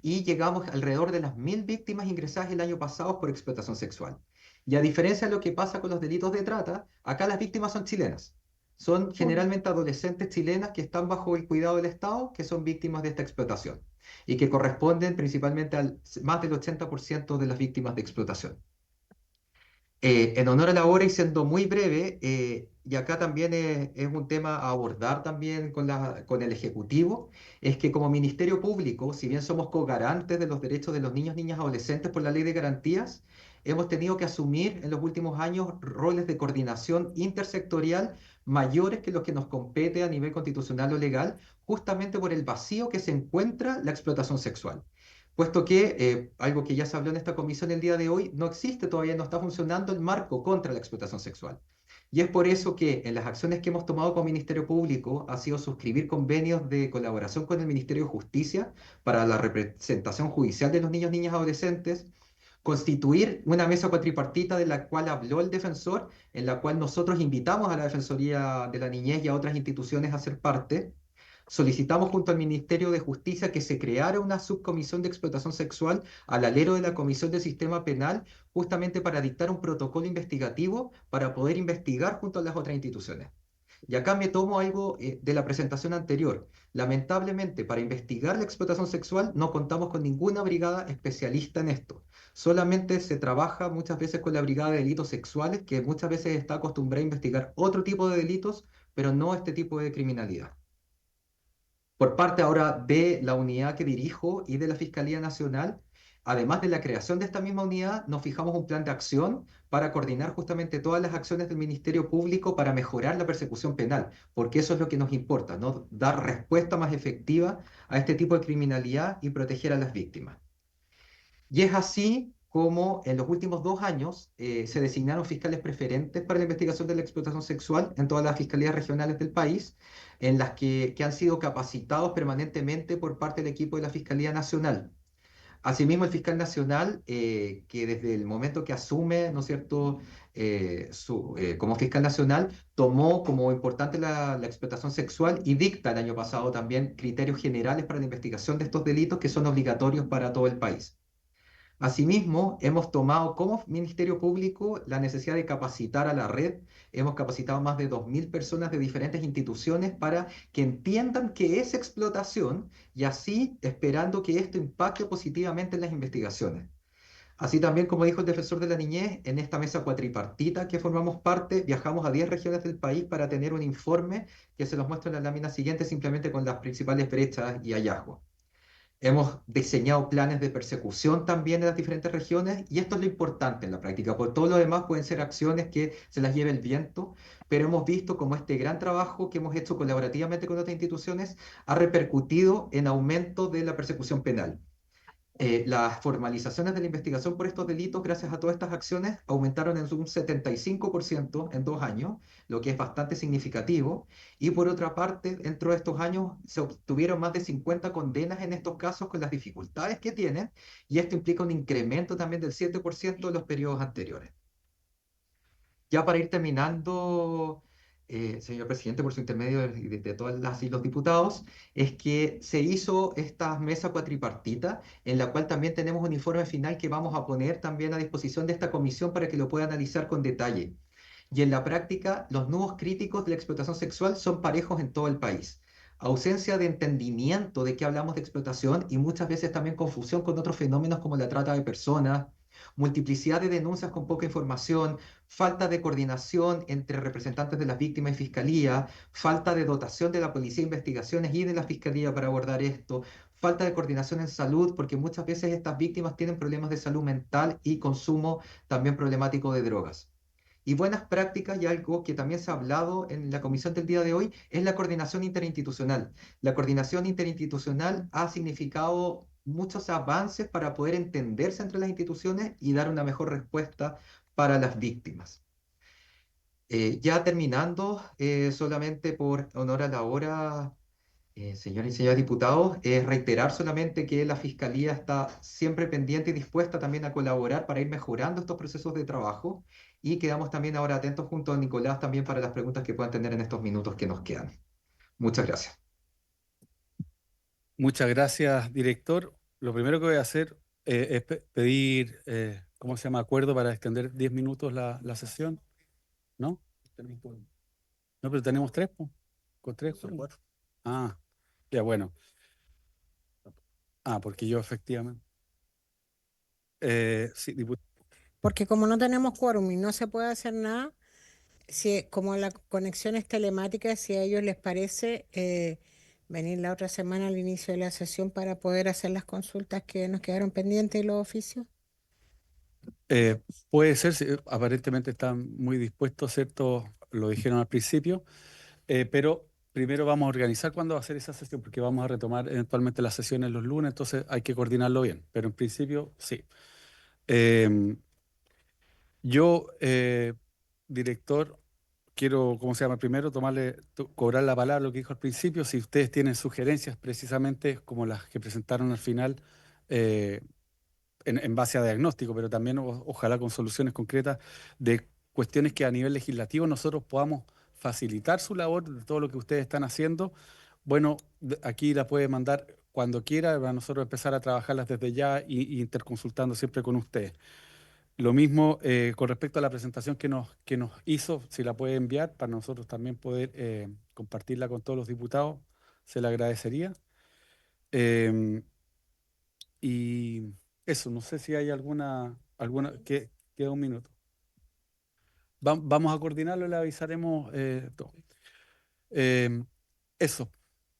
y llegamos alrededor de las 1.000 víctimas ingresadas el año pasado por explotación sexual. Y a diferencia de lo que pasa con los delitos de trata, acá las víctimas son chilenas. Son generalmente adolescentes chilenas que están bajo el cuidado del Estado, que son víctimas de esta explotación, y que corresponden principalmente al más del 80% de las víctimas de explotación. En honor a la hora y siendo muy breve, y acá también es un tema a abordar también con el Ejecutivo, es que como Ministerio Público, si bien somos cogarantes de los derechos de los niños, niñas, adolescentes por la Ley de Garantías, hemos tenido que asumir en los últimos años roles de coordinación intersectorial mayores que los que nos compete a nivel constitucional o legal, justamente por el vacío que se encuentra la explotación sexual. Puesto que, algo que ya se habló en esta comisión el día de hoy, no existe todavía, no está funcionando el marco contra la explotación sexual. Y es por eso que en las acciones que hemos tomado como Ministerio Público ha sido suscribir convenios de colaboración con el Ministerio de Justicia para la representación judicial de los niños, niñas, adolescentes, constituir una mesa cuatripartita de la cual habló el defensor, en la cual nosotros invitamos a la Defensoría de la Niñez y a otras instituciones a ser parte. Solicitamos junto al Ministerio de Justicia que se creara una subcomisión de explotación sexual al alero de la Comisión del Sistema Penal, justamente para dictar un protocolo investigativo para poder investigar junto a las otras instituciones. Y acá me tomo algo de la presentación anterior. Lamentablemente, para investigar la explotación sexual no contamos con ninguna brigada especialista en esto. Solamente se trabaja muchas veces con la Brigada de Delitos Sexuales, que muchas veces está acostumbrada a investigar otro tipo de delitos, pero no este tipo de criminalidad. Por parte ahora de la unidad que dirijo y de la Fiscalía Nacional, además de la creación de esta misma unidad, nos fijamos un plan de acción para coordinar justamente todas las acciones del Ministerio Público para mejorar la persecución penal, porque eso es lo que nos importa, ¿no? Dar respuesta más efectiva a este tipo de criminalidad y proteger a las víctimas. Y es así como en los últimos 2 años se designaron fiscales preferentes para la investigación de la explotación sexual en todas las fiscalías regionales del país, en las que han sido capacitados permanentemente por parte del equipo de la Fiscalía Nacional. Asimismo, el fiscal nacional, que desde el momento que asume, ¿no es cierto?, como fiscal nacional, tomó como importante la explotación sexual y dicta el año pasado también criterios generales para la investigación de estos delitos que son obligatorios para todo el país. Asimismo, hemos tomado como Ministerio Público la necesidad de capacitar a la red. Hemos capacitado más de 2.000 personas de diferentes instituciones para que entiendan qué es explotación y así esperando que esto impacte positivamente en las investigaciones. Así también, como dijo el defensor de la niñez, en esta mesa cuatripartita que formamos parte, viajamos a 10 regiones del país para tener un informe que se los muestro en la lámina siguiente simplemente con las principales brechas y hallazgos. Hemos diseñado planes de persecución también en las diferentes regiones y esto es lo importante en la práctica. Por todo lo demás pueden ser acciones que se las lleve el viento, pero hemos visto cómo este gran trabajo que hemos hecho colaborativamente con otras instituciones ha repercutido en aumento de la persecución penal. Las formalizaciones de la investigación por estos delitos, gracias a todas estas acciones, aumentaron en un 75% en 2 años, lo que es bastante significativo. Y por otra parte, dentro de estos años se obtuvieron más de 50 condenas en estos casos con las dificultades que tienen, y esto implica un incremento también del 7% de los periodos anteriores. Ya para ir terminando, señor presidente, por su intermedio de todas las y los diputados, es que se hizo esta mesa cuatripartita, en la cual también tenemos un informe final que vamos a poner también a disposición de esta comisión para que lo pueda analizar con detalle. Y en la práctica, los nudos críticos de la explotación sexual son parejos en todo el país. Ausencia de entendimiento de que hablamos de explotación y muchas veces también confusión con otros fenómenos como la trata de personas, multiplicidad de denuncias con poca información, falta de coordinación entre representantes de las víctimas y fiscalía, falta de dotación de la policía de investigaciones y de la fiscalía para abordar esto, falta de coordinación en salud, porque muchas veces estas víctimas tienen problemas de salud mental y consumo también problemático de drogas. Y buenas prácticas, y algo que también se ha hablado en la comisión del día de hoy, es la coordinación interinstitucional. La coordinación interinstitucional ha significado muchos avances para poder entenderse entre las instituciones y dar una mejor respuesta para las víctimas. Ya terminando, solamente por honor a la hora, Señores y señores diputados, es reiterar solamente que la Fiscalía está siempre pendiente y dispuesta también a colaborar para ir mejorando estos procesos de trabajo y quedamos también ahora atentos junto a Nicolás también para las preguntas que puedan tener en estos minutos que nos quedan. Muchas gracias. Muchas gracias, director. Lo primero que voy a hacer es pedir, ¿cómo se llama? Acuerdo para extender 10 minutos la sesión. ¿No? No, pero tenemos 3, pues. Con 3. Ah, ya, bueno. Ah, porque yo efectivamente. Sí, Porque como no tenemos quórum y no se puede hacer nada, si, como la conexión es telemática, si a ellos les parece venir la otra semana al inicio de la sesión para poder hacer las consultas que nos quedaron pendientes y los oficios. puede ser, sí, aparentemente están muy dispuestos, ¿cierto? Lo dijeron al principio, pero primero vamos a organizar cuándo va a ser esa sesión, porque vamos a retomar eventualmente las sesiones los lunes, entonces hay que coordinarlo bien, pero en principio sí. Yo, director, quiero, ¿cómo se llama? Primero cobrar la palabra, lo que dijo al principio. Si ustedes tienen sugerencias precisamente como las que presentaron al final, eh, en base a diagnóstico, pero también ojalá con soluciones concretas de cuestiones que a nivel legislativo nosotros podamos facilitar su labor de todo lo que ustedes están haciendo. Bueno, aquí la puede mandar cuando quiera, para nosotros empezar a trabajarlas desde ya y interconsultando siempre con ustedes. Lo mismo con respecto a la presentación que nos hizo, si la puede enviar para nosotros también poder compartirla con todos los diputados, se le agradecería. Em, y eso, no sé si hay que queda un minuto. Vamos a coordinarlo y le avisaremos todo. Eso,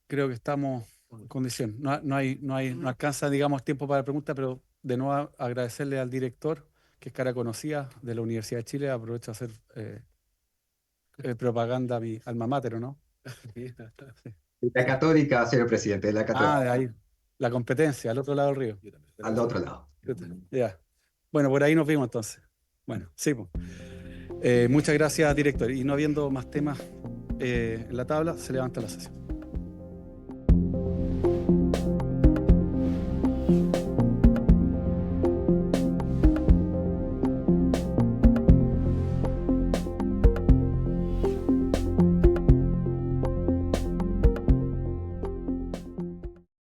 creo que estamos en condición. No alcanza, digamos, tiempo para preguntas, pero de nuevo agradecerle al director, que es cara conocida de la Universidad de Chile. Aprovecho a hacer propaganda a mi alma mater, ¿o no? Sí. La Católica, señor presidente, la Católica. De ahí, la competencia, al otro lado del río. Al otro lado. Ya. Bueno, por ahí nos vimos entonces. Bueno, sí, pues. Muchas gracias, director. Y no habiendo más temas en la tabla, se levanta la sesión.